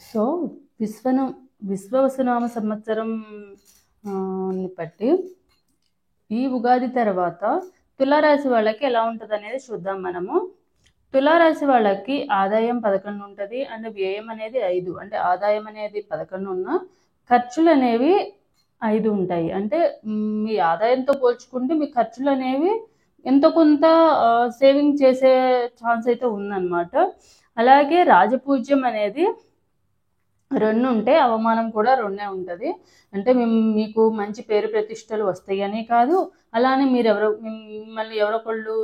So విశ్వను విశ్వవసునామ సంవత్సరం బట్టి ఈ ఉగాది తర్వాత తులారాశి వాళ్ళకి ఎలా ఉంటుంది అనేది చూద్దాం మనము. తులారాశి వాళ్ళకి ఆదాయం 11 ఉంటుంది అండ్ వ్యయం అనేది 5. అంటే ఆదాయం అనేది 11 ఉన్న ఖర్చులు అనేవి 5 ఉంటాయి. అంటే మీ ఆదాయంతో పోల్చుకుంటే మీ ఖర్చులు అనేవి ఎంతో కొంత సేవింగ్ చేసే ఛాన్స్ అయితే ఉందన్నమాట. అలాగే రాజపూజ్యం అనేది 2 ఉంటే అవమానం కూడా 2 ఉంటుంది. అంటే మీకు మంచి పేరు ప్రతిష్టలు వస్తాయని కాదు, అలానే మిమ్మల్ని ఎవరొకళ్ళు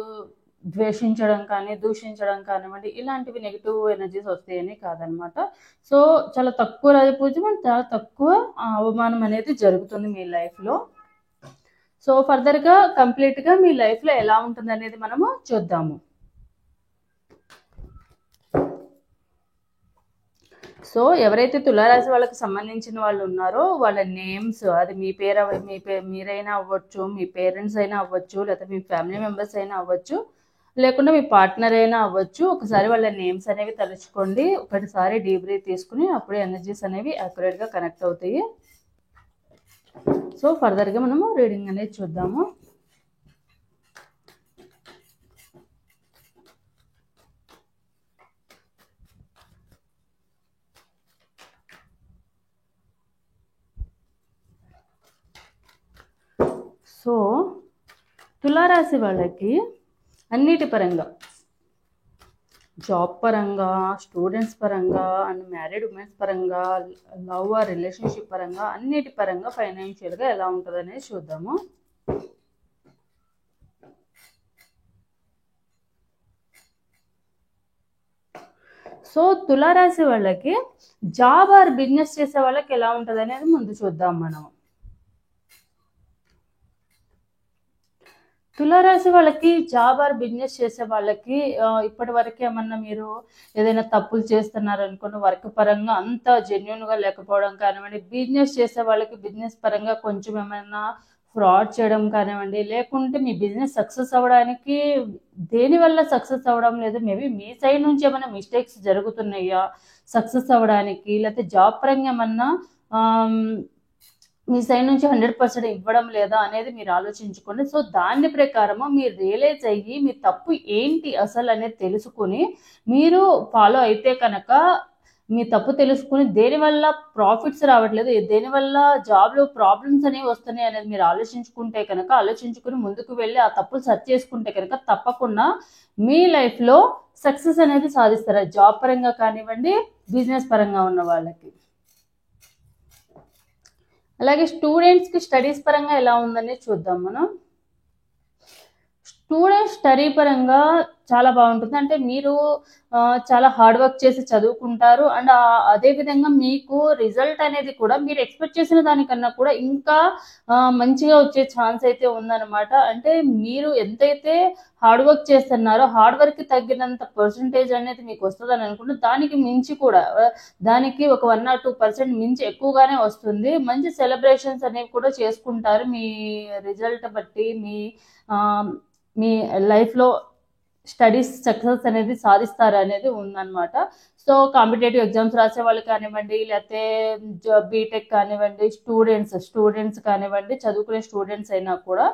ద్వేషించడం కానీ దూషించడం కానివ్వండి, ఇలాంటివి నెగిటివ్ ఎనర్జీస్ వస్తాయని కాదనమాట. సో చాలా తక్కువ రాజపూజ్యం అండ్ చాలా తక్కువ అవమానం అనేది జరుగుతుంది మీ లైఫ్లో. సో ఫర్దర్గా కంప్లీట్గా మీ లైఫ్లో ఎలా ఉంటుంది అనేది మనము చూద్దాము. సో ఎవరైతే తులారాశి వాళ్ళకి సంబంధించిన వాళ్ళు ఉన్నారో వాళ్ళ నేమ్స్, అది మీరైనా అవ్వచ్చు, మీ పేరెంట్స్ అయినా అవ్వచ్చు, లేకపోతే మీ ఫ్యామిలీ మెంబర్స్ అయినా అవ్వచ్చు, లేకుండా మీ పార్ట్నర్ అయినా అవ్వచ్చు. ఒకసారి వాళ్ళ నేమ్స్ అనేవి తలుచుకోండి. ఒకటిసారి డీప్ బ్రీత్ తీసుకుని అప్పుడే ఎనర్జీస్ అనేవి అక్యురేట్గా కనెక్ట్ అవుతాయి. సో ఫర్దర్గా మనము రీడింగ్ అనేది చూద్దాము. సో తులారాశి వాళ్ళకి అన్నిటి పరంగా, జాబ్ పరంగా, స్టూడెంట్స్ పరంగా అండ్ మ్యారీడ్ ఉమెన్స్ పరంగా, లవ్ ఆర్ రిలేషన్షిప్ పరంగా, అన్నిటి పరంగా ఫైనాన్షియల్గా ఎలా ఉంటుంది అనేది చూద్దాము. సో తులారాశి వాళ్ళకి జాబ్ ఆర్ బిజినెస్ చేసే వాళ్ళకి ఎలా ఉంటుంది అనేది ముందు చూద్దాం మనం. తులారాశి వాళ్ళకి జాబ్ ఆర్ బిజినెస్ చేసే వాళ్ళకి ఇప్పటి వరకు ఏమన్నా మీరు ఏదైనా తప్పులు చేస్తున్నారనుకోండి, వర్క్ పరంగా అంత జెన్యున్గా లేకపోవడం కానివ్వండి, బిజినెస్ చేసే వాళ్ళకి బిజినెస్ పరంగా కొంచెం ఏమైనా ఫ్రాడ్ చేయడం కానివ్వండి, లేకుంటే మీ బిజినెస్ సక్సెస్ అవ్వడానికి దేనివల్ల సక్సెస్ అవ్వడం లేదు, మేబీ మీ సైడ్ నుంచి ఏమైనా మిస్టేక్స్ జరుగుతున్నాయా సక్సెస్ అవ్వడానికి, లేకపోతే జాబ్ పరంగా ఏమన్నా మీ సైడ్ నుంచి 100% ఇవ్వడం లేదా అనేది మీరు ఆలోచించుకోండి. సో దాని ప్రకారము మీరు రియలైజ్ అయ్యి మీ తప్పు ఏంటి అసలు అనేది తెలుసుకుని మీరు ఫాలో అయితే కనుక, మీ తప్పు తెలుసుకుని దేనివల్ల ప్రాఫిట్స్ రావట్లేదు, దేనివల్ల జాబ్లో ప్రాబ్లమ్స్ అనేవి వస్తున్నాయి అనేది మీరు ఆలోచించుకుని ముందుకు వెళ్ళి ఆ తప్పులు సర్చ్ చేసుకుంటే కనుక తప్పకుండా మీ లైఫ్లో సక్సెస్ అనేది సాధిస్తారు. జాబ్ పరంగా కానివ్వండి, బిజినెస్ పరంగా ఉన్న వాళ్ళకి. అలాగే స్టూడెంట్స్కి స్టడీస్ పరంగా ఎలా ఉందని చూద్దాం మనం. స్టూడెంట్స్ స్టడీ పరంగా చాలా బాగుంటుంది. అంటే మీరు చాలా హార్డ్ వర్క్ చేసి చదువుకుంటారు అండ్ అదేవిధంగా మీకు రిజల్ట్ అనేది కూడా మీరు ఎక్స్పెక్ట్ చేసిన దానికన్నా కూడా ఇంకా మంచిగా వచ్చే ఛాన్స్ అయితే ఉందన్నమాట. అంటే మీరు ఎంతైతే హార్డ్ వర్క్ చేస్తున్నారో హార్డ్ వర్క్కి తగ్గినంత పర్సంటేజ్ అనేది మీకు వస్తుందని అనుకుంటే దానికి మించి కూడా, దానికి ఒక 1 or 2% మించి ఎక్కువగానే వస్తుంది. మంచి సెలబ్రేషన్స్ అనేవి కూడా చేసుకుంటారు మీ రిజల్ట్ బట్టి. మీ లైఫ్లో స్టడీస్ సక్సెస్ అనేది సాధిస్తారు అనేది ఉందన్నమాట. సో కాంపిటేటివ్ ఎగ్జామ్స్ రాసే వాళ్ళు కానివ్వండి, లేకపోతే బీటెక్ కానివ్వండి, స్టూడెంట్స్ కానివ్వండి, చదువుకునే స్టూడెంట్స్ అయినా కూడా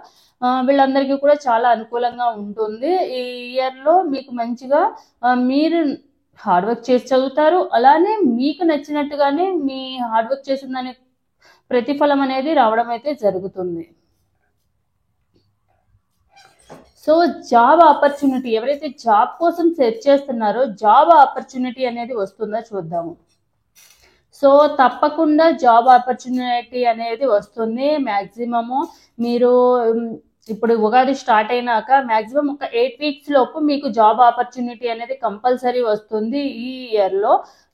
వీళ్ళందరికీ కూడా చాలా అనుకూలంగా ఉంటుంది. ఈ ఇయర్లో మీకు మంచిగా మీరు హార్డ్ వర్క్ చేసి చదువుతారు, అలానే మీకు నచ్చినట్టుగానే మీ హార్డ్ వర్క్ చేసిన దాని ప్రతిఫలం అనేది రావడం అయితే జరుగుతుంది. సో జాబ్ ఆపర్చునిటీ, ఎవరైతే జాబ్ కోసం సెర్చ్ చేస్తున్నారో జాబ్ ఆపర్చునిటీ అనేది వస్తుందో చూద్దాము. సో తప్పకుండా జాబ్ ఆపర్చునిటీ అనేది వస్తుంది. మ్యాక్సిమము మీరు ఇప్పుడు ఉగాది స్టార్ట్ అయినాక మ్యాక్సిమం ఒక 8 weeks లోపు మీకు జాబ్ ఆపర్చునిటీ అనేది కంపల్సరీ వస్తుంది ఈ ఇయర్లో.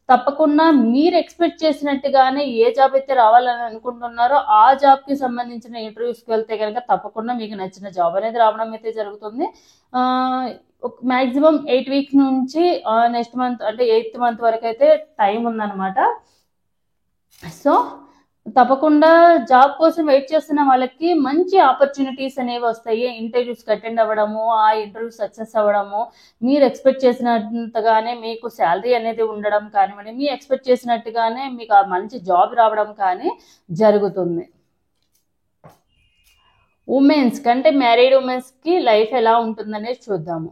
తప్పకుండా మీరు ఎక్స్పెక్ట్ చేసినట్టుగానే ఏ జాబ్ అయితే రావాలని అనుకుంటున్నారో ఆ జాబ్కి సంబంధించిన ఇంటర్వ్యూస్కి వెళ్తే కనుక తప్పకుండా మీకు నచ్చిన జాబ్ అనేది రావడం అయితే జరుగుతుంది. మ్యాక్సిమం 8 weeks నుంచి నెక్స్ట్ మంత్ అంటే 8th month వరకు అయితే టైం ఉందన్నమాట. సో తప్పకుండా జాబ్ కోసం వెయిట్ చేస్తున్న వాళ్ళకి మంచి ఆపర్చునిటీస్ అనేవి వస్తాయి. ఇంటర్వ్యూస్‌కి అటెండ్ అవ్వడము, ఆ ఇంటర్వ్యూ సక్సెస్ అవ్వడము, మీరు ఎక్స్‌పెక్ట్ చేసినంతగానే మీకు సాలరీ అనేది ఉండడం కానివ్వండి, మీరు ఎక్స్‌పెక్ట్ చేసినట్టుగానే మీకు ఆ మంచి జాబ్ రావడం కానీ జరుగుతుంది. వుమెన్స్‌కి అంటే మ్యారీడ్ వుమెన్స్‌కి లైఫ్ ఎలా ఉంటుందనేది చూద్దాము.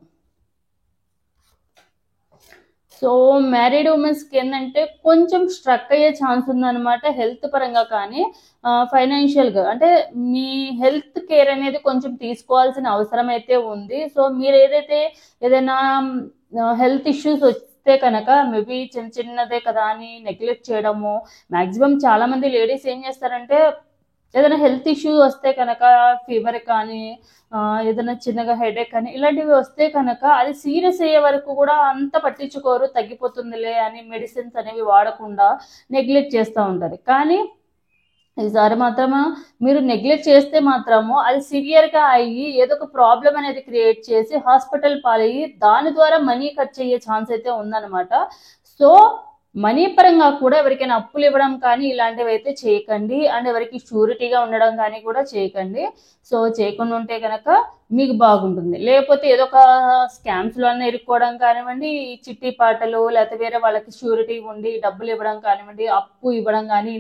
సో మ్యారీడ్ ఉమెన్స్కి ఏంటంటే కొంచెం స్ట్రక్ అయ్యే ఛాన్స్ ఉందన్నమాట హెల్త్ పరంగా కానీ ఫైనాన్షియల్గా అంటే మీ హెల్త్ కేర్ అనేది కొంచెం తీసుకోవాల్సిన అవసరం అయితే ఉంది. సో మీరు ఏదైనా హెల్త్ ఇష్యూస్ వస్తే కనుక మేబీ చిన్న చిన్నదే కదా అని నెగ్లెక్ట్ చేయడము. మ్యాక్సిమం చాలామంది లేడీస్ ఏం చేస్తారంటే ఏదైనా హెల్త్ ఇష్యూ వస్తే కనుక ఫీవర్ కానీ ఏదైనా చిన్నగా హెడేక్ కానీ ఇలాంటివి వస్తే కనుక అది సీరియస్ అయ్యే వరకు కూడా అంత పట్టించుకోరు, తగ్గిపోతుందిలే అని మెడిసిన్స్ అనేవి వాడకుండా నెగ్లెక్ట్ చేస్తూ ఉంటారు. కానీ ఈసారి మాత్రము మీరు నెగ్లెక్ట్ చేస్తే మాత్రము అది సివియర్గా అయ్యి ఏదో ఒక ప్రాబ్లం అనేది క్రియేట్ చేసి హాస్పిటల్ పాలయ్యి దాని ద్వారా మనీ ఖర్చు అయ్యే ఛాన్స్ అయితే ఉందన్నమాట. సో మనీ పరంగా కూడా ఎవరికైనా అప్పులు ఇవ్వడం కానీ ఇలాంటివి అయితే చేయకండి. అండ్ ఎవరికి షూరిటీగా ఉండడం కానీ కూడా చేయకండి. సో చేయకుండా ఉంటే కనుక మీకు బాగుంటుంది. లేకపోతే ఏదో ఒక స్కామ్స్లో ఇరుక్కోవడం కానివ్వండి, చిట్టి పాటలు లేకపోతే వేరే వాళ్ళకి షూరిటీ ఉండి డబ్బులు ఇవ్వడం కానివ్వండి, అప్పు ఇవ్వడం కానీ,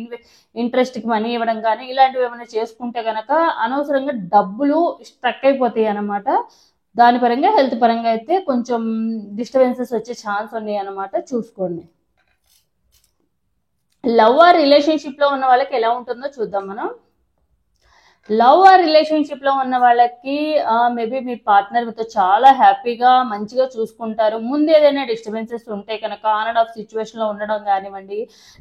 ఇంట్రెస్ట్కి మనీ ఇవ్వడం కానీ ఇలాంటివి ఏమైనా చేసుకుంటే కనుక అనవసరంగా డబ్బులు స్ట్రక్ అయిపోతాయి అన్నమాట. దాని పరంగా హెల్త్ పరంగా అయితే కొంచెం డిస్టర్బెన్సెస్ వచ్చే ఛాన్స్ ఉన్నాయి అన్నమాట, చూసుకోండి. లవ్ ఆర్ రిలేషన్షిప్లో ఉన్న వాళ్ళకి ఎలా ఉంటుందో చూద్దాం మనం. లవ్ ఆర్ రిలేషన్షిప్లో ఉన్న వాళ్ళకి మేబీ మీ పార్ట్నర్ మీతో చాలా హ్యాపీగా మంచిగా చూసుకుంటారు. ముందు ఏదైనా డిస్టర్బెన్సెస్ ఉంటే కనుక ఆన్ అండ్ ఆఫ్ సిచ్యువేషన్లో ఉండడం కానివ్వండి,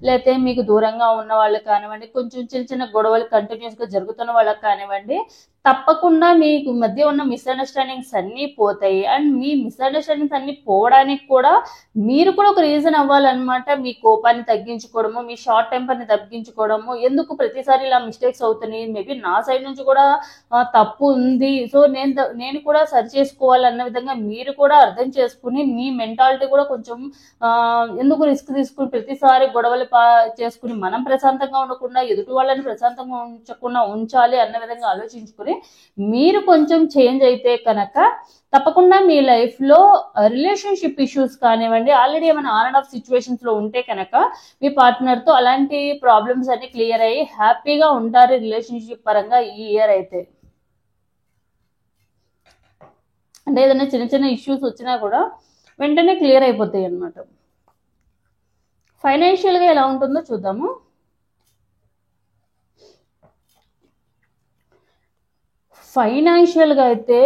లేకపోతే మీకు దూరంగా ఉన్న వాళ్ళకి కానివ్వండి, కొంచెం చిన్న చిన్న గొడవలు కంటిన్యూస్గా జరుగుతున్న వాళ్ళకి కానివ్వండి, తప్పకుండా మీకు మధ్య ఉన్న మిస్అండర్స్టాండింగ్స్ అన్నీ పోతాయి. అండ్ మీ మిస్అండర్స్టాండింగ్స్ అన్నీ పోవడానికి కూడా మీరు కూడా ఒక రీజన్ అవ్వాలన్నమాట. మీ కోపాన్ని తగ్గించుకోవడము, మీ షార్ట్ టెంపర్ని తగ్గించుకోవడము, ఎందుకు ప్రతిసారి ఇలా మిస్టేక్స్ అవుతున్నాయి, మేబీ నా సైడ్ నుంచి కూడా తప్పు ఉంది, సో నేను కూడా సరి చేసుకోవాలన్న విధంగా మీరు కూడా అర్థం చేసుకుని మీ మెంటాలిటీ కూడా కొంచెం ఎందుకు రిస్క్ తీసుకుని ప్రతిసారి గొడవలు చేసుకుని మనం ప్రశాంతంగా ఉండకుండా ఎదుటి వాళ్ళని ప్రశాంతంగా ఉంచాలి అన్న విధంగా ఆలోచించుకుని మీరు కొంచెం చేంజ్ అయితే కనుక తప్పకుండా మీ లైఫ్లో రిలేషన్షిప్ ఇష్యూస్ కానివ్వండి, ఆల్రెడీ ఏమైనా ఆన్ అండ్ ఆఫ్ సిచ్యువేషన్స్లో ఉంటే కనుక మీ పార్ట్నర్తో అలాంటి ప్రాబ్లమ్స్ అన్ని క్లియర్ అయ్యి హ్యాపీగా ఉంటారు రిలేషన్షిప్ పరంగా ఈ ఇయర్ అయితే. అంటే ఏదైనా చిన్న చిన్న ఇష్యూస్ వచ్చినా కూడా వెంటనే క్లియర్ అయిపోతాయి అన్నమాట. ఫైనాన్షియల్గా ఎలా ఉంటుందో చూద్దాము. ఫైనాన్షియల్గా అయితే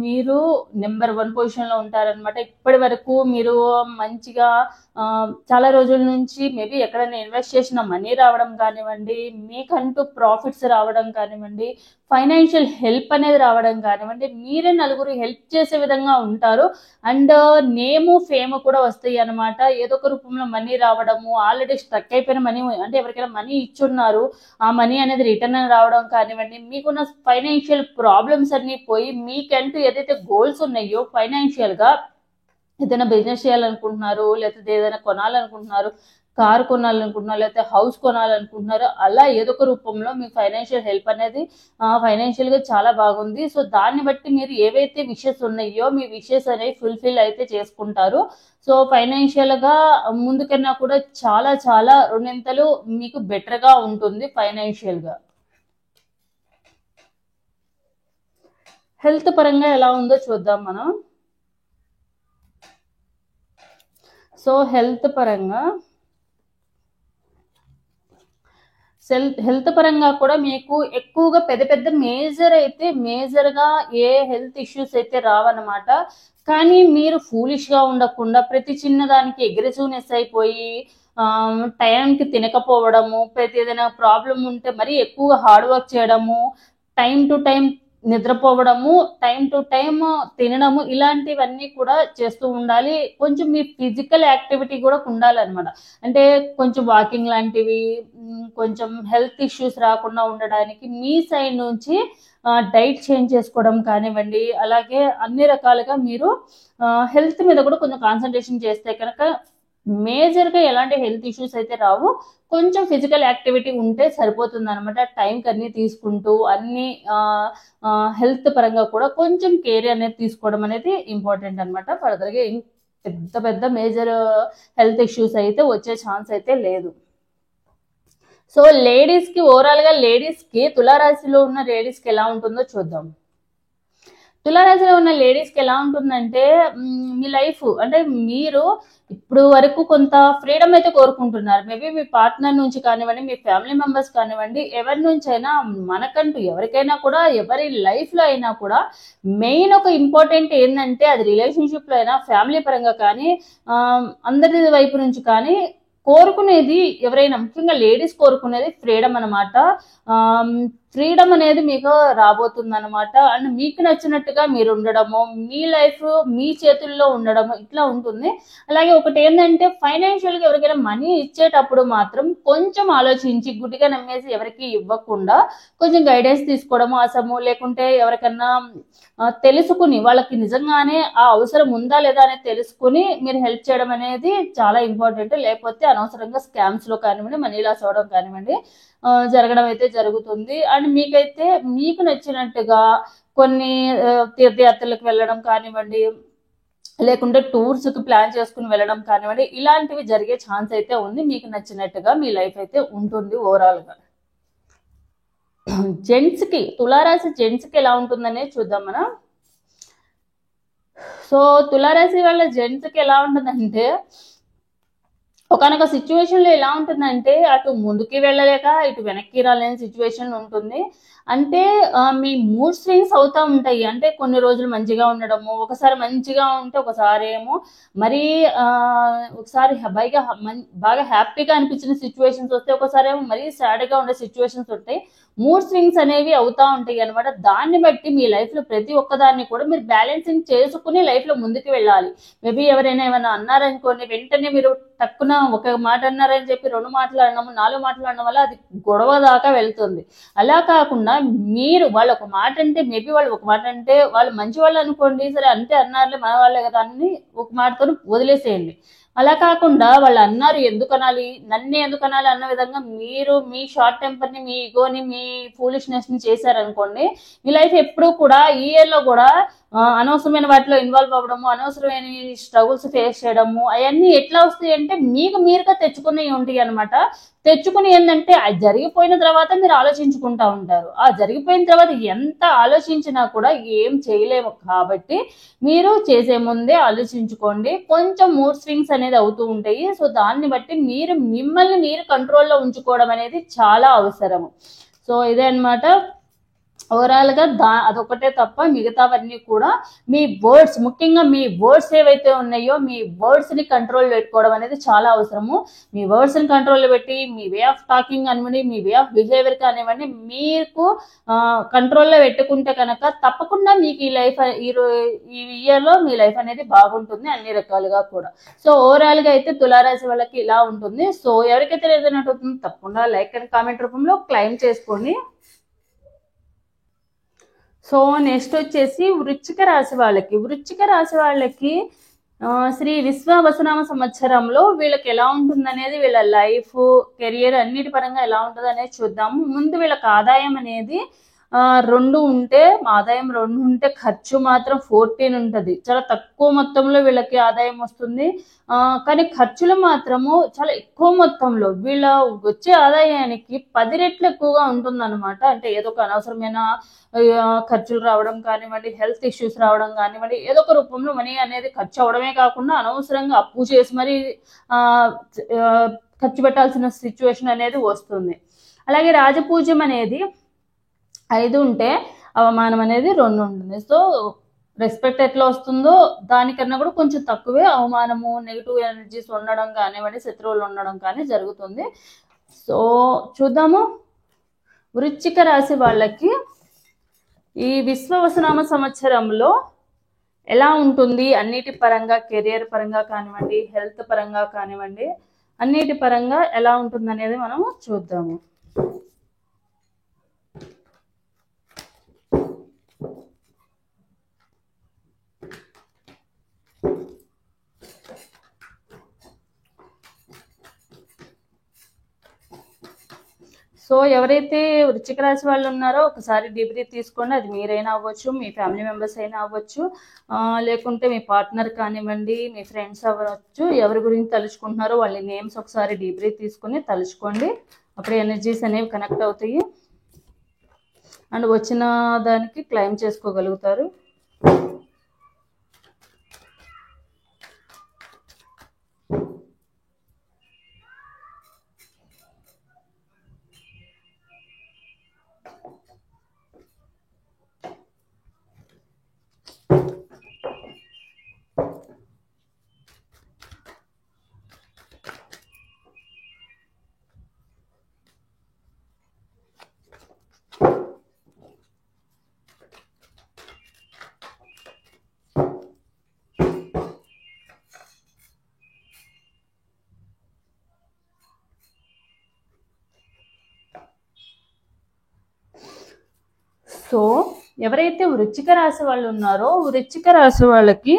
మీరు నెంబర్ 1 పొజిషన్లో ఉంటారనమాట. ఇప్పటి వరకు మీరు మంచిగా చాలా రోజుల నుంచి మేబీ ఎక్కడైనా ఇన్వెస్ట్ చేసిన మనీ రావడం కానివ్వండి, మీకంటూ ప్రాఫిట్స్ రావడం కానివ్వండి, ఫైనాన్షియల్ హెల్ప్ అనేది రావడం కానివ్వండి, మీరే నలుగురు హెల్ప్ చేసే విధంగా ఉంటారు. అండ్ నేము ఫేమ్ కూడా వస్తాయి అనమాట. ఏదో ఒక రూపంలో మనీ రావడము, ఆల్రెడీ స్ట్రక్ అయిపోయిన మనీ అంటే ఎవరికైనా మనీ ఇచ్చున్నారు, ఆ మనీ అనేది రిటర్న్ రావడం కానివ్వండి, మీకున్న ఫైనాన్షియల్ ప్రాబ్లమ్స్ అన్నీ పోయి మీకంటూ ఏదైతే గోల్స్ ఉన్నాయో ఫైనాన్షియల్గా ఏదైనా బిజినెస్ చేయాలనుకుంటున్నారు, లేకపోతే ఏదైనా కొనాలనుకుంటున్నారు, కార్ కొనాలనుకుంటున్నారు, లేకపోతే హౌస్ కొనాలనుకుంటున్నారు, అలా ఏదో ఒక రూపంలో మీ ఫైనాన్షియల్ హెల్ప్ అనేది ఫైనాన్షియల్గా చాలా బాగుంది. సో దాన్ని బట్టి మీరు ఏవైతే విషెస్ ఉన్నాయో మీ విషెస్ అనేవి ఫుల్ఫిల్ అయితే చేసుకుంటారు. సో ఫైనాన్షియల్గా ముందుకన్నా కూడా చాలా చాలా రెండింతలు మీకు బెటర్గా ఉంటుంది ఫైనాన్షియల్గా. హెల్త్ పరంగా ఎలా ఉందో చూద్దాం మనం. సో హెల్త్ పరంగా కూడా మీకు ఎక్కువగా పెద్ద పెద్ద మేజర్గా ఏ హెల్త్ ఇష్యూస్ అయితే రావన్నమాట. కానీ మీరు ఫూలిష్గా ఉండకుండా ప్రతి చిన్నదానికి అగ్రెసివ్నెస్ అయిపోయి టైంకి తినకపోవడము, ప్రతి ఏదైనా ప్రాబ్లం ఉంటే మరీ ఎక్కువగా హార్డ్ వర్క్ చేయడము, టైం టు టైం నిద్రపోవడము, టైం టు టైం తినడము, ఇలాంటివన్నీ కూడా చేస్తూ ఉండాలి. కొంచెం మీ ఫిజికల్ యాక్టివిటీ కూడా ఉండాలన్నమాట. అంటే కొంచెం వాకింగ్ లాంటివి, కొంచెం హెల్త్ ఇష్యూస్ రాకుండా ఉండడానికి మీ సైడ్ నుంచి డైట్ చేంజ్ చేసుకోవడం కానివ్వండి, అలాగే అన్ని రకాలుగా మీరు హెల్త్ మీద కూడా కొంచెం కాన్సన్ట్రేషన్ చేస్తే కనుక మేజర్గా ఎలాంటి హెల్త్ ఇష్యూస్ అయితే రావు. కొంచెం ఫిజికల్ యాక్టివిటీ ఉంటే సరిపోతుంది అనమాట. టైంకి అన్ని తీసుకుంటూ అన్ని హెల్త్ పరంగా కూడా కొంచెం కేర్ అనేది తీసుకోవడం అనేది ఇంపార్టెంట్ అనమాట. ఫర్దర్గా పెద్ద పెద్ద మేజర్ హెల్త్ ఇష్యూస్ అయితే వచ్చే ఛాన్స్ అయితే లేదు. సో లేడీస్కి ఓవరాల్గా లేడీస్కి తులారాశిలో ఉన్న లేడీస్కి ఎలా ఉంటుందో చూద్దాం. తులారాశిలో ఉన్న లేడీస్కి ఎలా ఉంటుందంటే మీ లైఫ్ అంటే మీరు ఇప్పుడు వరకు కొంత ఫ్రీడమ్ అయితే కోరుకుంటున్నారు. మేబీ మీ పార్ట్నర్ నుంచి కానివ్వండి, మీ ఫ్యామిలీ మెంబర్స్ కానివ్వండి, ఎవరి నుంచి అయినా మనకంటూ ఎవరికైనా కూడా ఎవరి లైఫ్లో అయినా కూడా మెయిన్ ఒక ఇంపార్టెంట్ ఏంటంటే అది రిలేషన్షిప్లో అయినా ఫ్యామిలీ పరంగా కానీ అందరి వైపు నుంచి కానీ కోరుకునేది ఎవరైనా ముఖ్యంగా లేడీస్ కోరుకునేది ఫ్రీడమ్ అనమాట. ఫ్రీడమ్ అనేది మీకు రాబోతుంది అనమాట. అండ్ మీకు నచ్చినట్టుగా మీరు ఉండడము, మీ లైఫ్ మీ చేతుల్లో ఉండడము ఇట్లా ఉంటుంది. అలాగే ఒకటి ఏంటంటే ఫైనాన్షియల్గా ఎవరికైనా మనీ ఇచ్చేటప్పుడు మాత్రం కొంచెం ఆలోచించి గుడ్డిగా నమ్మేసి ఎవరికి ఇవ్వకుండా కొంచెం గైడెన్స్ తీసుకోవడము అసలు, లేకుంటే ఎవరికన్నా తెలుసుకుని వాళ్ళకి నిజంగానే ఆ అవసరం ఉందా లేదా అనేది తెలుసుకుని మీరు హెల్ప్ చేయడం అనేది చాలా ఇంపార్టెంట్. లేకపోతే అనవసరంగా స్కామ్స్లో కానివ్వండి, మనీ లాస్ అవ్వడం కానివ్వండి జరగడం అయితే జరుగుతుంది. అండ్ మీకైతే మీకు నచ్చినట్టుగా కొన్ని తీర్థయాత్రలకు వెళ్ళడం కానివ్వండి, లేకుంటే టూర్స్కి ప్లాన్ చేసుకుని వెళ్ళడం కానివ్వండి, ఇలాంటివి జరిగే ఛాన్స్ అయితే ఉంది. మీకు నచ్చినట్టుగా మీ లైఫ్ అయితే ఉంటుంది ఓవరాల్గా. జెంట్స్కి తులారాశి జెంట్స్కి ఎలా ఉంటుందనేది చూద్దాం మనం. సో తులారాశి వాళ్ళ జెంట్స్కి ఎలా ఉంటుందంటే ఒకనొక సిచ్యువేషన్లో ఎలా ఉంటుందంటే అటు ముందుకి వెళ్ళలేక ఇటు వెనక్కి రాలేని సిచ్యువేషన్ ఉంటుంది. అంటే మీ మూడ్ స్వింగ్స్ అవుతూ ఉంటాయి. అంటే కొన్ని రోజులు మంచిగా ఉండడము, ఒకసారి మంచిగా ఉంటే ఒకసారి ఏమో మరీ ఒకసారి బాగా హ్యాపీగా అనిపించిన సిచ్యువేషన్స్ వస్తాయి, ఒకసారి ఏమో మరీ సాడ్గా ఉండే సిచ్యువేషన్స్ ఉంటాయి. మూడ్ స్వింగ్స్ అనేవి అవుతూ ఉంటాయి అనమాట. దాన్ని బట్టి మీ లైఫ్లో ప్రతి ఒక్కదాన్ని కూడా మీరు బ్యాలెన్సింగ్ చేసుకుని లైఫ్లో ముందుకు వెళ్ళాలి. మేబీ ఎవరైనా ఏమైనా అన్నారనుకోండి, వెంటనే మీరు తక్కువ ఒక మాట అన్నారని చెప్పి 2 మాటలు అనడము 4 మాటలు అనడం వల్ల అది గొడవ దాకా వెళ్తుంది. అలా కాకుండా మీరు వాళ్ళు ఒక మాట అంటే మేబీ వాళ్ళు ఒక మాట అంటే వాళ్ళు మంచి వాళ్ళు అనుకోండి, సరే అంతే అన్నారులే మన వాళ్ళే కదా అని ఒక మాటతో వదిలేసేయండి. అలా కాకుండా వాళ్ళు అన్నారు ఎందుకు అనాలి, నన్ను ఎందుకు అనాలి అన్న విధంగా మీరు మీ షార్ట్ టెంపర్ని, మీ ఈగోని, మీ ఫూలిష్నెస్ని చేశారనుకోండి, మీ లైఫ్ ఎప్పుడూ కూడా ఈ ఇయర్లో కూడా అనవసరమైన వాటిలో ఇన్వాల్వ్ అవ్వడము, అనవసరమైన స్ట్రగుల్స్ ఫేస్ చేయడము అవన్నీ ఎట్లా వస్తాయి అంటే మీకు మీరుగా తెచ్చుకునే ఉంటాయి అనమాట. తెచ్చుకుని ఏంటంటే అది జరిగిపోయిన తర్వాత మీరు ఆలోచించుకుంటా ఉంటారు. ఆ జరిగిపోయిన తర్వాత ఎంత ఆలోచించినా కూడా ఏం చేయలేము. కాబట్టి మీరు చేసే ముందే ఆలోచించుకోండి. కొంచెం మూడ్ స్వింగ్స్ అనేది అవుతూ ఉంటాయి. సో దాన్ని బట్టి మీరు మిమ్మల్ని మీరు కంట్రోల్లో ఉంచుకోవడం అనేది చాలా అవసరము. సో ఇదే అనమాట. ఓవరాల్గా అదొకటే తప్ప మిగతావన్నీ కూడా మీ వర్డ్స్, ముఖ్యంగా మీ వర్డ్స్ ఏవైతే ఉన్నాయో మీ వర్డ్స్ని కంట్రోల్ పెట్టుకోవడం అనేది చాలా అవసరము. మీ వర్డ్స్ని కంట్రోల్లో పెట్టి మీ వే ఆఫ్ టాకింగ్ కానివ్వండి, మీ వే ఆఫ్ బిహేవియర్ కానివ్వండి మీకు కంట్రోల్లో పెట్టుకుంటే కనుక తప్పకుండా మీకు ఈ లైఫ్ ఈ ఇయర్లో మీ లైఫ్ అనేది బాగుంటుంది అన్ని రకాలుగా కూడా. సో ఓవరాల్గా అయితే తులారాశి వాళ్ళకి ఇలా ఉంటుంది. సో ఎవరికైతే ఏదైనా అవుతుందో తప్పకుండా లైక్ అండ్ కామెంట్ రూపంలో క్లెయిమ్ చేసుకోండి. సో నెక్స్ట్ వచ్చేసి వృశ్చిక రాశి వాళ్ళకి శ్రీ విశ్వావసునామ సంవత్సరంలో వీళ్ళకి ఎలా ఉంటుంది అనేది, వీళ్ళ లైఫ్ కెరియర్ అన్నిటి పరంగా ఎలా ఉంటుంది అనేది చూద్దాము. ముందు వీళ్ళకి ఆదాయం అనేది 2 ఉంటే, ఆదాయం 2 ఉంటే ఖర్చు మాత్రం 14 ఉంటుంది. చాలా తక్కువ మొత్తంలో వీళ్ళకి ఆదాయం వస్తుంది. కానీ ఖర్చులు మాత్రము చాలా ఎక్కువ మొత్తంలో, వీళ్ళ వచ్చే ఆదాయానికి 10 రెట్లు ఎక్కువగా ఉంటుందన్నమాట. అంటే ఏదో ఒక అనవసరమైన ఖర్చులు రావడం కానివ్వండి, హెల్త్ ఇష్యూస్ రావడం కానివ్వండి, ఏదో ఒక రూపంలో మనీ అనేది ఖర్చు అవడమే కాకుండా అనవసరంగా అప్పు చేసి మరి ఖర్చు పెట్టాల్సిన సిచ్యువేషన్ అనేది వస్తుంది. అలాగే రాజపూజ్యం అనేది 5 ఉంటే అవమానం అనేది 2 ఉంటుంది. సో రెస్పెక్ట్ ఎట్లా వస్తుందో దానికన్నా కూడా కొంచెం తక్కువే అవమానము, నెగిటివ్ ఎనర్జీస్ ఉండడం కానివ్వండి, శత్రువులు ఉండడం కానీ జరుగుతుంది. సో చూద్దాము వృశ్చిక రాశి వాళ్ళకి ఈ విశ్వావసునామ సంవత్సరంలో ఎలా ఉంటుంది అన్నిటి పరంగా, కెరియర్ పరంగా కానివ్వండి, హెల్త్ పరంగా కానివ్వండి, అన్నిటి పరంగా ఎలా ఉంటుంది అనేది మనము చూద్దాము. సో ఎవరైతే వృశ్చిక రాశి వాళ్ళు ఉన్నారో ఒకసారి డీబ్రీత్ తీసుకోండి. అది మీరైనా అవ్వచ్చు, మీ ఫ్యామిలీ మెంబర్స్ అయినా అవ్వచ్చు, లేకుంటే మీ పార్ట్నర్ కానివ్వండి, మీ ఫ్రెండ్స్ అవ్వచ్చు. ఎవరి గురించి తలుచుకుంటున్నారో వాళ్ళ నేమ్స్ ఒకసారి డీబ్రీత్ తీసుకుని తలుచుకోండి. అప్పుడు ఎనర్జీస్ అనేవి కనెక్ట్ అవుతాయి అండ్ వచ్చిన దానికి క్లెయిమ్ చేసుకోగలుగుతారు. సో ఎవరైతే వృశ్చిక రాశి వాళ్ళు ఉన్నారో వృశ్చిక రాశి వాళ్ళకి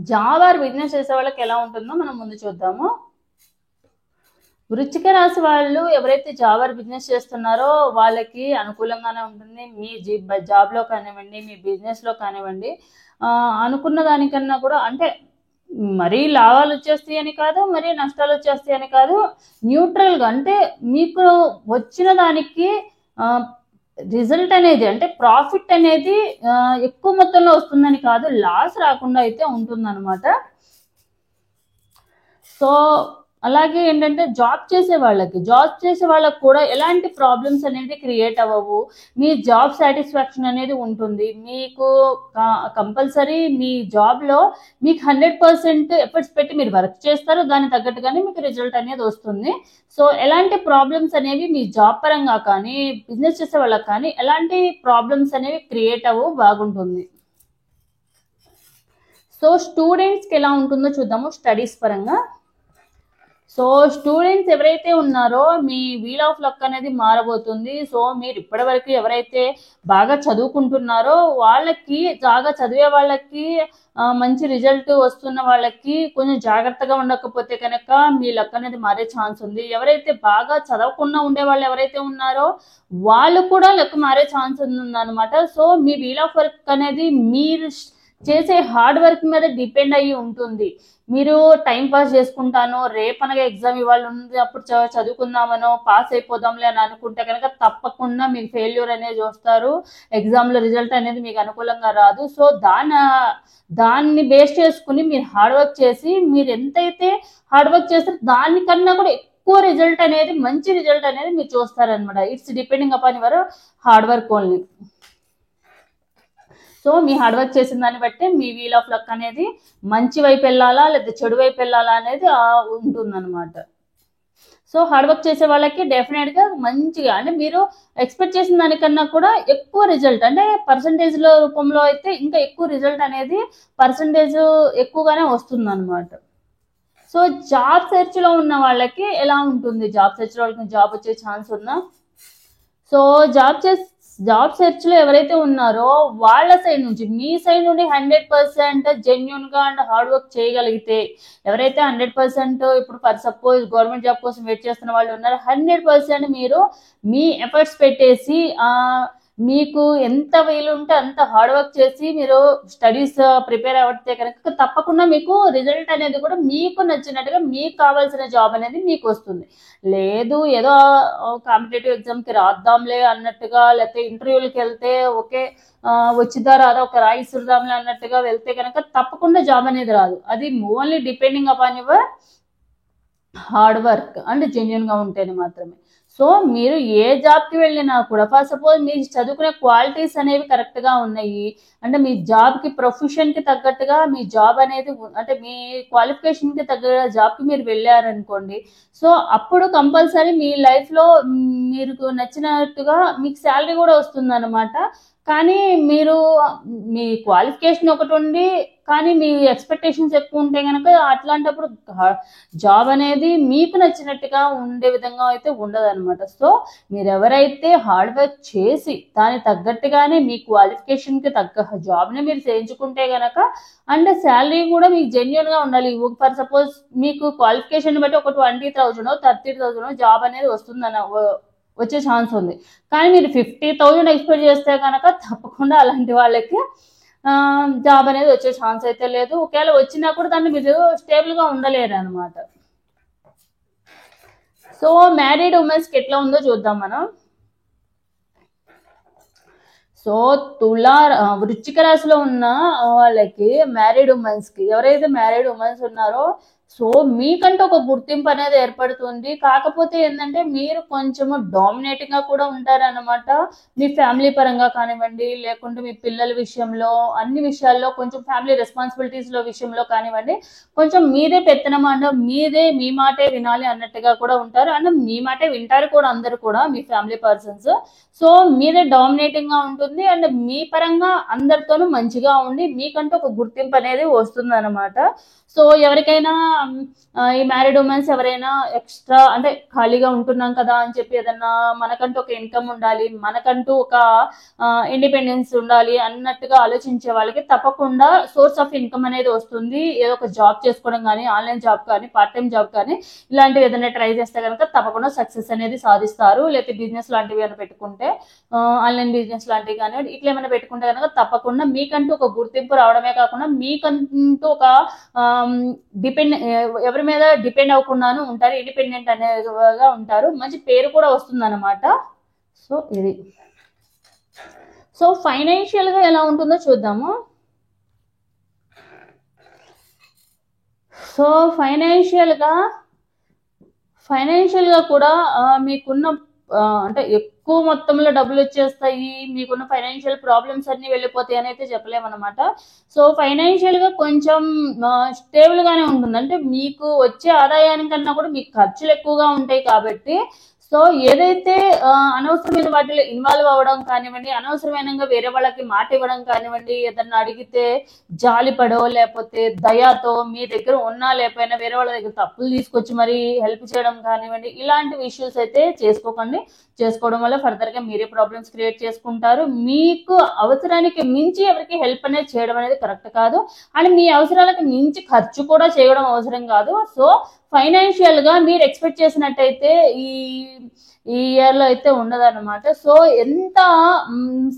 జాబ్ ఆర్ బిజినెస్ చేసే వాళ్ళకి ఎలా ఉంటుందో మనం ముందు చూద్దాము. వృశ్చిక రాశి వాళ్ళు ఎవరైతే జాబ్ ఆర్ బిజినెస్ చేస్తున్నారో వాళ్ళకి అనుకూలంగానే ఉంటుంది. మీ జాబ్లో కానివ్వండి, మీ బిజినెస్లో కానివ్వండి, అనుకున్న దానికన్నా కూడా అంటే మరీ లాభాలు వచ్చేస్తాయి అని కాదు, మరీ నష్టాలు వచ్చేస్తాయి అని కాదు, న్యూట్రల్గా అంటే మీకు వచ్చిన దానికి రిజల్ట్ అనేది అంటే ప్రాఫిట్ అనేది ఎక్కువ మొత్తంలో వస్తుందని కాదు, లాస్ రాకుండా అయితే ఉంటుందన్నమాట. సో అలాగే ఏంటంటే జాబ్ చేసే వాళ్ళకి కూడా ఎలాంటి ప్రాబ్లమ్స్ అనేది క్రియేట్ అవ్వవు. మీ జాబ్ సాటిస్ఫాక్షన్ అనేది ఉంటుంది. మీకు కంపల్సరీ మీ జాబ్లో మీకు 100% ఎఫర్ట్స్ పెట్టి మీరు వర్క్ చేస్తారు, దానికి తగ్గట్టుగానే మీకు రిజల్ట్ అనేది వస్తుంది. సో ఎలాంటి ప్రాబ్లమ్స్ అనేవి మీ జాబ్ పరంగా కానీ బిజినెస్ చేసే వాళ్ళకి కానీ ఎలాంటి ప్రాబ్లమ్స్ అనేవి క్రియేట్ అవ్వవు, బాగుంటుంది. సో స్టూడెంట్స్కి ఎలా ఉంటుందో చూద్దాము స్టడీస్ పరంగా. సో స్టూడెంట్స్ ఎవరైతే ఉన్నారో మీ వీల్ ఆఫ్ లక్ అనేది మారబోతుంది. సో మీరు ఇప్పటివరకు ఎవరైతే బాగా చదువుకుంటున్నారో వాళ్ళకి, బాగా చదివే వాళ్ళకి, మంచి రిజల్ట్ వస్తున్న వాళ్ళకి కొంచెం జాగ్రత్తగా ఉండకపోతే కనుక మీ లక్ అనేది మారే ఛాన్స్ ఉంది. ఎవరైతే బాగా చదవకుండా ఉండే వాళ్ళు ఎవరైతే ఉన్నారో వాళ్ళు కూడా లక్ మారే ఛాన్స్ ఉందన్నమాట. సో మీ వీల్ ఆఫ్ వర్క్ అనేది మీరు చేసే హార్డ్ వర్క్ మీద డిపెండ్ అయ్యి ఉంటుంది. మీరు టైం పాస్ చేసుకుంటాను, రేపనగా ఎగ్జామ్ ఇవాళ ఉంది అప్పుడు చదువుకుందామనో పాస్ అయిపోదాంలే అని అనుకుంటే కనుక తప్పకుండా మీకు ఫెయిల్యూర్ అనేది వస్తారు. ఎగ్జామ్లో రిజల్ట్ అనేది మీకు అనుకూలంగా రాదు. సో దాన్ని బేస్ చేసుకుని మీరు హార్డ్ వర్క్ చేసి, మీరు ఎంతైతే హార్డ్ వర్క్ చేస్తారో దానికన్నా కూడా ఎక్కువ రిజల్ట్ అనేది, మంచి రిజల్ట్ అనేది మీరు చూస్తారనమాట. It's depending upon your hard work only. So మీ హార్డ్ వర్క్ చేసిన దాన్ని బట్టి మీ వీల్ ఆఫ్ లక్ అనేది మంచి వైపు వెళ్ళాలా లేదా చెడు వైపు వెళ్ళాలా అనేది ఉంటుందన్నమాట. సో హార్డ్ వర్క్ చేసే వాళ్ళకి డెఫినెట్గా మంచిగా అంటే మీరు ఎక్స్పెక్ట్ చేసిన దానికన్నా కూడా ఎక్కువ రిజల్ట్ అంటే పర్సంటేజ్ల రూపంలో అయితే ఇంకా ఎక్కువ రిజల్ట్ అనేది పర్సంటేజ్ ఎక్కువగానే వస్తుందన్నమాట. సో జాబ్ సెర్చ్లో ఉన్న వాళ్ళకి ఎలా ఉంటుంది? జాబ్ సెర్చ్లో వాళ్ళకి జాబ్ వచ్చే ఛాన్స్ ఉందా? సో జాబ్ సెర్చ్లో ఎవరైతే ఉన్నారో వాళ్ళ సైడ్ నుంచి, మీ సైడ్ నుండి 100% జెన్యున్గా అండ్ హార్డ్ వర్క్ చేయగలిగితే, ఎవరైతే 100% ఇప్పుడు ఫర్ సపోజ్ గవర్నమెంట్ జాబ్ కోసం వెయిట్ చేస్తున్న వాళ్ళు ఉన్నారు, 100% మీరు మీ ఎఫర్ట్స్ పెట్టేసి మీకు ఎంత వీలుంటే అంత హార్డ్ వర్క్ చేసి మీరు స్టడీస్ ప్రిపేర్ అవ్వతే కనుక తప్పకుండా మీకు రిజల్ట్ అనేది కూడా మీకు నచ్చినట్టుగా మీకు కావాల్సిన జాబ్ అనేది మీకు వస్తుంది. లేదు ఏదో కాంపిటేటివ్ ఎగ్జామ్కి రాద్దాంలే అన్నట్టుగా, లేకపోతే ఇంటర్వ్యూలకి వెళ్తే ఓకే వచ్చిద్దా రాదా ఒక రాయి ఇసురుదాంలే అన్నట్టుగా వెళ్తే కనుక తప్పకుండా జాబ్ అనేది రాదు. అది only depending upon your hard work and జెన్యున్గా ఉంటేనే మాత్రమే. సో మీరు ఏ జాబ్కి వెళ్ళినా కూడా ఫర్ సపోజ్ మీరు చదువుకునే క్వాలిటీస్ అనేవి కరెక్ట్గా ఉన్నాయి అంటే మీ జాబ్కి ప్రొఫెషన్కి తగ్గట్టుగా మీ జాబ్ అనేది అంటే మీ క్వాలిఫికేషన్కి తగ్గ జాబ్కి మీరు వెళ్ళారనుకోండి, సో అప్పుడు కంపల్సరీ మీ లైఫ్లో మీకు నచ్చినట్టుగా మీకు శాలరీ కూడా వస్తుందన్నమాట. కానీ మీరు మీ క్వాలిఫికేషన్ ఒకటి ఉండి కానీ మీ ఎక్స్పెక్టేషన్స్ ఎక్కువ ఉంటే కనుక అట్లాంటప్పుడు జాబ్ అనేది మీకు నచ్చినట్టుగా ఉండే విధంగా అయితే ఉండదు అనమాట. సో మీరు ఎవరైతే హార్డ్ వర్క్ చేసి దాని తగ్గట్టుగానే మీ క్వాలిఫికేషన్కి తగ్గ జాబ్ని మీరు చేయించుకుంటే కనుక అండ్ శాలరీ కూడా మీకు జెన్యున్గా ఉండాలి. ఫర్ సపోజ్ మీకు క్వాలిఫికేషన్ బట్టి ఒక 20,000 30,000 జాబ్ అనేది వచ్చే ఛాన్స్ ఉంది. కానీ మీరు 50,000 ఎక్స్పెక్ట్ చేస్తే కనుక తప్పకుండా అలాంటి వాళ్ళకి జాబ్ అనేది వచ్చే ఛాన్స్ అయితే లేదు. ఒకవేళ వచ్చినా కూడా దాన్ని మీరు స్టేబుల్గా ఉండలేరు అనమాట. సో మ్యారీడ్ ఉమెన్స్కి ఎట్లా ఉందో చూద్దాం మనం. సో వృశ్చిక రాశిలో ఉన్న వాళ్ళకి మ్యారీడ్ ఉమెన్స్కి, ఎవరైతే మ్యారీడ్ ఉమెన్స్ ఉన్నారో సో మీకంటూ ఒక గుర్తింపు అనేది ఏర్పడుతుంది. కాకపోతే ఏంటంటే మీరు కొంచెము డామినేటింగ్ గా కూడా ఉంటారన్నమాట. మీ ఫ్యామిలీ పరంగా కానివ్వండి, లేకుంటే మీ పిల్లల విషయంలో, అన్ని విషయాల్లో కొంచెం ఫ్యామిలీ రెస్పాన్సిబిలిటీస్ లో విషయంలో కానివ్వండి, కొంచెం మీదే పెత్తనం అండ్ మీ మాటే వినాలి అన్నట్టుగా కూడా ఉంటారు. అండ్ మీ మాటే వింటారు కూడా అందరు కూడా, మీ ఫ్యామిలీ పర్సన్స్. సో మీదే డామినేటింగ్ గా ఉంటుంది అండ్ మీ పరంగా అందరితోనూ మంచిగా ఉండి మీకంటూ ఒక గుర్తింపు అనేది వస్తుంది అనమాట. సో ఎవరికైనా ఈ మ్యారీడ్ ఉమెన్స్ ఎవరైనా ఎక్స్ట్రా అంటే ఖాళీగా ఉంటున్నాం కదా అని చెప్పి ఏదన్నా మనకంటూ ఒక ఇన్కమ్ ఉండాలి, మనకంటూ ఒక ఇండిపెండెన్స్ ఉండాలి అన్నట్టుగా ఆలోచించే వాళ్ళకి తప్పకుండా సోర్స్ ఆఫ్ ఇన్కమ్ అనేది వస్తుంది. ఏదో ఒక జాబ్ చేసుకోవడం కానీ, ఆన్లైన్ జాబ్ కానీ, పార్ట్ టైం జాబ్ కానీ ఇలాంటివి ఏదైనా ట్రై చేస్తే కనుక తప్పకుండా సక్సెస్ అనేది సాధిస్తారు. లేకపోతే బిజినెస్ లాంటివి ఏమైనా పెట్టుకుంటే, ఆన్లైన్ బిజినెస్ లాంటివి కానీ ఇట్లా ఏమైనా పెట్టుకుంటే కనుక తప్పకుండా మీకంటూ ఒక గుర్తింపు రావడమే కాకుండా మీకంటూ ఒక ఎవరి మీద డిపెండ్ అవ్వకుండాను ఉంటారు, ఇండిపెండెంట్ అనేదిగా ఉంటారు, మంచి పేరు కూడా వస్తుంది అనమాట. సో ఇది. సో ఫైనాన్షియల్ గా ఎలా ఉంటుందో చూద్దాము. సో ఫైనాన్షియల్ గా కూడా మీకున్న అంటే ఎక్కువ మొత్తంలో డబ్బులు వచ్చేస్తాయి, మీకున్న ఫైనాన్షియల్ ప్రాబ్లమ్స్ అన్ని వెళ్ళిపోతాయి అని అయితే చెప్పలేమన్నమాట. సో ఫైనాన్షియల్ గా కొంచెం స్టేబుల్ గానే ఉంటుంది. అంటే మీకు వచ్చే ఆదాయానికన్నా కూడా మీకు ఖర్చులు ఎక్కువగా ఉంటాయి కాబట్టి సో ఏదైతే అనవసరమైన వాటిలో ఇన్వాల్వ్ అవ్వడం కానివ్వండి, అనవసరమైన వేరే వాళ్ళకి మాట ఇవ్వడం కానివ్వండి, ఏదన్నా అడిగితే జాలిపడో లేకపోతే దయాతో మీ దగ్గర ఉన్నా లేకపోయినా వేరే వాళ్ళ దగ్గర తప్పులు తీసుకొచ్చి మరి హెల్ప్ చేయడం కానివ్వండి, ఇలాంటి ఇష్యూస్ అయితే చేసుకోకండి. చేసుకోవడం వల్ల ఫర్దర్ గా మీరే ప్రాబ్లమ్స్ క్రియేట్ చేసుకుంటారు. మీకు అవసరానికి మించి ఎవరికి హెల్ప్ అనేది చేయడం అనేది కరెక్ట్ కాదు. అండ్ మీ అవసరాలకు మించి ఖర్చు కూడా చేయడం అవసరం కాదు. సో ఫైనాన్షియల్ గా మీరు ఎక్స్పెక్ట్ చేసినట్టయితే ఈ ఇయర్ లో అయితే ఉండదన్నమాట. సో ఎంత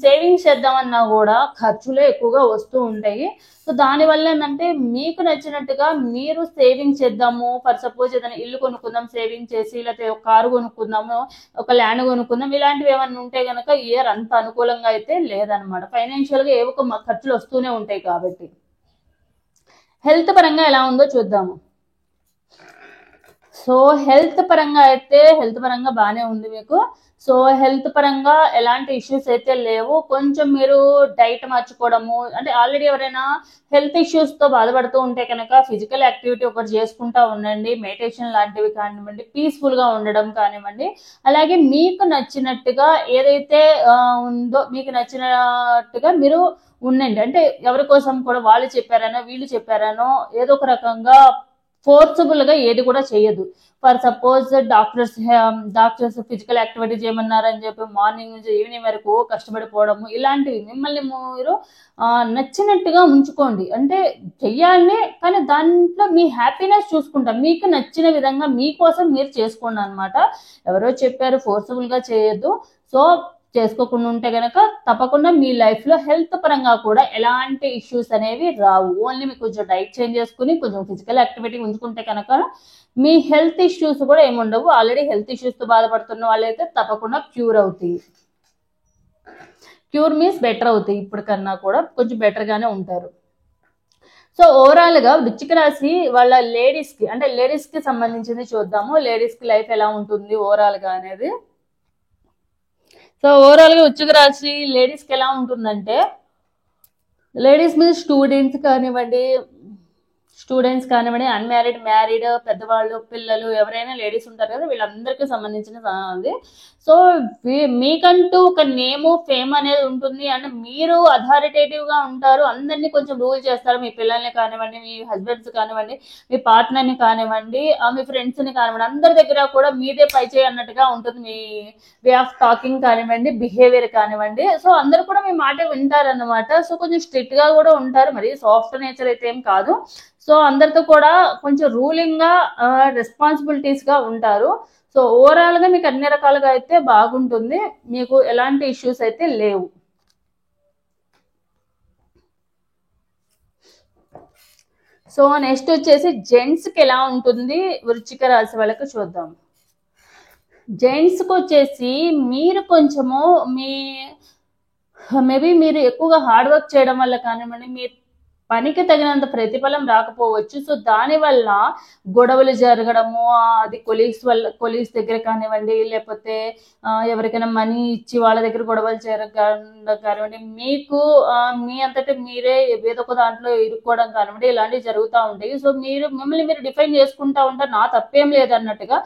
సేవింగ్స్ చేద్దామన్నా కూడా ఖర్చులే ఎక్కువగా వస్తూ ఉంటాయి. సో దానివల్ల ఏంటంటే మీకు నచ్చినట్టుగా మీరు సేవింగ్ చేద్దాము, ఫర్ సపోజ్ ఏదైనా ఇల్లు కొనుక్కుందాం సేవింగ్ చేసి, లేకపోతే ఒక కారు కొనుక్కుందాము, ఒక ల్యాండ్ కొనుక్కుందాం, ఇలాంటివి ఏమన్నా ఉంటే కనుక ఇయర్ అంత అనుకూలంగా అయితే లేదనమాట. ఫైనాన్షియల్ గా ఏవో ఒక ఖర్చులు వస్తూనే ఉంటాయి కాబట్టి. హెల్త్ పరంగా ఎలా ఉందో చూద్దాము. సో హెల్త్ పరంగా బాగానే ఉంది మీకు. సో హెల్త్ పరంగా ఎలాంటి ఇష్యూస్ అయితే లేవు. కొంచెం మీరు డైట్ మార్చుకోవడము, అంటే ఆల్రెడీ ఎవరైనా హెల్త్ ఇష్యూస్ తో బాధపడుతూ ఉంటే కనుక ఫిజికల్ యాక్టివిటీ ఒకటి చేసుకుంటా ఉండండి, మెడిటేషన్ లాంటివి కానివ్వండి, పీస్ఫుల్ గా ఉండడం కానివ్వండి. అలాగే మీకు నచ్చినట్టుగా ఏదైతే ఉందో మీకు నచ్చినట్టుగా మీరు ఉండండి. అంటే ఎవరి కోసం కూడా వాళ్ళు చెప్పారనో వీళ్ళు చెప్పారనో ఏదో ఒక రకంగా ఫోర్సబుల్ గా ఏది కూడా చేయదు. For suppose doctors physical activity చేయమన్నారని చెప్పి మార్నింగ్ నుంచి ఈవినింగ్ వరకు కష్టపడిపోవడము, ఇలాంటివి మిమ్మల్ని మీరు నచ్చినట్టుగా ఉంచుకోండి. అంటే చెయ్యాలని కానీ దాంట్లో మీ హ్యాపీనెస్ చూసుకుంటాం, మీకు నచ్చిన విధంగా మీకోసం మీరు చేసుకోండి అనమాట. ఎవరో చెప్పారు ఫోర్సబుల్ గా చేయొద్దు. సో చేసుకోకుండా ఉంటే గనక తప్పకుండా మీ లైఫ్ లో హెల్త్ పరంగా కూడా ఎలాంటి ఇష్యూస్ అనేవి రావు. ఓన్లీ మీకు కొంచెం డైట్ చేంజ్ చేసుకుని కొంచెం ఫిజికల్ యాక్టివిటీ ఉంచుకుంటే కనుక మీ హెల్త్ ఇష్యూస్ కూడా ఏముండవు. ఆల్రెడీ హెల్త్ ఇష్యూస్ తో బాధపడుతున్న వాళ్ళైతే తప్పకుండా క్యూర్ అవుతాయి. క్యూర్ మీన్స్ బెటర్ అవుతాయి, ఇప్పుడు కన్నా కూడా కొంచెం బెటర్ గానే ఉంటారు. సో ఓవరాల్ గా వృశ్చిక రాశి వాళ్ళ లేడీస్ కి సంబంధించింది చూద్దాము. లేడీస్ కి లైఫ్ ఎలా ఉంటుంది ఓవరాల్ గా అనేది. సో ఓవరాల్ గా వృశ్చిక రాశి లేడీస్ కి ఎలా ఉంటుందంటే, లేడీస్ మీద స్టూడెంట్స్ కానివ్వండి, అన్మ్యారీడ్, మ్యారీడ్, పెద్దవాళ్ళు, పిల్లలు ఎవరైనా లేడీస్ ఉంటారు కదా, వీళ్ళందరికీ సంబంధించిన అది. సో మీకంటూ ఒక నేము ఫేమ్ అనేది ఉంటుంది అండ్ మీరు అథారిటేటివ్ గా ఉంటారు. అందరినీ కొంచెం రూల్ చేస్తారు. మీ పిల్లల్ని కానివ్వండి, మీ హస్బెండ్స్ కానివ్వండి, మీ పార్ట్నర్ ని కానివ్వండి, మీ ఫ్రెండ్స్ ని కానివ్వండి, అందరి దగ్గర కూడా మీదే పై చేయి అన్నట్టుగా ఉంటుంది మీ వే ఆఫ్ టాకింగ్ కానివ్వండి, బిహేవియర్ కానివ్వండి. సో అందరు కూడా మీ మాట వింటారు అన్నమాట. సో కొంచెం స్ట్రిక్ట్ గా కూడా ఉంటారు, మరి సాఫ్ట్ నేచర్ అయితే ఏం కాదు. సో అందరితో కూడా కొంచెం రూలింగ్గా రెస్పాన్సిబిలిటీస్గా ఉంటారు. సో ఓవరాల్గా మీకు అన్ని రకాలుగా అయితే బాగుంటుంది, మీకు ఎలాంటి ఇష్యూస్ అయితే లేవు. సో నెక్స్ట్ వచ్చేసి జెంట్స్కి ఎలా ఉంటుంది వృశ్చిక రాశి వాళ్ళకి చూద్దాం. జెంట్స్కి వచ్చేసి మీరు కొంచెము మేబీ మీరు ఎక్కువగా హార్డ్ వర్క్ చేయడం వల్ల కానివ్వండి, మీ పనికి తగినంత ప్రతిఫలం రాకపోవచ్చు. సో దానివల్ల గొడవలు జరగడము, అది కొలీగ్స్ దగ్గర కానివ్వండి, లేకపోతే ఎవరికైనా మనీ ఇచ్చి వాళ్ళ దగ్గర గొడవలు జరగడం కానివ్వండి, మీకు మీ అంతటా మీరే ఏదో ఒక దాంట్లో ఇరుక్కోవడం కానివ్వండి, ఇలాంటివి జరుగుతూ ఉంటాయి. సో మిమ్మల్ని మీరు డిఫైన్ చేసుకుంటా ఉంటారు, నా తప్పేం లేదు అన్నట్టుగా.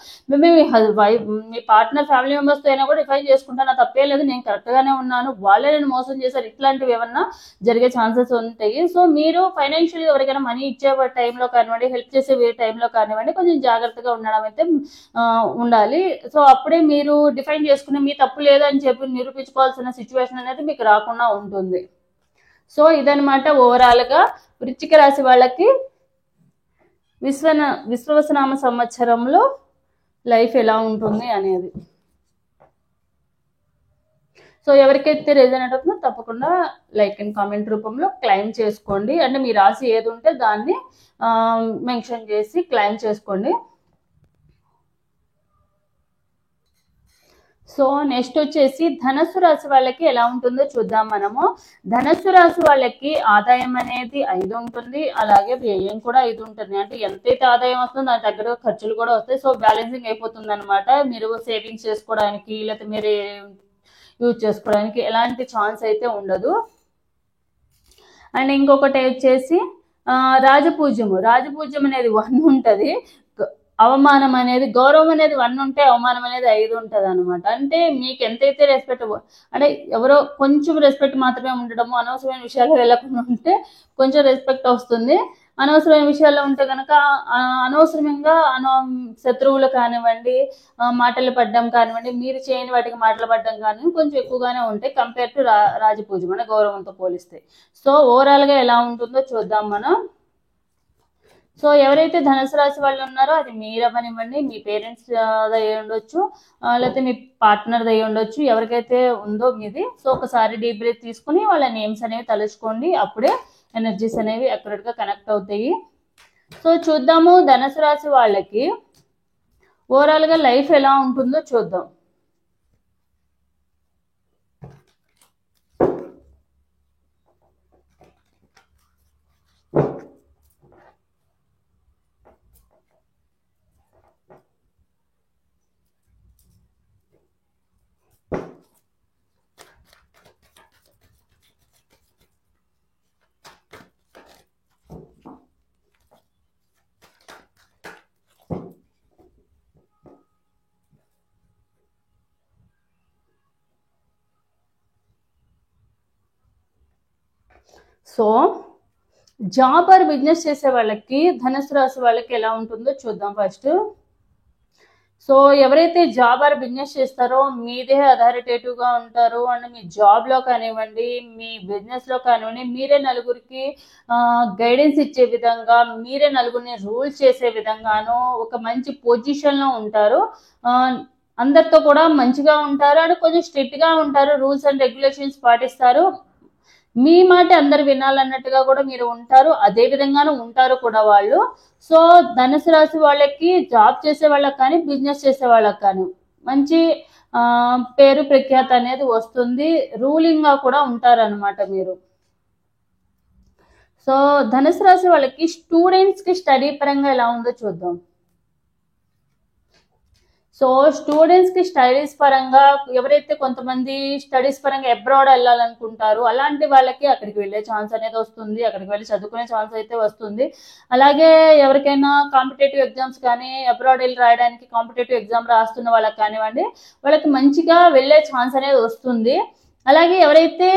మీ పార్ట్నర్ ఫ్యామిలీ మెంబర్స్తో అయినా కూడా డిఫైన్ చేసుకుంటా, నా తప్పేం లేదు, నేను కరెక్ట్గానే ఉన్నాను, వాళ్ళే నేను మోసం చేశారు, ఇట్లాంటివి ఏమన్నా జరిగే ఛాన్సెస్ ఉంటాయి. సో మీరు ఫైనాన్షియల్గా ఎవరికైనా మనీ ఇచ్చే టైంలో కానివ్వండి, హెల్ప్ చేసే టైంలో కానివ్వండి, కొంచెం జాగ్రత్తగా ఉండడం అయితే ఉండాలి. సో అప్పుడే మీరు డిఫైన్ చేసుకుని మీ తప్పు లేదని చెప్పి నిరూపించుకోవాల్సిన సిచ్యువేషన్ అనేది మీకు రాకుండా ఉంటుంది. సో ఇదనమాట ఓవరాల్గా వృశ్చిక రాశి వాళ్ళకి విశ్వవసనామ సంవత్సరంలో లైఫ్ ఎలా ఉంటుంది అనేది. సో ఎవరికైతే రెజనేట్ అవుతుందో తప్పకుండా లైక్ అండ్ కామెంట్ రూపంలో క్లైమ్ చేసుకోండి. అంటే మీ రాశి ఏది ఉంటే దాన్ని మెన్షన్ చేసి క్లైమ్ చేసుకోండి. సో నెక్స్ట్ వచ్చేసి ధనస్సు రాశి వాళ్ళకి ఎలా ఉంటుందో చూద్దాం మనము. ధనస్సు రాశి వాళ్ళకి ఆదాయం అనేది 5 ఉంటుంది, అలాగే వ్యయం కూడా 5 ఉంటుంది. అంటే ఎంతైతే ఆదాయం వస్తుందో దాని దగ్గర ఖర్చులు కూడా వస్తాయి. సో బ్యాలెన్సింగ్ అయిపోతుంది అనమాట. మీరు సేవింగ్స్ చేసుకోవడానికి లేకపోతే మీరు యూజ్ చేసుకోవడానికి ఎలాంటి ఛాన్స్ అయితే ఉండదు. అండ్ ఇంకొకటి వచ్చేసి రాజపూజ్యం అనేది 1 ఉంటుంది, అవమానం అనేది గౌరవం అనేది 1 ఉంటే అవమానం అనేది 5 ఉంటుంది అనమాట. అంటే మీకు ఎంతైతే రెస్పెక్ట్, అంటే ఎవరో కొంచెం రెస్పెక్ట్ మాత్రమే ఉండడము, అనవసరమైన విషయాలు వెళ్ళకుండా ఉంటే కొంచెం రెస్పెక్ట్ వస్తుంది. అనవసరమైన విషయాల్లో ఉంటే కనుక అనవసరంగా శత్రువులు కానివ్వండి, మాటలు పడ్డం కానివ్వండి, మీరు చేయని వాటికి మాటలు పడ్డం కానివ్వండి కొంచెం ఎక్కువగానే ఉంటాయి కంపేర్ టు రాజపూజ్యం అంటే గౌరవంతో పోలిస్తే. సో ఓవరాల్గా ఎలా ఉంటుందో చూద్దాం మనం. సో ఎవరైతే ధనుసు రాశి వాళ్ళు ఉన్నారో అది మీరు అవ్వనివ్వండి, మీ పేరెంట్స్ అయ్యి ఉండొచ్చు, లేకపోతే మీ పార్ట్నర్ అయ్యి ఉండొచ్చు, ఎవరికైతే ఉందో మీది. సో ఒకసారి డీప్ బ్రీత్ తీసుకుని వాళ్ళ నేమ్స్ అనేవి తలుచుకోండి, అప్పుడే ఎనర్జీస్ అనేవి అక్యురేట్గా కనెక్ట్ అవుతాయి. సో చూద్దాము ధనుసు రాశి వాళ్ళకి ఓవరాల్గా లైఫ్ ఎలా ఉంటుందో చూద్దాం. సో జాబ్ ఆర్ బిజినెస్ చేసే వాళ్ళకి ధనుసు రాశి వాళ్ళకి ఎలా ఉంటుందో చూద్దాం ఫస్ట్. సో ఎవరైతే జాబ్ ఆర్ బిజినెస్ చేస్తారో మీదే అథారిటేటివ్గా ఉంటారు. అండ్ మీ జాబ్లో కానివ్వండి, మీ బిజినెస్లో కానివ్వండి, మీరే నలుగురికి గైడెన్స్ ఇచ్చే విధంగా, మీరే నలుగురిని రూల్స్ చేసే విధంగాను ఒక మంచి పొజిషన్లో ఉంటారు. అందరితో కూడా మంచిగా ఉంటారు అండ్ కొంచెం స్ట్రిక్ట్గా ఉంటారు, రూల్స్ అండ్ రెగ్యులేషన్స్ పాటిస్తారు. మీ మాట అందరు వినాలన్నట్టుగా కూడా మీరు ఉంటారు, అదే విధంగానే ఉంటారు కూడా వాళ్ళు. సో ధనుసు రాశి వాళ్ళకి జాబ్ చేసే వాళ్ళకి కానీ బిజినెస్ చేసే వాళ్ళకి కానీ మంచి పేరు ప్రఖ్యాత అనేది వస్తుంది, రూలింగ్గా కూడా ఉంటారనమాట మీరు. సో ధనుసు రాశి వాళ్ళకి స్టూడెంట్స్కి స్టడీ పరంగా ఎలా ఉందో చూద్దాం. సో స్టూడెంట్స్కి స్టడీస్ పరంగా ఎవరైతే కొంతమంది స్టడీస్ పరంగా అబ్రాడ్ వెళ్ళాలనుకుంటారో అలాంటి వాళ్ళకి అక్కడికి వెళ్ళే ఛాన్స్ అనేది వస్తుంది, అక్కడికి వెళ్ళి చదువుకునే ఛాన్స్ అయితే వస్తుంది. అలాగే ఎవరికైనా కాంపిటేటివ్ ఎగ్జామ్స్ కానీ అబ్రాడ్ వెళ్ళి రాయడానికి కాంపిటేటివ్ ఎగ్జామ్ రాస్తున్న వాళ్ళకి కానివ్వండి, వాళ్ళకి మంచిగా వెళ్ళే ఛాన్స్ అనేది వస్తుంది. అలాగే ఎవరైతే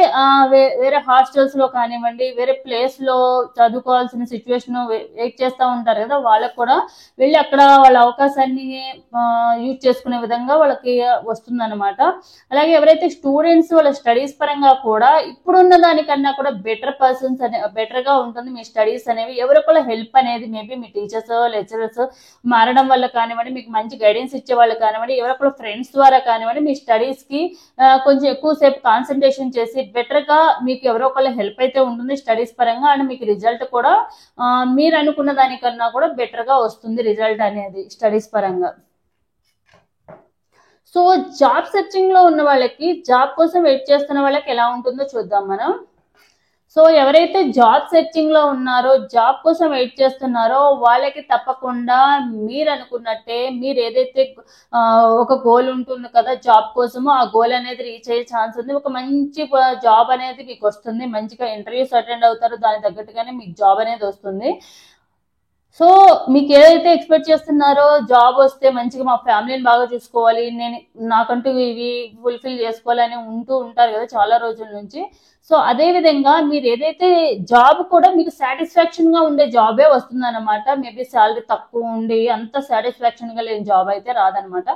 వేరే హాస్టల్స్ లో కానివ్వండి, వేరే ప్లేస్ లో చదువుకోవాల్సిన సిచ్యువేషన్ వెయిట్ చేస్తూ ఉంటారు కదా, వాళ్ళకు కూడా వెళ్ళి అక్కడ వాళ్ళ అవకాశాన్ని యూజ్ చేసుకునే విధంగా వాళ్ళకి వస్తుందన్నమాట. అలాగే ఎవరైతే స్టూడెంట్స్ వాళ్ళ స్టడీస్ పరంగా కూడా ఇప్పుడున్న దానికన్నా కూడా బెటర్ గా ఉంటుంది మీ స్టడీస్ అనేవి. ఎవరికొకళ్ళ హెల్ప్ అనేది మేబీ మీ టీచర్స్ లెక్చరర్స్ మారడం వల్ల కానివ్వండి, మీకు మంచి గైడెన్స్ ఇచ్చే వాళ్ళు కానివ్వండి, ఎవరికొకళ్ళ ఫ్రెండ్స్ ద్వారా కానివ్వండి, మీ స్టడీస్ కి కొంచెం ఎక్కువసేపు కాన్సన్ట్రేషన్ చేసి బెటర్ గా మీకు ఎవరో ఒకళ్ళ హెల్ప్ అయితే ఉంటుంది స్టడీస్ పరంగా. అండ్ మీకు రిజల్ట్ కూడా మీరు అనుకున్న దానికన్నా కూడా బెటర్ గా వస్తుంది రిజల్ట్ అనేది స్టడీస్ పరంగా. సో జాబ్ సెర్చింగ్ లో ఉన్న వాళ్ళకి, జాబ్ కోసం వెయిట్ చేస్తున్న వాళ్ళకి ఎలా ఉంటుందో చూద్దాం మనం. సో ఎవరైతే జాబ్ సెర్చింగ్ లో ఉన్నారో, జాబ్ కోసం వెయిట్ చేస్తున్నారో వాళ్ళకి తప్పకుండా మీరు అనుకున్నట్టే, మీరు ఏదైతే ఒక గోల్ ఉంటుంది కదా జాబ్ కోసము, ఆ గోల్ అనేది రీచ్ అయ్యే ఛాన్స్ ఉంది. ఒక మంచి జాబ్ అనేది మీకు వస్తుంది, మంచిగా ఇంటర్వ్యూస్ అటెండ్ అవుతారు, దాని తగ్గట్టుగానే మీకు జాబ్ అనేది వస్తుంది. సో మీకు ఏదైతే ఎక్స్పెక్ట్ చేస్తున్నారో, జాబ్ వస్తే మంచిగా మా ఫ్యామిలీని బాగా చూసుకోవాలి, నేను నాకంటూ ఇవి ఫుల్ఫిల్ చేసుకోవాలని ఉంటారు కదా చాలా రోజుల నుంచి. సో అదే విధంగా మీరు ఏదైతే జాబ్ కూడా మీకు సాటిస్ఫాక్షన్ గా ఉండే జాబే వస్తుంది అనమాట. మేబీ శాలరీ తక్కువ ఉండి అంత సాటిస్ఫాక్షన్ గా లేని జాబ్ అయితే రాదనమాట.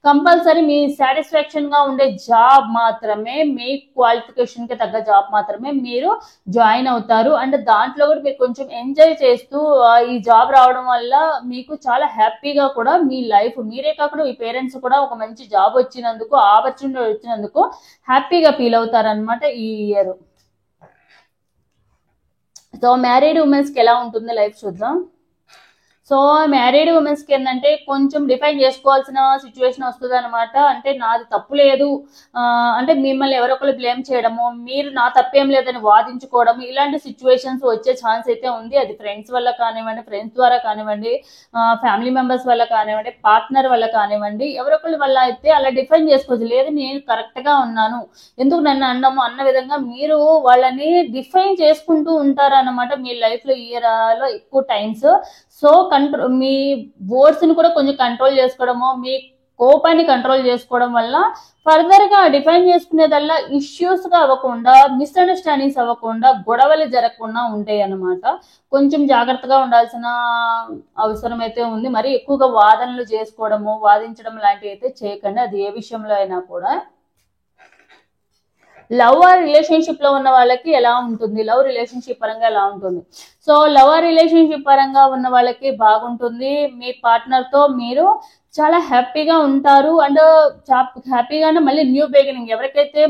కంపల్సరీ మీ సాటిస్ఫాక్షన్ గా ఉండే జాబ్ మాత్రమే, మీ క్వాలిఫికేషన్ కి తగ్గ జాబ్ మాత్రమే మీరు జాయిన్ అవుతారు. అండ్ దాంట్లో కూడా మీరు కొంచెం ఎంజాయ్ చేస్తూ ఈ జాబ్ రావడం వల్ల మీకు చాలా హ్యాపీగా కూడా మీ లైఫ్, మీరే కాకుండా మీ పేరెంట్స్ కూడా ఒక మంచి జాబ్ వచ్చినందుకు, ఆపర్చునిటీ వచ్చినందుకు హ్యాపీగా ఫీల్ అవుతారనమాట ఈ ఇయర్. సో మ్యారీడ్ ఉమెన్స్ కి ఎలా ఉంటుంది లైఫ్ చూద్దాం. సో మ్యారీడ్ ఉమెన్స్ కి ఏంటంటే కొంచెం డిఫైన్ చేసుకోవాల్సిన సిచ్యువేషన్ వస్తుంది అనమాట. అంటే నాది తప్పు లేదు, అంటే మిమ్మల్ని ఎవరొకరు బ్లేమ్ చేయడము, మీరు నా తప్పేం లేదని వాదించుకోవడం, ఇలాంటి సిచ్యువేషన్స్ వచ్చే ఛాన్స్ అయితే ఉంది. అది ఫ్రెండ్స్ వల్ల కానివ్వండి, ఫ్రెండ్స్ ద్వారా కానివ్వండి, ఫ్యామిలీ మెంబర్స్ వల్ల కానివ్వండి, పార్ట్నర్ వల్ల కానివ్వండి, ఎవరొకరి వల్ల అయితే అలా డిఫైన్ చేసుకోవచ్చు. లేదు నేను కరెక్ట్ గా ఉన్నాను, ఎందుకు నన్ను అన్నాము అన్న విధంగా మీరు వాళ్ళని డిఫైన్ చేసుకుంటూ ఉంటారన్నమాట మీ లైఫ్ లో ఇయర్ లో ఎక్కువ టైమ్స్. సో మీ వర్డ్స్ ని కూడా కొంచెం కంట్రోల్ చేసుకోవడము, మీ కోపాన్ని కంట్రోల్ చేసుకోవడం వల్ల ఫర్దర్ గా డిఫైన్ చేసుకునేదల్లా ఇష్యూస్ గా అవ్వకుండా, మిస్అండర్స్టాండింగ్స్ అవ్వకుండా, గొడవలు జరగకుండా ఉంటాయి అన్నమాట. కొంచెం జాగ్రత్తగా ఉండాల్సిన అవసరం అయితే ఉంది. మరి ఎక్కువగా వాదనలు చేసుకోవడము, వాదించడం లాంటివి అయితే చేయకండి, అది ఏ విషయంలో అయినా కూడా. లవ్ ఆర్ రిలేషన్షిప్ లో ఉన్న వాళ్ళకి ఎలా ఉంటుంది, లవ్ రిలేషన్షిప్ పరంగా ఎలా ఉంటుంది. సో లవ్ ఆర్ రిలేషన్షిప్ పరంగా ఉన్న వాళ్ళకి బాగుంటుంది. మీ పార్ట్నర్ తో మీరు చాలా హ్యాపీగా ఉంటారు. అండ్ హ్యాపీగానే మళ్ళీ న్యూ బిగినింగ్, ఎవరికైతే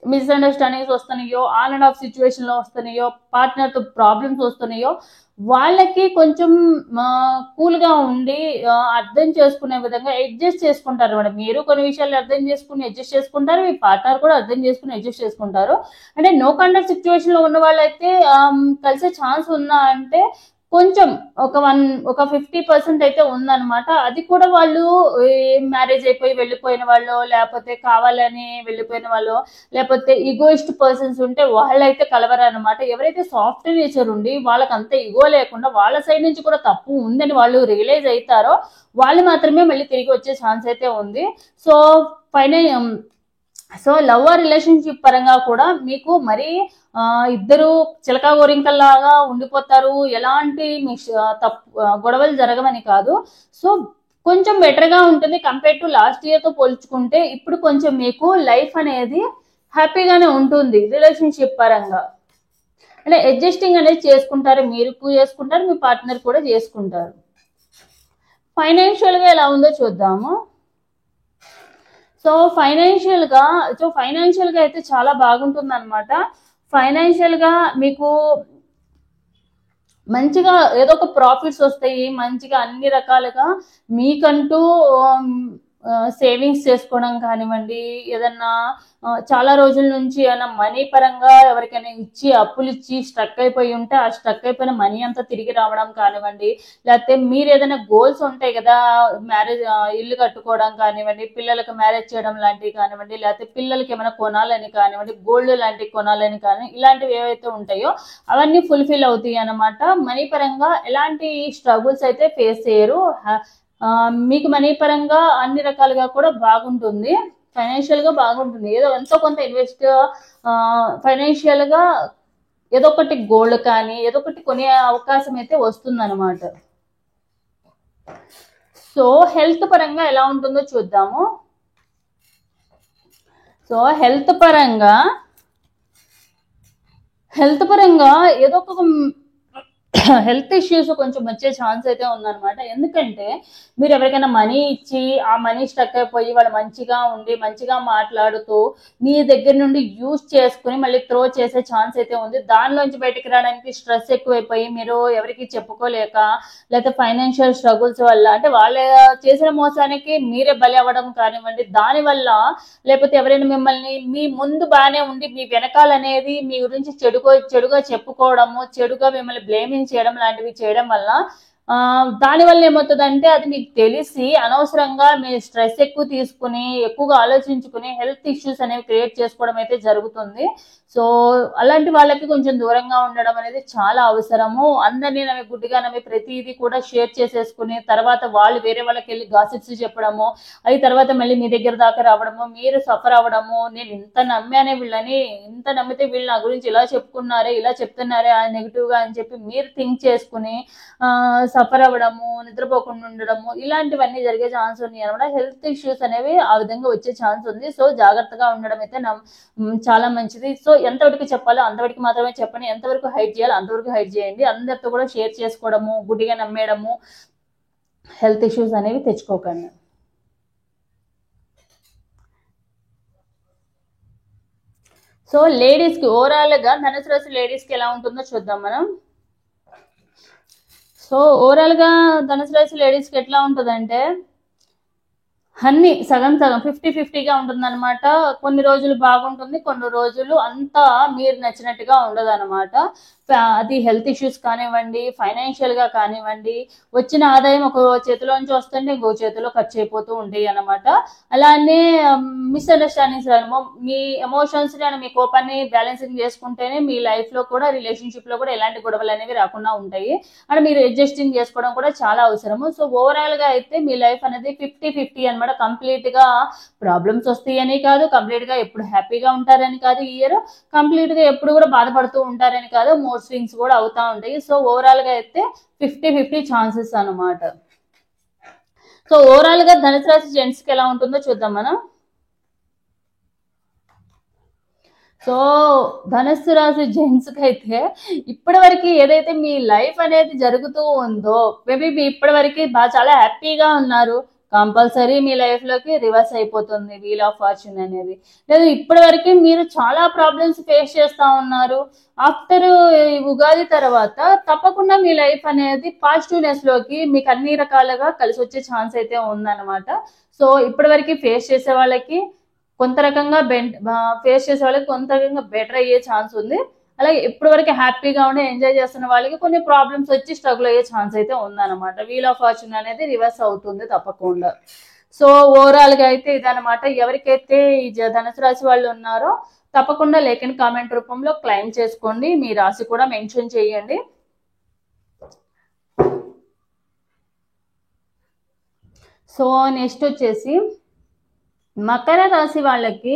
మిస్అండర్స్టాండింగ్స్ వస్తున్నాయో, ఆన్ అండ్ ఆఫ్ సిచ్యువేషన్ లో వస్తున్నాయో, పార్ట్నర్ తో ప్రాబ్లమ్స్ వస్తున్నాయో, వాళ్ళకి కొంచెం కూల్ గా ఉండి అర్థం చేసుకునే విధంగా అడ్జస్ట్ చేసుకుంటారు అనమాట. మీరు కొన్ని విషయాలు అర్థం చేసుకుని అడ్జస్ట్ చేసుకుంటారు, మీ పార్ట్నర్ కూడా అర్థం చేసుకుని అడ్జస్ట్ చేసుకుంటారు. అంటే నో కాంటాక్ట్ సిచ్యువేషన్ లో ఉన్న వాళ్ళైతే కలిసే ఛాన్స్ ఉందా అంటే కొంచెం ఒక 50% అయితే ఉందన్నమాట. అది కూడా వాళ్ళు మ్యారేజ్ అయిపోయి వెళ్ళిపోయిన వాళ్ళు, లేకపోతే కావాలని వెళ్ళిపోయిన వాళ్ళు, లేకపోతే ఈగోయిస్ట్ పర్సన్స్ ఉంటే వాళ్ళైతే కలవరనమాట. ఎవరైతే సాఫ్ట్ నేచర్ ఉండి వాళ్ళకి అంత ఈగో లేకుండా, వాళ్ళ సైడ్ నుంచి కూడా తప్పు ఉందని వాళ్ళు రియలైజ్ అవుతారో వాళ్ళు మాత్రమే మళ్ళీ తిరిగి వచ్చే ఛాన్స్ అయితే ఉంది. సో లవ్ రిలేషన్షిప్ పరంగా కూడా మీకు మరి ఇద్దరు చిలకా గోరింకల్లాగా ఉండిపోతారు, ఎలాంటి గొడవలు జరగవని కాదు. సో కొంచెం బెటర్ గా ఉంటుంది కంపేర్ టు లాస్ట్ ఇయర్ తో పోల్చుకుంటే. ఇప్పుడు కొంచెం మీకు లైఫ్ అనేది హ్యాపీగానే ఉంటుంది రిలేషన్షిప్ పరంగా. అంటే అడ్జస్టింగ్ అనేది చేసుకుంటారు, మీరు చేసుకుంటారు, మీ పార్ట్నర్ కూడా చేసుకుంటారు. ఫైనాన్షియల్ గా ఎలా ఉందో చూద్దాము. సో ఫైనాన్షియల్ గా అయితే చాలా బాగుంటుంది అనమాట. ఫైనాన్షియల్ గా మీకు మంచిగా ఏదో ఒక ప్రాఫిట్స్ వస్తాయి, మంచిగా అన్ని రకాలుగా మీకంటూ సేవింగ్స్ చేసుకోవడం కానివ్వండి, ఏదన్నా చాలా రోజుల నుంచి ఏమైనా మనీ పరంగా ఎవరికైనా అప్పులు ఇచ్చి స్ట్రక్ అయిపోయి ఉంటే ఆ స్ట్రక్ అయిపోయిన మనీ అంతా తిరిగి రావడం కానివ్వండి, లేకపోతే మీరు ఏదైనా గోల్స్ ఉంటాయి కదా, మ్యారేజ్ ఇల్లు కట్టుకోవడం కానివ్వండి, పిల్లలకు మ్యారేజ్ చేయడం లాంటివి కానివ్వండి, లేకపోతే పిల్లలకి ఏమైనా కొనాలని కానివ్వండి, గోల్డ్ లాంటివి కొనాలని కానీ, ఇలాంటివి ఏవైతే ఉంటాయో అవన్నీ ఫుల్ఫిల్ అవుతాయి అన్నమాట. మనీ పరంగా ఎలాంటి స్ట్రగుల్స్ అయితే ఫేస్ చేయరు. మీకు మనీ పరంగా అన్ని రకాలుగా కూడా బాగుంటుంది ఫైనాన్షియల్ గా బాగుంటుంది. ఏదో ఎంతో కొంత ఇన్వెస్ట్ ఫైనాన్షియల్ గా ఏదో ఒకటి గోల్డ్ కానీ ఏదో ఒకటి కొనే అవకాశం అయితే వస్తుంది అనమాట. సో హెల్త్ పరంగా ఎలా ఉంటుందో చూద్దాము. సో హెల్త్ పరంగా ఏదో ఒక హెల్త్ ఇష్యూస్ కొంచెం వచ్చే ఛాన్స్ అయితే ఉందన్నమాట. ఎందుకంటే మీరు ఎవరికైనా మనీ ఇచ్చి ఆ మనీ స్టక్ అయిపోయి వాళ్ళు మంచిగా ఉండి మంచిగా మాట్లాడుతూ మీ దగ్గర నుండి యూజ్ చేసుకుని మళ్ళీ త్రో చేసే ఛాన్స్ అయితే ఉంది. దానిలోంచి బయటికి రావడానికి స్ట్రెస్ ఎక్కువైపోయి మీరు ఎవరికి చెప్పుకోలేక లేకపోతే ఫైనాన్షియల్ స్ట్రగుల్స్ వల్ల అంటే వాళ్ళు చేసిన మోసానికి మీరే బలి అవ్వడం కానివ్వండి, దానివల్ల లేకపోతే ఎవరైనా మిమ్మల్ని మీ ముందు బాగానే ఉండి మీ వెనకాలనేది మీ గురించి చెడుగా చెప్పుకోవడము, చెడుగా మిమ్మల్ని బ్లేమింగ్ చేయడం లాంటివి చేయడం వల్ల దానివల్ల ఏమవుతుందంటే అది మీకు తెలిసి అనవసరంగా మీ స్ట్రెస్ ఎక్కువ తీసుకుని ఎక్కువగా ఆలోచించుకుని హెల్త్ ఇష్యూస్ అనేవి క్రియేట్ చేసుకోవడం అయితే జరుగుతుంది. సో అలాంటి వాళ్ళకి కొంచెం దూరంగా ఉండడం అనేది చాలా అవసరము. అందరినీ నమ్మి గుడ్డిగా నమ్మి ప్రతిదీ కూడా షేర్ చేసేసుకుని తర్వాత వాళ్ళు వేరే వాళ్ళకి వెళ్ళి గాసిప్స్ చెప్పడము, అది తర్వాత మళ్ళీ మీ దగ్గర దాకా రావడము, మీరు సఫర్ అవ్వడము, నేను ఇంత నమ్మానే వీళ్ళని, ఇంత నమ్మితే వీళ్ళు నా గురించి ఇలా చెప్పుకున్నారే ఇలా చెప్తున్నారే నెగిటివ్ గా అని చెప్పి మీరు థింక్ చేసుకుని సఫర్ అవ్వడము, నిద్రపోకుండా ఉండడము, ఇలాంటివన్నీ జరిగే ఛాన్స్ ఉన్నాయి అనమాట. హెల్త్ ఇష్యూస్ అనేవి ఆ విధంగా వచ్చే ఛాన్స్ ఉంది. సో జాగ్రత్తగా ఉండడం అయితే చాలా మంచిది. సో ఎంతవరకు చెప్పాలో అంతవరకు మాత్రమే చెప్పండి, ఎంతవరకు హైడ్ చేయాలో అంతవరకు హైడ్ చేయండి. అందరితో కూడా షేర్ చేసుకోవడము, గుడ్డిగా నమ్మేయడము, హెల్త్ ఇష్యూస్ అనేవి తెచ్చుకోకండి. సో లేడీస్కి ఓవరాల్గా ధనుసు రాశి లేడీస్కి ఎలా ఉంటుందో చూద్దాం మనం. సో ఓవరాల్గా ధనుసు రాశి లేడీస్కి ఎట్లా ఉంటుందంటే అన్ని సగం 50-50గా ఉంటుంది అనమాట. కొన్ని రోజులు బాగుంటుంది, కొన్ని రోజులు అంతా మీరు నచ్చినట్టుగా ఉండదు అనమాట. అది హెల్త్ ఇష్యూస్ కానివ్వండి, ఫైనాన్షియల్ గా కానివ్వండి, వచ్చిన ఆదాయం ఒక చేతిలోంచి వస్తుంటే ఇంకో చేతిలో ఖర్చు అయిపోతూ ఉంటాయి అనమాట. అలానే మిస్అండర్స్టాండింగ్స్, మీ ఎమోషన్స్ మీ కోపాన్ని బ్యాలెన్సింగ్ చేసుకుంటేనే మీ లైఫ్ లో కూడా రిలేషన్షిప్ లో కూడా ఎలాంటి గొడవలు అనేవి రాకుండా ఉంటాయి. అండ్ మీరు అడ్జస్టింగ్ చేసుకోవడం కూడా చాలా అవసరము. సో ఓవరాల్ గా అయితే మీ లైఫ్ అనేది 50-50 అనమాట. కంప్లీట్ గా ప్రాబ్లమ్స్ వస్తాయి అని కాదు, కంప్లీట్ గా ఎప్పుడు హ్యాపీగా ఉంటారని కాదు, ఈ ఇయర్ కంప్లీట్ గా ఎప్పుడు కూడా బాధపడుతూ ఉంటారని కాదు, స్వింగ్స్ కూడా అవుతా ఉంటాయి. సో ఓవరాల్ గా అయితే 50-50 ఛాన్సెస్ అనమాట. సో ఓవరాల్ గా ధనుసు రాశి జెంట్స్ కి ఎలా ఉంటుందో చూద్దాం మనం. సో ధనుస్సు రాశి జెంట్స్ కి అయితే ఇప్పటి వరకు ఏదైతే మీ లైఫ్ అనేది జరుగుతూ ఉందో, మేబీ ఇప్పటి వరకు చాలా హ్యాపీగా ఉన్నారు, కంపల్సరీ మీ లైఫ్ లోకి రివర్స్ అయిపోతుంది వీల్ ఆఫ్ ఫార్చ్యూన్ అనేది. లేదు ఇప్పటి వరకు మీరు చాలా ప్రాబ్లమ్స్ ఫేస్ చేస్తా ఉన్నారు, ఆఫ్టర్ ఉగాది తర్వాత తప్పకుండా మీ లైఫ్ అనేది పాజిటివ్నెస్ లోకి మీకు అన్ని రకాలుగా కలిసి వచ్చే ఛాన్స్ అయితే ఉందన్నమాట. సో ఇప్పటి వరకు ఫేస్ చేసే వాళ్ళకి కొంత రకంగా కొంత రకంగా బెటర్ అయ్యే ఛాన్స్ ఉంది. అలాగే ఇప్పటి వరకు హ్యాపీగా ఉండి ఎంజాయ్ చేస్తున్న వాళ్ళకి కొన్ని ప్రాబ్లమ్స్ వచ్చి స్ట్రగుల్ అయ్యే ఛాన్స్ అయితే ఉందన్నమాట. వీల్ ఆఫ్ ఫార్చ్యూన్ అనేది రివర్స్ అవుతుంది తప్పకుండా. సో ఓవరాల్ గా అయితే ఇదనమాట. ఎవరికైతే ఈ ధనుసు రాశి వాళ్ళు ఉన్నారో తప్పకుండా లేఖని కామెంట్ రూపంలో క్లెయిమ్ చేసుకోండి, మీ రాశి కూడా మెన్షన్ చేయండి. సో నెక్స్ట్ వచ్చేసి మకర రాశి వాళ్ళకి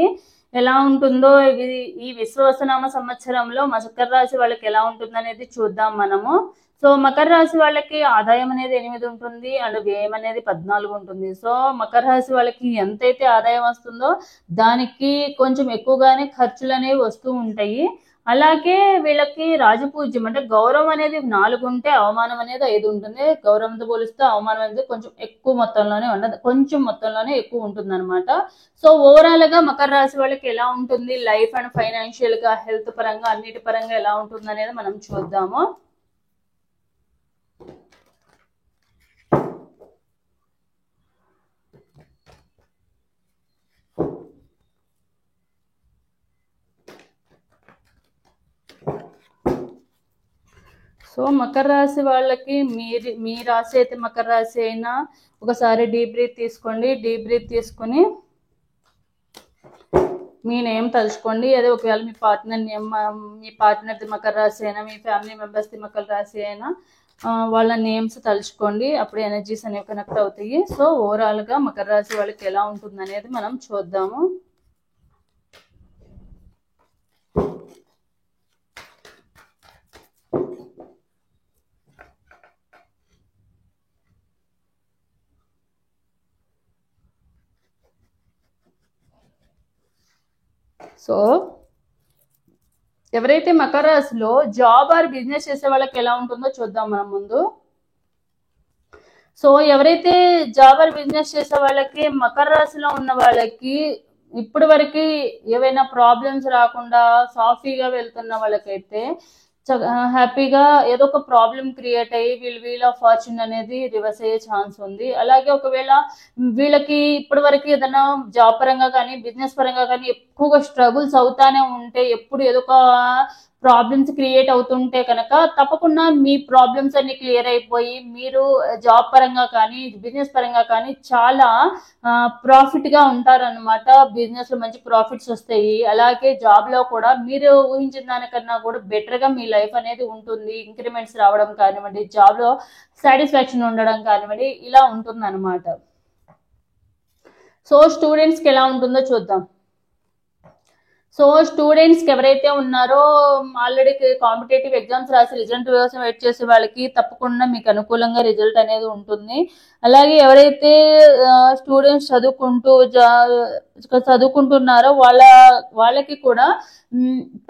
ఎలా ఉంటుందో ఈ విశ్వవసనామ సంవత్సరంలో మకర రాశి వాళ్ళకి ఎలా ఉంటుంది అనేది చూద్దాం మనము. సో మకర రాశి వాళ్ళకి ఆదాయం అనేది 8 ఉంటుంది అండ్ వ్యయం అనేది 14 ఉంటుంది. సో మకర రాశి వాళ్ళకి ఎంతైతే ఆదాయం వస్తుందో దానికి కొంచెం ఎక్కువగానే ఖర్చులు అనేవి వస్తూ ఉంటాయి. అలాగే వీళ్ళకి రాజపూజ్యం అంటే గౌరవం అనేది 4 ఉంటే అవమానం అనేది 5 ఉంటుంది. గౌరవంతో పోలిస్తే అవమానం అనేది కొంచెం ఎక్కువ మొత్తంలోనే ఉండదు, కొంచెం మొత్తంలోనే ఎక్కువ ఉంటుంది అనమాట. సో ఓవరాల్ గా మకర రాశి వాళ్ళకి ఎలా ఉంటుంది లైఫ్ అండ్ ఫైనాన్షియల్ గా, హెల్త్ పరంగా, అన్నిటి పరంగా ఎలా ఉంటుంది అనేది మనం చూద్దాము. సో మకర రాశి వాళ్ళకి మీ రాశి అయితే మకర రాశి అయినా ఒకసారి డీప్ బ్రీత్ తీసుకోండి. డీప్ బ్రీత్ తీసుకుని మీ నేమ్ తలుచుకోండి. అదే ఒకవేళ మీ పార్ట్నర్ నేమ్, మీ పార్ట్నర్ది మకర రాశి అయినా, మీ ఫ్యామిలీ మెంబర్స్ది మకర రాశి అయినా వాళ్ళ నేమ్స్ తలుచుకోండి, అప్పుడు ఎనర్జీస్ అనేవి కనెక్ట్ అవుతాయి. సో ఓవరాల్గా మకర రాశి వాళ్ళకి ఎలా ఉంటుంది అనేది మనం చూద్దాము. సో ఎవరైతే మకర రాశిలో జాబ్ ఆర్ బిజినెస్ చేసే వాళ్ళకి ఎలా ఉంటుందో చూద్దాం మనం ముందు. సో ఎవరైతే జాబ్ ఆర్ బిజినెస్ చేసే వాళ్ళకి మకర రాశిలో ఉన్న వాళ్ళకి ఇప్పటి వరకు ఏవైనా ప్రాబ్లమ్స్ రాకుండా సాఫీగా వెళ్తున్న వాళ్ళకైతే హ్యాపీగా ఏదో ఒక ప్రాబ్లం క్రియేట్ అయ్యి వీల్ ఆఫ్ ఫార్చ్యూన్ అనేది రివర్స్ అయ్యే ఛాన్స్ ఉంది. అలాగే ఒకవేళ వీళ్ళకి ఇప్పటి వరకు ఏదైనా జాబ్ పరంగా కానీ బిజినెస్ పరంగా కానీ ఎక్కువగా స్ట్రగుల్స్ అవుతానే ఉంటే, ఎప్పుడు ఏదో ఒక ప్రాబ్లమ్స్ క్రియేట్ అవుతుంటే కనుక తప్పకుండా మీ ప్రాబ్లమ్స్ అన్ని క్లియర్ అయిపోయి మీరు జాబ్ పరంగా కానీ బిజినెస్ పరంగా కానీ చాలా ప్రాఫిట్ గా ఉంటారనమాట. బిజినెస్ లో మంచి ప్రాఫిట్స్ వస్తాయి. అలాగే జాబ్ లో కూడా మీరు ఊహించిన దానికన్నా కూడా బెటర్ గా మీ లైఫ్ అనేది ఉంటుంది. ఇంక్రిమెంట్స్ రావడం కానివ్వండి, జాబ్ లో సాటిస్ఫాక్షన్ ఉండడం కానివ్వండి, ఇలా ఉంటుంది అనమాట. సో స్టూడెంట్స్ కి ఎలా ఉంటుందో చూద్దాం. సో స్టూడెంట్స్కి ఎవరైతే ఉన్నారో ఆల్రెడీ కాంపిటేటివ్ ఎగ్జామ్స్ రాసి రిజల్ట్ కోసం వెయిట్ చేసే వాళ్ళకి తప్పకుండా మీకు అనుకూలంగా రిజల్ట్ అనేది ఉంటుంది. అలాగే ఎవరైతే స్టూడెంట్స్ చదువుకుంటున్నారో వాళ్ళకి కూడా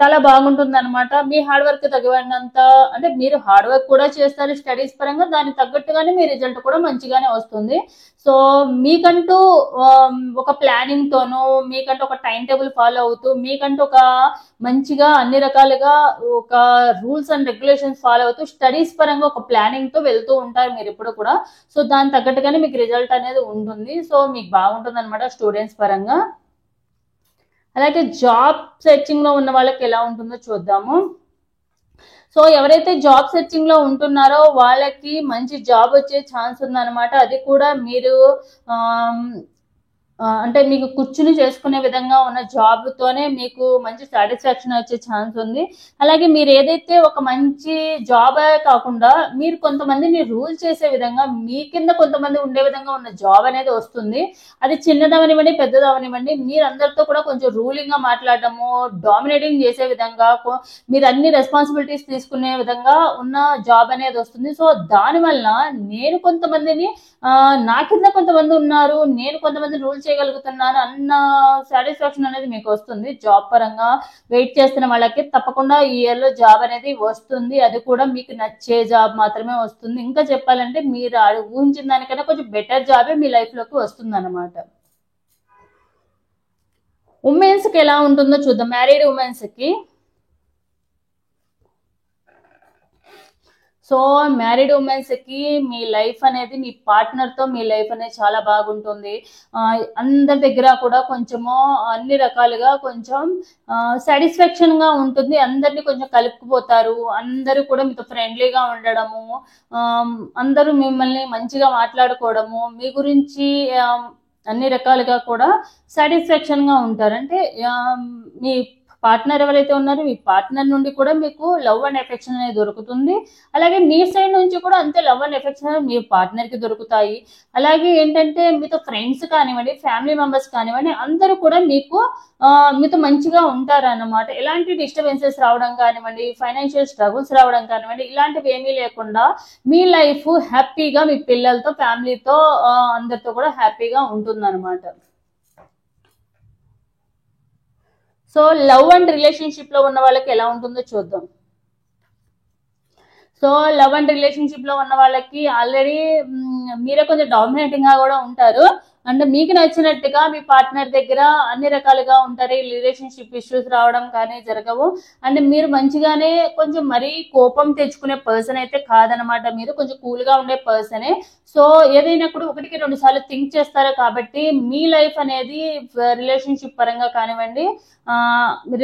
చాలా బాగుంటుంది అనమాట. మీ హార్డ్ వర్క్ తగినంత, అంటే మీరు హార్డ్ వర్క్ కూడా చేస్తారు స్టడీస్ పరంగా, దానికి తగ్గట్టుగానే మీ రిజల్ట్ కూడా మంచిగానే వస్తుంది. సో మీకంటూ ఒక ప్లానింగ్ తోనూ, మీకంటూ ఒక టైం టేబుల్ ఫాలో అవుతూ, మీకంటూ ఒక మంచిగా అన్ని రకాలుగా ఒక రూల్స్ అండ్ రెగ్యులేషన్స్ ఫాలో అవుతూ స్టడీస్ పరంగా ఒక ప్లానింగ్ తో వెళ్తూ ఉంటారు మీరు ఎప్పుడు కూడా. సో దాని తగ్గట్టుగానే మీకు రిజల్ట్ అనేది ఉంటుంది. సో మీకు బాగుంటుంది అనమాట స్టూడెంట్స్ పరంగా. అలాగే జాబ్ సెర్చింగ్ లో ఉన్న వాళ్ళకి ఎలా ఉంటుందో చూద్దాము. సో ఎవరైతే జాబ్ సెర్చింగ్ లో ఉంటున్నారో వాళ్ళకి మంచి జాబ్ వచ్చే ఛాన్స్ ఉందన్నమాట. అది కూడా మీరు అంటే మీకు కూర్చుని చేసుకునే విధంగా ఉన్న జాబ్ తోనే మీకు మంచి సాటిస్ఫాక్షన్ వచ్చే ఛాన్స్ ఉంది. అలాగే మీరు ఏదైతే ఒక మంచి జాబ్ కాకుండా మీరు కొంతమందిని రూల్ చేసే విధంగా, మీ కింద కొంతమంది ఉండే విధంగా ఉన్న జాబ్ అనేది వస్తుంది. అది చిన్నదవనివ్వండి పెద్దదవనివ్వండి, మీరు అందరితో కూడా కొంచెం రూలింగ్ గా మాట్లాడడము, డామినేటింగ్ చేసే విధంగా, మీరు అన్ని రెస్పాన్సిబిలిటీస్ తీసుకునే విధంగా ఉన్న జాబ్ అనేది వస్తుంది. సో దానివల్ల నేను కొంతమందిని నా కింద కొంతమంది ఉన్నారు, నేను కొంతమంది రూల్ చేయగలుగుతున్నాను అన్న సాటిస్ఫాక్షన్ అనేది మీకు వస్తుంది. జాబ్ పరంగా వెయిట్ చేస్తున్న వాళ్ళకి తప్పకుండా ఈ ఇయర్ లో జాబ్ అనేది వస్తుంది. అది కూడా మీకు నచ్చే జాబ్ మాత్రమే వస్తుంది. ఇంకా చెప్పాలంటే మీరు ఊహించిన దానికన్నా కొంచెం బెటర్ జాబే మీ లైఫ్ లోకి వస్తుంది అన్నమాట. ఉమెన్స్ కి ఎలా ఉంటుందో చూద్దాం. మ్యారీడ్ ఉమెన్స్ కి, సో మ్యారీడ్ ఉమెన్స్ కి మీ లైఫ్ అనేది, మీ పార్ట్నర్ తో మీ లైఫ్ అనేది చాలా బాగుంటుంది. అందరి దగ్గర కూడా కొంచెము అన్ని రకాలుగా కొంచెం సాటిస్ఫాక్షన్ గా ఉంటుంది. అందరినీ కొంచెం కలుపుకుపోతారు. అందరూ కూడా మీతో ఫ్రెండ్లీగా ఉండడము, అందరూ మిమ్మల్ని మంచిగా మాట్లాడుకోవడము, మీ గురించి అన్ని రకాలుగా కూడా సాటిస్ఫాక్షన్ గా ఉంటారు. అంటే మీ పార్ట్నర్ ఎవరైతే ఉన్నారో మీ పార్ట్నర్ నుండి కూడా మీకు లవ్ అండ్ ఎఫెక్షన్ అనేది దొరుకుతుంది. అలాగే మీ సైడ్ నుంచి కూడా అంతే love and affection me partner కి దొరుకుతాయి. అలాగే ఏంటంటే మీతో ఫ్రెండ్స్ కానివ్వండి, ఫ్యామిలీ మెంబర్స్ కానివ్వండి, అందరూ కూడా మీతో మంచిగా ఉంటారన్నమాట. ఎలాంటి డిస్టర్బెన్సెస్ రావడం కానివ్వండి, ఫైనాన్షియల్ స్ట్రగుల్స్ రావడం కానివ్వండి, ఇలాంటివి ఏమీ లేకుండా మీ లైఫ్ హ్యాపీగా మీ పిల్లలతో, ఫ్యామిలీతో, అందరితో కూడా హ్యాపీగా ఉంటుందన్నమాట. సో లవ్ అండ్ రిలేషన్షిప్ లో ఉన్న వాళ్ళకి ఎలా ఉంటుందో చూద్దాం. సో లవ్ అండ్ రిలేషన్షిప్ లో ఉన్న వాళ్ళకి ఆల్రెడీ మీరే కొంచెం డామినేటింగ్ గా కూడా ఉంటారు. అంటే మీకు నచ్చినట్టుగా మీ పార్ట్నర్ దగ్గర అన్ని రకాలుగా ఉంటారు. రిలేషన్షిప్ ఇష్యూస్ రావడం కానీ జరగవు. అండ్ మీరు మంచిగానే, కొంచెం మరీ కోపం తెచ్చుకునే పర్సన్ అయితే కాదనమాట. మీరు కొంచెం కూల్ గా ఉండే పర్సనే. సో ఏదైనా కూడా 1-2 సార్లు థింక్ చేస్తారు. కాబట్టి మీ లైఫ్ అనేది రిలేషన్షిప్ పరంగా కానివ్వండి,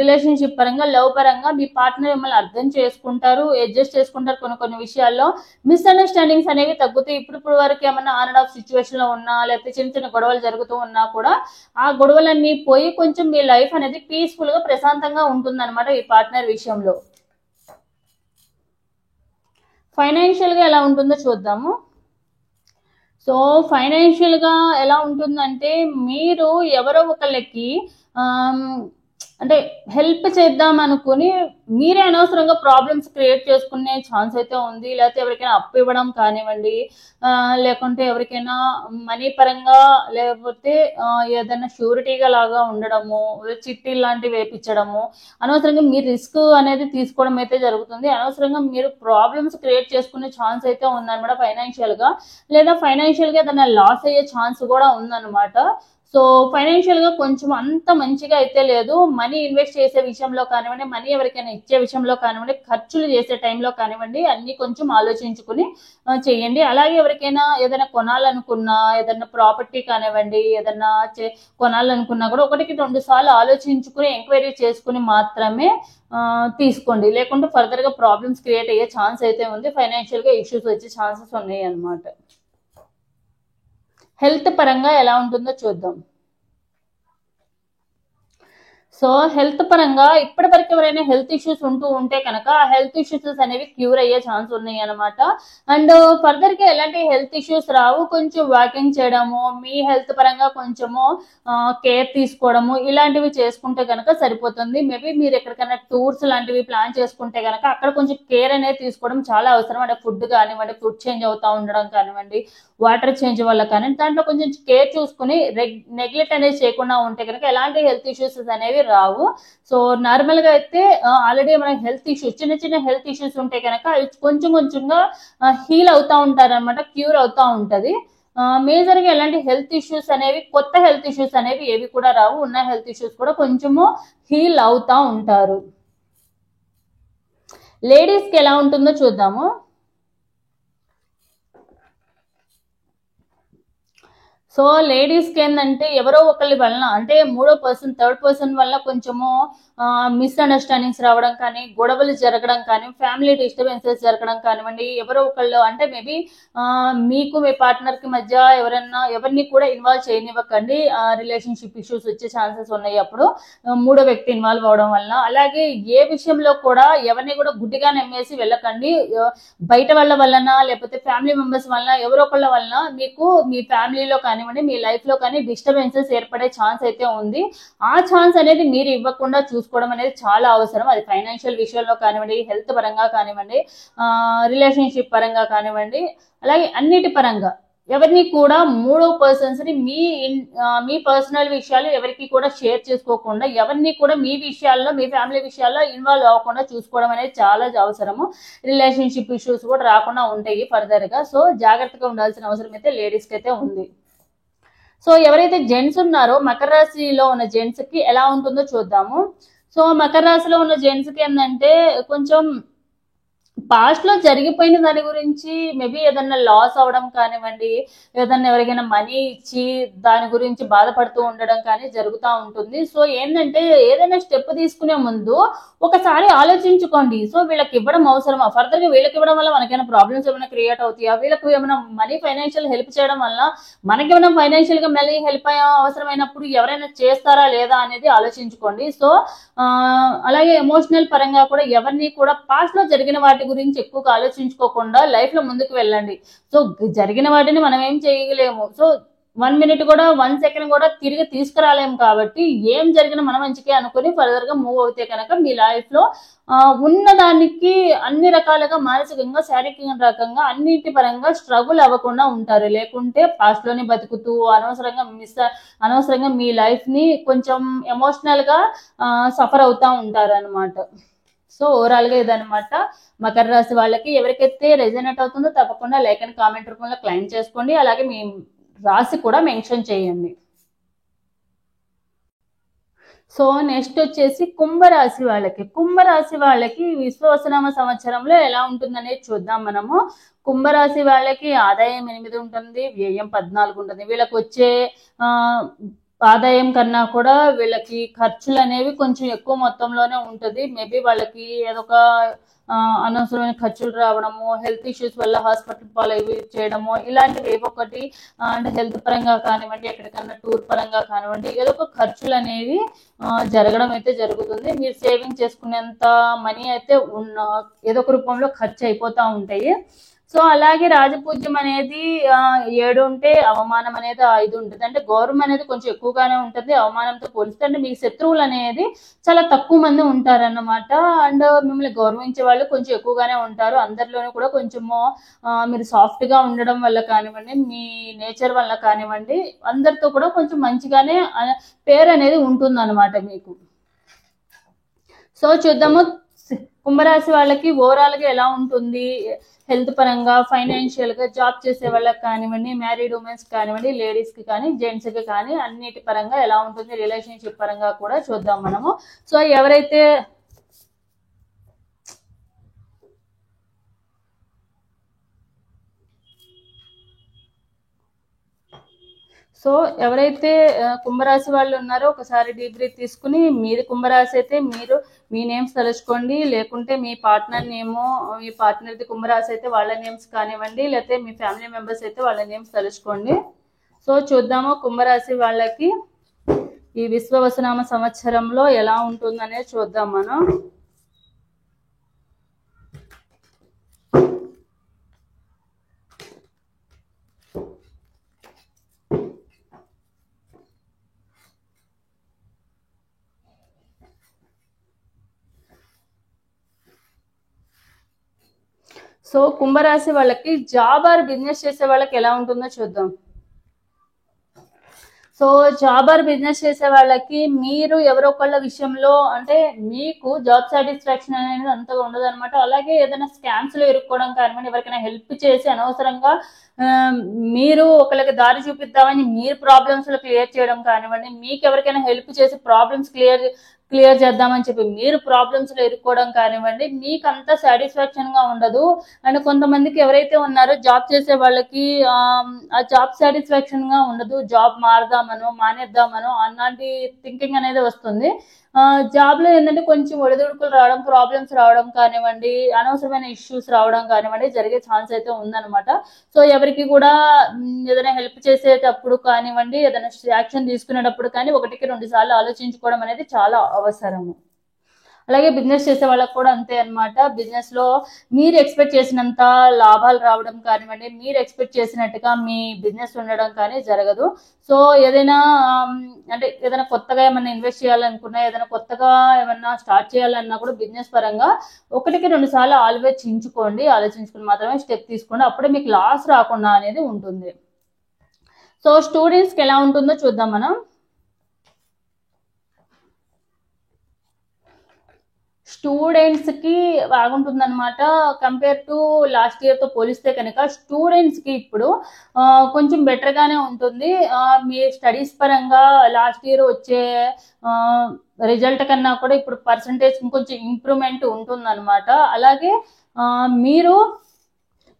రిలేషన్షిప్ పరంగా, లవ్ పరంగా మీ పార్ట్నర్ మిమ్మల్ని అర్థం చేసుకుంటారు, అడ్జస్ట్ చేసుకుంటారు. కొన్ని విషయాల్లో మిస్అండర్స్టాండింగ్స్ అనేవి తగ్గుతాయి. ఇప్పుడు వరకు ఏమన్నా ఆన్ అండ్ ఆఫ్ సిచ్యువేషన్ లో ఉన్నా, లేకపోతే చిన్న చిన్న గొడవలు జరుగుతూ ఉన్నా కూడా ఆ గొడవలన్నీ పోయి కొంచెం మీ లైఫ్ అనేది పీస్ఫుల్ గా, ప్రశాంతంగా ఉంటుంది అనమాట ఈ పార్ట్నర్ విషయంలో. ఫైనాన్షియల్గా ఎలా ఉంటుందో చూద్దాము. సో ఫైనాన్షియల్గా ఎలా ఉంటుందంటే మీరు ఎవరో ఒకళ్ళకి ఆమ్, అంటే హెల్ప్ చేద్దాం అనుకుని మీరే అనవసరంగా ప్రాబ్లమ్స్ క్రియేట్ చేసుకునే ఛాన్స్ అయితే ఉంది. లేకపోతే ఎవరికైనా అప్పు ఇవ్వడం కానివ్వండి, లేకుంటే ఎవరికైనా మనీ పరంగా, లేకపోతే ఏదైనా షూరిటీగా లాగా ఉండడము, చిట్టి లాంటివి వేయించడము, అనవసరంగా మీరు రిస్క్ అనేది తీసుకోవడం అయితే జరుగుతుంది. అనవసరంగా మీరు ప్రాబ్లమ్స్ క్రియేట్ చేసుకునే ఛాన్స్ అయితే ఉందన్నమాట ఫైనాన్షియల్గా. లేదా ఫైనాన్షియల్గా ఏదైనా లాస్ అయ్యే ఛాన్స్ కూడా ఉందన్నమాట. సో ఫైనాన్షియల్గా కొంచెం అంత మంచిగా అయితే లేదు. మనీ ఇన్వెస్ట్ చేసే విషయంలో కానివ్వండి, మనీ ఎవరికైనా ఇచ్చే విషయంలో కానివ్వండి, ఖర్చులు చేసే టైంలో కానివ్వండి, అన్ని కొంచెం ఆలోచించుకుని చేయండి. అలాగే ఎవరికైనా ఏదైనా కొనాలనుకున్నా, ఏదైనా ప్రాపర్టీ కానివ్వండి, ఏదైనా కొనాలనుకున్నా కూడా 1-2 సార్లు ఆలోచించుకుని ఎంక్వైరీ చేసుకుని మాత్రమే తీసుకోండి. లేకుంటే ఫర్దర్గా ప్రాబ్లమ్స్ క్రియేట్ అయ్యే ఛాన్స్ అయితే ఉంది. ఫైనాన్షియల్గా ఇష్యూస్ వచ్చే ఛాన్సెస్ ఉన్నాయి అన్నమాట. హెల్త్ పరంగా ఎలా ఉంటుందో చూద్దాం. సో హెల్త్ పరంగా ఇప్పటి వరకు ఎవరైనా హెల్త్ ఇష్యూస్ ఉంటూ ఉంటే కనుక ఆ హెల్త్ ఇష్యూస్ అనేవి క్యూర్ అయ్యే ఛాన్స్ ఉన్నాయి అనమాట. అండ్ ఫర్దర్ గా ఎలాంటి హెల్త్ ఇష్యూస్ రావు. కొంచెం వాకింగ్ చేయడము, మీ హెల్త్ పరంగా కొంచెము కేర్ తీసుకోవడము, ఇలాంటివి చేసుకుంటే కనుక సరిపోతుంది. మేబీ మీరు ఎక్కడికైనా టూర్స్ లాంటివి ప్లాన్ చేసుకుంటే కనుక అక్కడ కొంచెం కేర్ అనేది తీసుకోవడం చాలా అవసరం. అంటే ఫుడ్ కానివ్వండి, ఫుడ్ చేంజ్ అవుతా ఉండడం కానివ్వండి, వాటర్ చేంజ్ వల్ల కానీ దాంట్లో కొంచెం కేర్ చూసుకుని నెగ్లెక్ట్ అనేది చేయకుండా ఉంటే కనుక ఎలాంటి హెల్త్ ఇష్యూస్ అనేవి రావు. సో నార్మల్ గా అయితే ఆల్రెడీ మనకి హెల్త్ ఇష్యూస్, చిన్న చిన్న హెల్త్ ఇష్యూస్ ఉంటే కనుక అవి కొంచెం కొంచెంగా హీల్ అవుతా ఉంటారు అనమాట, క్యూర్ అవుతా ఉంటది. మేజర్ గా ఎలాంటి హెల్త్ ఇష్యూస్ అనేవి, కొత్త హెల్త్ ఇష్యూస్ అనేవి ఏవి కూడా రావు. ఉన్న హెల్త్ ఇష్యూస్ కూడా కొంచెము హీల్ అవుతా ఉంటారు. లేడీస్ కి ఎలా ఉంటుందో చూద్దాము. సో లేడీస్కి ఏంటంటే ఎవరో ఒకరి వలన, అంటే మూడో పర్సన్, థర్డ్ పర్సన్ వల్ల కొంచెము మిస్అండర్స్టాండింగ్స్ రావడం కానీ, గొడవలు జరగడం కానీ, ఫ్యామిలీ డిస్టర్బెన్సెస్ జరగడం కానివ్వండి, ఎవరో ఒకళ్ళు అంటే మేబీ మీకు మీ పార్ట్నర్కి మధ్య ఎవరిని కూడా ఇన్వాల్వ్ చేయనివ్వకండి. రిలేషన్షిప్ ఇష్యూస్ వచ్చే ఛాన్సెస్ ఉన్నాయి అప్పుడు మూడో వ్యక్తి ఇన్వాల్వ్ అవడం వల్ల. అలాగే ఏ విషయంలో కూడా ఎవరిని కూడా గుడ్డిగా నమ్మేసి వెళ్ళకండి. బయట వాళ్ళ వలన, లేకపోతే ఫ్యామిలీ మెంబర్స్ వలన, ఎవరో ఒకళ్ళ వలన మీకు మీ ఫ్యామిలీలో కానివ్వండి, మీ లైఫ్ లో కానీ డిస్టర్బెన్సెస్ ఏర్పడే ఛాన్స్ అయితే ఉంది. ఆ ఛాన్స్ అనేది మీరు ఇవ్వకుండా చూసుకోవడం అనేది చాలా అవసరం. అది ఫైనాన్షియల్ విషయంలో కానివ్వండి, హెల్త్ పరంగా కానివ్వండి, రిలేషన్షిప్ పరంగా కానివ్వండి, అలాగే అన్నిటి పరంగా ఎవరిని కూడా మూడో పర్సన్స్ ని మీ పర్సనల్ విషయాలు ఎవరికి కూడా షేర్ చేసుకోకుండా, ఎవరిని కూడా మీ విషయాల్లో, మీ ఫ్యామిలీ విషయాల్లో ఇన్వాల్వ్ అవ్వకుండా చూసుకోవడం అనేది చాలా అవసరము. రిలేషన్షిప్ ఇష్యూస్ కూడా రాకుండా ఉంటాయి ఫర్దర్ గా. సో జాగ్రత్తగా ఉండాల్సిన అవసరం అయితే లేడీస్ కి అయితే ఉంది. సో ఎవరైతే జెంట్స్ ఉన్నారో మకర రాశిలో ఉన్న జెంట్స్ కి ఎలా ఉంటుందో చూద్దాము. సో మకర రాశిలో ఉన్న జెంట్స్ కి ఏంటంటే కొంచెం పాస్ట్ లో జరిగిపోయిన దాని గురించి మేబీ ఏదన్నా లాస్ అవడం కానివ్వండి, ఏదన్నా ఎవరికైనా మనీ ఇచ్చి దాని గురించి బాధపడుతూ ఉండడం కానీ జరుగుతూ ఉంటుంది. సో ఏంటంటే ఏదైనా స్టెప్ తీసుకునే ముందు ఒకసారి ఆలోచించుకోండి. సో వీళ్ళకి ఇవ్వడం అవసరమా, ఫర్దర్ గా వీళ్ళకి ఇవ్వడం వల్ల మనకైనా ప్రాబ్లమ్స్ ఏమైనా క్రియేట్ అవుతాయా, వీళ్ళకి ఏమైనా మనీ ఫైనాన్షియల్ హెల్ప్ చేయడం వల్ల మనకేమైనా ఫైనాన్షియల్ గా మళ్ళీ హెల్ప్ అయ్యే అవసరమైనప్పుడు ఎవరైనా చేస్తారా లేదా అనేది ఆలోచించుకోండి. సో అలాగే ఎమోషనల్ పరంగా కూడా ఎవరిని కూడా పాస్ట్ లో జరిగిన వాటి గురించి ఎక్కువగా ఆలోచించుకోకుండా లైఫ్ లో ముందుకు వెళ్ళండి. సో జరిగిన వాటిని మనం ఏం చేయలేము. సో 1 మినిట్ కూడా 1 సెకండ్ కూడా తిరిగి తీసుకురాలేము. కాబట్టి ఏం జరిగినా మన మంచికే అనుకుని ఫర్దర్ గా మూవ్ అవుతే కనుక మీ లైఫ్ లో ఉన్న దానికి అన్ని రకాలుగా, మానసికంగా, శారీరక రకంగా, అన్నిటి పరంగా స్ట్రగుల్ అవ్వకుండా ఉంటారు. లేకుంటే పాస్ట్ లోనే బతుకుతూ అనవసరంగా మీ లైఫ్ ని కొంచెం ఎమోషనల్ గా సఫర్ అవుతా ఉంటారు అనమాట. సో ఓవరాల్ గా ఇదనమాట మకర రాశి వాళ్ళకి. ఎవరికైతే రెజనేట్ అవుతుందో తప్పకుండా లైక్ అండ్ కామెంట్ రూపంలో క్లైమ్ చేసుకోండి. అలాగే మీ రాశి కూడా మెన్షన్ చేయండి. సో నెక్స్ట్ వచ్చేసి కుంభరాశి వాళ్ళకి విశ్వావసునామ సంవత్సరంలో ఎలా ఉంటుందనేది చూద్దాం మనము. కుంభరాశి వాళ్ళకి ఆదాయం 8 ఉంటుంది, వ్యయం 14 ఉంటుంది. వీళ్ళకి వచ్చే ఆదాయం కన్నా కూడా వీళ్ళకి ఖర్చులు అనేవి కొంచెం ఎక్కువ మొత్తంలోనే ఉంటుంది. మేబీ వాళ్ళకి ఏదొక అనవసరమైన ఖర్చులు రావడము, హెల్త్ ఇష్యూస్ వల్ల హాస్పిటల్ పాలవి చేయడము, ఇలాంటివి ఏవో ఒకటి అంటే హెల్త్ పరంగా కానివ్వండి, ఎక్కడికన్నా టూర్ పరంగా కానివ్వండి, ఏదో ఒక ఖర్చులు అనేవి జరగడం అయితే జరుగుతుంది. మీరు సేవింగ్ చేసుకునేంత మనీ అయితే ఏదో ఒక రూపంలో ఖర్చు అయిపోతూ ఉంటాయి. సో అలాగే రాజపూజ్యం అనేది 7 ఉంటే అవమానం అనేది 5 ఉంటుంది. అంటే గౌరవం అనేది కొంచెం ఎక్కువగానే ఉంటుంది అవమానంతో పోలిస్తే. అంటే మీకు శత్రువులు అనేది చాలా తక్కువ మంది ఉంటారన్నమాట. అండ్ మిమ్మల్ని గౌరవించే వాళ్ళు కొంచెం ఎక్కువగానే ఉంటారు. అందరిలోనూ కూడా కొంచెము మీరు సాఫ్ట్గా ఉండడం వల్ల కానివ్వండి, మీ నేచర్ వల్ల కానివ్వండి, అందరితో కూడా కొంచెం మంచిగానే పేరు అనేది ఉంటుందన్నమాట మీకు. సో చూద్దాము కుంభరాశి వాళ్ళకి ఓవరాల్గా ఎలా ఉంటుంది హెల్త్ పరంగా, ఫైనాన్షియల్గా, జాబ్ చేసే వాళ్ళకి కానివ్వండి, మ్యారీడ్ ఉమెన్స్ కానివ్వండి, లేడీస్కి కానీ జెంట్స్కి కానీ అన్నిటి పరంగా ఎలా ఉంటుంది, రిలేషన్షిప్ పరంగా కూడా చూద్దాం మనము. సో ఎవరైతే కుంభరాశి వాళ్ళు ఉన్నారో ఒకసారి డీప్ బ్రీత్ తీసుకుని, మీది కుంభరాశి అయితే మీరు మీ నేమ్స్ తలుచుకోండి, లేకుంటే మీ పార్ట్నర్ నేమో, మీ పార్ట్నర్ది కుంభరాశి అయితే వాళ్ళ నేమ్స్ కానివ్వండి, లేకపోతే మీ ఫ్యామిలీ మెంబర్స్ అయితే వాళ్ళ నేమ్స్ తలుచుకోండి. సో చూద్దాము కుంభరాశి వాళ్ళకి ఈ విశ్వవసునామ సంవత్సరంలో ఎలా ఉంటుందనేది చూద్దాం మనం. సో కుంభరాశి వాళ్ళకి జాబ్ ఆర్ బిజినెస్ చేసే వాళ్ళకి ఎలా ఉంటుందో చూద్దాం. సో జాబ్ ఆర్ బిజినెస్ చేసే వాళ్ళకి మీరు ఎవరో ఒకళ్ళ విషయంలో అంటే మీకు జాబ్ సాటిస్ఫాక్షన్ అనేది అంతగా ఉండదు అనమాట. అలాగే ఏదైనా స్కామ్స్ లో ఇరుక్కోవడం కానివ్వండి, ఎవరికైనా హెల్ప్ చేసి అనవసరంగా మీరు ఒకళ్ళకి దారి చూపిద్దామని మీరు ప్రాబ్లమ్స్ లో క్లియర్ చేయడం కానివ్వండి, మీకు ఎవరికైనా హెల్ప్ చేసి ప్రాబ్లమ్స్ క్లియర్ చేద్దామని చెప్పి మీరు ప్రాబ్లమ్స్ లో ఇరుక్కోవడం కానివ్వండి, మీకు అంత సాటిస్ఫాక్షన్ గా ఉండదు. అండ్ కొంతమందికి ఎవరైతే ఉన్నారో జాబ్ చేసే వాళ్ళకి ఆ జాబ్ సాటిస్ఫాక్షన్ గా ఉండదు. జాబ్ మానేద్దామనో అలాంటి థింకింగ్ అనేది వస్తుంది. జాబ్ లో ఏంటంటే కొంచెం ఒడిదుడుకులు రావడం, ప్రాబ్లమ్స్ రావడం కానివ్వండి, అనవసరమైన ఇష్యూస్ రావడం కానివ్వండి జరిగే ఛాన్స్ అయితే ఉందన్నమాట. సో ఎవరికి కూడా ఏదైనా హెల్ప్ చేసేటప్పుడు కానివ్వండి, ఏదైనా యాక్షన్ తీసుకునేటప్పుడు కానీ 1-2 సార్లు ఆలోచించుకోవడం అనేది చాలా అవసరము. అలాగే బిజినెస్ చేసే వాళ్ళకి కూడా అంతే అనమాట. బిజినెస్ లో మీరు ఎక్స్పెక్ట్ చేసినంత లాభాలు రావడం కానివ్వండి, మీరు ఎక్స్పెక్ట్ చేసినట్టుగా మీ బిజినెస్ ఉండడం కానీ జరగదు. సో ఏదైనా కొత్తగా ఏమైనా ఇన్వెస్ట్ చేయాలనుకున్నా, ఏదైనా కొత్తగా ఏమన్నా స్టార్ట్ చేయాలన్నా కూడా బిజినెస్ పరంగా 1-2 సార్లు ఆలోచించుకుని మాత్రమే స్టెప్ తీసుకోండి. అప్పుడే మీకు లాస్ రాకుండా అనేది ఉంటుంది. సో స్టూడెంట్స్కి ఎలా ఉంటుందో చూద్దాం మనం. స్టూడెంట్స్కి బాగుంటుంది అనమాట. కంపేర్ టు లాస్ట్ ఇయర్తో పోలిస్తే కనుక స్టూడెంట్స్కి ఇప్పుడు కొంచెం బెటర్గానే ఉంటుంది. మీ స్టడీస్ పరంగా లాస్ట్ ఇయర్ వచ్చే రిజల్ట్ కన్నా కూడా ఇప్పుడు పర్సంటేజ్ కొంచెం ఇంప్రూవ్మెంట్ ఉంటుందన్నమాట. అలాగే మీరు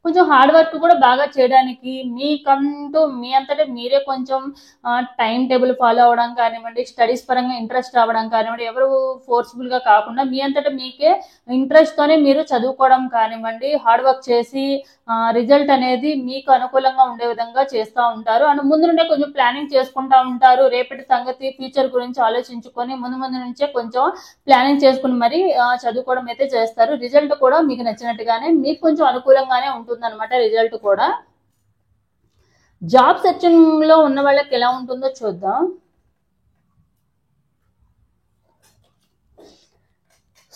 కొంచెం హార్డ్ వర్క్ కూడా బాగా చేయడానికి మీ అంతటా మీరే కొంచెం టైం టేబుల్ ఫాలో అవ్వడం కానివ్వండి, స్టడీస్ పరంగా ఇంట్రెస్ట్ రావడం కానివ్వండి, ఎవరు ఫోర్స్ఫుల్గా కాకుండా మీ అంతటా మీకే ఇంట్రెస్ట్తోనే మీరు చదువుకోవడం కానివ్వండి, హార్డ్ వర్క్ చేసి రిజల్ట్ అనేది మీకు అనుకూలంగా ఉండే విధంగా చేస్తూ ఉంటారు. అండ్ ముందు నుండే కొంచెం ప్లానింగ్ చేసుకుంటూ ఉంటారు. రేపటి సంగతి ఫ్యూచర్ గురించి ఆలోచించుకొని ముందు నుంచే కొంచెం ప్లానింగ్ చేసుకుని మరి చదువుకోవడం అయితే చేస్తారు. రిజల్ట్ కూడా మీకు నచ్చినట్టుగానే మీకు కొంచెం అనుకూలంగానే ఉంటుందన్నమాట రిజల్ట్ కూడా. జాబ్ సెర్చింగ్ లో ఉన్న వాళ్ళకి ఎలా ఉంటుందో చూద్దాం.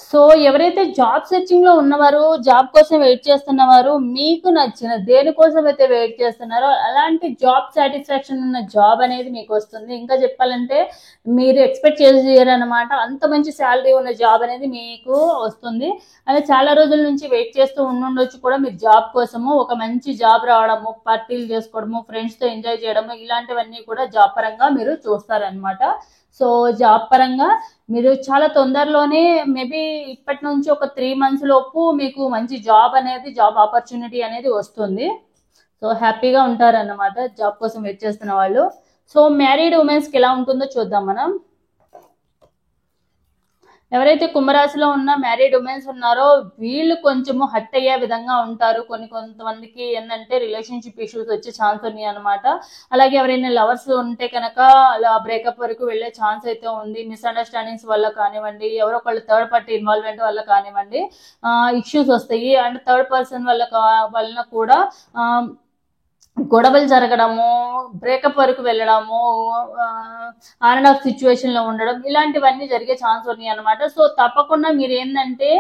సో ఎవరైతే జాబ్ సెర్చింగ్ లో ఉన్నవారు, జాబ్ కోసం వెయిట్ చేస్తున్నవారు, మీకు నచ్చిన దేనికోసం అయితే వెయిట్ చేస్తున్నారో అలాంటి జాబ్ సాటిస్ఫాక్షన్ ఉన్న జాబ్ అనేది మీకు వస్తుంది. ఇంకా చెప్పాలంటే మీరు ఎక్స్పెక్ట్ చేయరన్నమాట, అంత మంచి శాలరీ ఉన్న జాబ్ అనేది మీకు వస్తుంది. అలా చాలా రోజుల నుంచి వెయిట్ చేస్తూ ఉండొచ్చు కూడా మీరు జాబ్ కోసము. ఒక మంచి జాబ్ రావడము, పార్టీలు చేసుకోవడము, ఫ్రెండ్స్తో ఎంజాయ్ చేయడము, ఇలాంటివన్నీ కూడా జాబ్ పరంగా మీరు చూస్తారనమాట. సో జాబ్ పరంగా మీరు చాలా తొందరలోనే మేబీ ఇప్పటి నుంచి ఒక 3 months లోపు మీకు మంచి జాబ్ ఆపర్చునిటీ అనేది వస్తుంది. సో హ్యాపీగా ఉంటారన్నమాట జాబ్ కోసం వెయిట్ చేస్తున్న వాళ్ళు. సో మ్యారీడ్ ఉమెన్స్ కి ఎలా ఉంటుందో చూద్దాం మనం. ఎవరైతే కుంభరాశిలో ఉన్న మ్యారీడ్ ఉమెన్స్ ఉన్నారో వీళ్ళు కొంచెము హర్ట్ అయ్యే విధంగా ఉంటారు. కొంతమందికి ఏంటంటే రిలేషన్షిప్ ఇష్యూస్ వచ్చే ఛాన్స్ ఉన్నాయి అనమాట. అలాగే ఎవరైనా లవర్స్ ఉంటే కనుక అలా బ్రేకప్ వరకు వెళ్ళే ఛాన్స్ అయితే ఉంది. మిస్అండర్స్టాండింగ్స్ వల్ల కానివ్వండి, ఎవరో ఒకళ్ళు థర్డ్ పార్టీ ఇన్వాల్వ్మెంట్ వల్ల కానివ్వండి ఇష్యూస్ వస్తాయి. అండ్ థర్డ్ పర్సన్ వలన కూడా గొడవలు జరగడము, బ్రేకప్ వరకు వెళ్ళడము, ఆన్ అండ్ ఆఫ్ సిచ్యువేషన్ లో ఉండడం, ఇలాంటివన్నీ జరిగే ఛాన్స్ ఉన్నాయి అనమాట. సో తప్పకుండా మీరు ఏంటంటే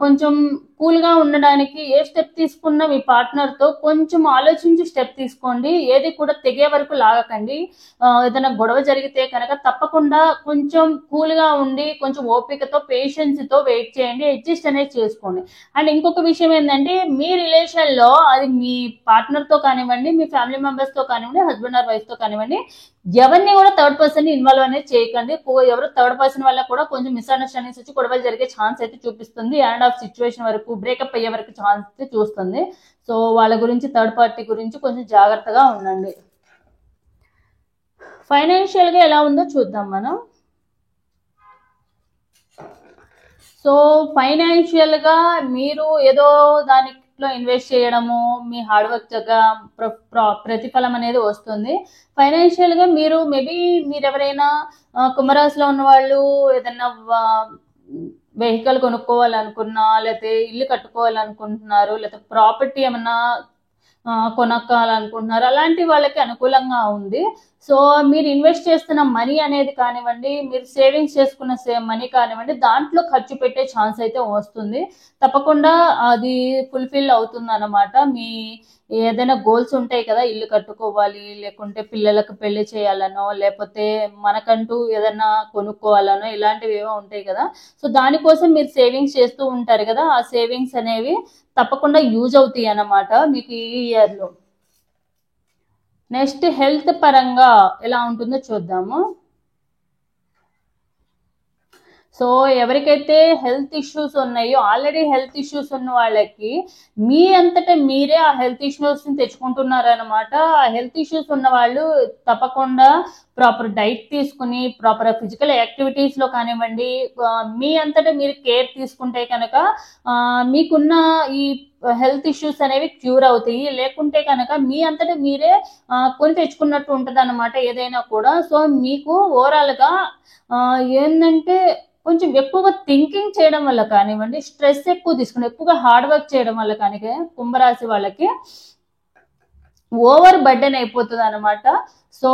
కొంచెం కూల్ గా ఉండడానికి ఏ స్టెప్ తీసుకున్నా మీ పార్ట్నర్ తో కొంచెం ఆలోచించి స్టెప్ తీసుకోండి. ఏది కూడా తెగే వరకు లాగకండి. ఏదైనా గొడవ జరిగితే కనుక తప్పకుండా కొంచెం కూల్ గా ఉండి కొంచెం ఓపికతో పేషెన్స్ తో వెయిట్ చేయండి, అడ్జస్ట్ అనేది చేసుకోండి. అండ్ ఇంకొక విషయం ఏంటంటే మీ రిలేషన్ లో అది మీ పార్ట్నర్ తో కానివ్వండి, మీ ఫ్యామిలీ మెంబర్స్ తో కానివ్వండి, హస్బెండ్ ఆర్ వైఫ్ తో కానివ్వండి, ఎవరిని కూడా థర్డ్ పర్సన్ ఇన్వాల్వ్ అనేది చేయకండి. ఎవరు థర్డ్ పర్సన్ వల్ల కూడా కొంచెం మిస్అండర్స్టాండింగ్స్ వచ్చి గొడవలు జరిగే ఛాన్స్ అయితే చూపిస్తుంది. అండ్ ఆఫ్ సిచ్యువేషన్ వరకు బ్రేకప్ అయ్యే వరకు ఛాన్స్ అయితే చూస్తుంది. సో వాళ్ళ గురించి థర్డ్ పార్టీ గురించి కొంచెం జాగ్రత్తగా ఉండండి. ఫైనాన్షియల్ గా ఎలా ఉందో చూద్దాం మనం. సో ఫైనాన్షియల్ గా మీరు ఏదో దానిలో ఇన్వెస్ట్ చేయడము, మీ హార్డ్ వర్క్ ప్రతిఫలం అనేది వస్తుంది. ఫైనాన్షియల్ గా మీరు మేబీ మీరు ఎవరైనా కుంభరాశిలో ఉన్న వాళ్ళు ఏదైనా వెహికల్ కొనుక్కోవాలనుకున్నా, లేకపోతే ఇల్లు కట్టుకోవాలనుకుంటున్నారు, లేకపోతే ప్రాపర్టీ ఏమన్నా కొనుక్కోవాలనుకుంటున్నారు, అలాంటి వాళ్ళకి అనుకూలంగా ఉంది. సో మీరు ఇన్వెస్ట్ చేస్తున్న మనీ అనేది కానివ్వండి, మీరు సేవింగ్స్ చేసుకున్న మనీ కానివ్వండి, దాంట్లో ఖర్చు పెట్టే ఛాన్స్ అయితే వస్తుంది. తప్పకుండా అది ఫుల్ఫిల్ అవుతుంది అన్నమాట. మీ ఏదైనా గోల్స్ ఉంటాయి కదా, ఇల్లు కట్టుకోవాలి, లేకుంటే పిల్లలకు పెళ్లి చేయాలనో, లేకపోతే మనకంటూ ఏదైనా కొనుక్కోవాలనో, ఇలాంటివి ఏవో ఉంటాయి కదా. సో దానికోసం మీరు సేవింగ్స్ చేస్తూ ఉంటారు కదా, ఆ సేవింగ్స్ అనేవి తప్పకుండా యూజ్ అవుతాయి అన్నమాట మీకు ఈ ఇయర్ లో. నెక్స్ట్ హెల్త్ పరంగా ఎలా ఉంటుందో చూద్దాము. సో ఎవరికైతే హెల్త్ ఇష్యూస్ ఉన్నాయో, ఆల్రెడీ హెల్త్ ఇష్యూస్ ఉన్న వాళ్ళకి మీ అంతటా మీరే ఆ హెల్త్ ఇష్యూస్ ని తెచ్చుకుంటున్నారనమాట. ఆ హెల్త్ ఇష్యూస్ ఉన్న వాళ్ళు తప్పకుండా ప్రాపర్ డైట్ తీసుకుని, ప్రాపర్ ఫిజికల్ యాక్టివిటీస్ లో కానివ్వండి, మీ అంతటా మీరు కేర్ తీసుకుంటే కనుక మీకున్న ఈ హెల్త్ ఇష్యూస్ అనేవి క్యూర్ అవుతాయి. లేకుంటే కనుక మీ అంతటా మీరే కొని తెచ్చుకున్నట్టు ఉంటది అనమాట ఏదైనా కూడా. సో మీకు ఓవరాల్ గా ఏంటంటే కొంచెం ఎక్కువగా థింకింగ్ చేయడం వల్ల కానివ్వండి, స్ట్రెస్ ఎక్కువ తీసుకుని ఎక్కువగా హార్డ్ వర్క్ చేయడం వల్ల కానీ కుంభరాశి వాళ్ళకి ఓవర్ బర్డెన్ అయిపోతుంది అనమాట. సో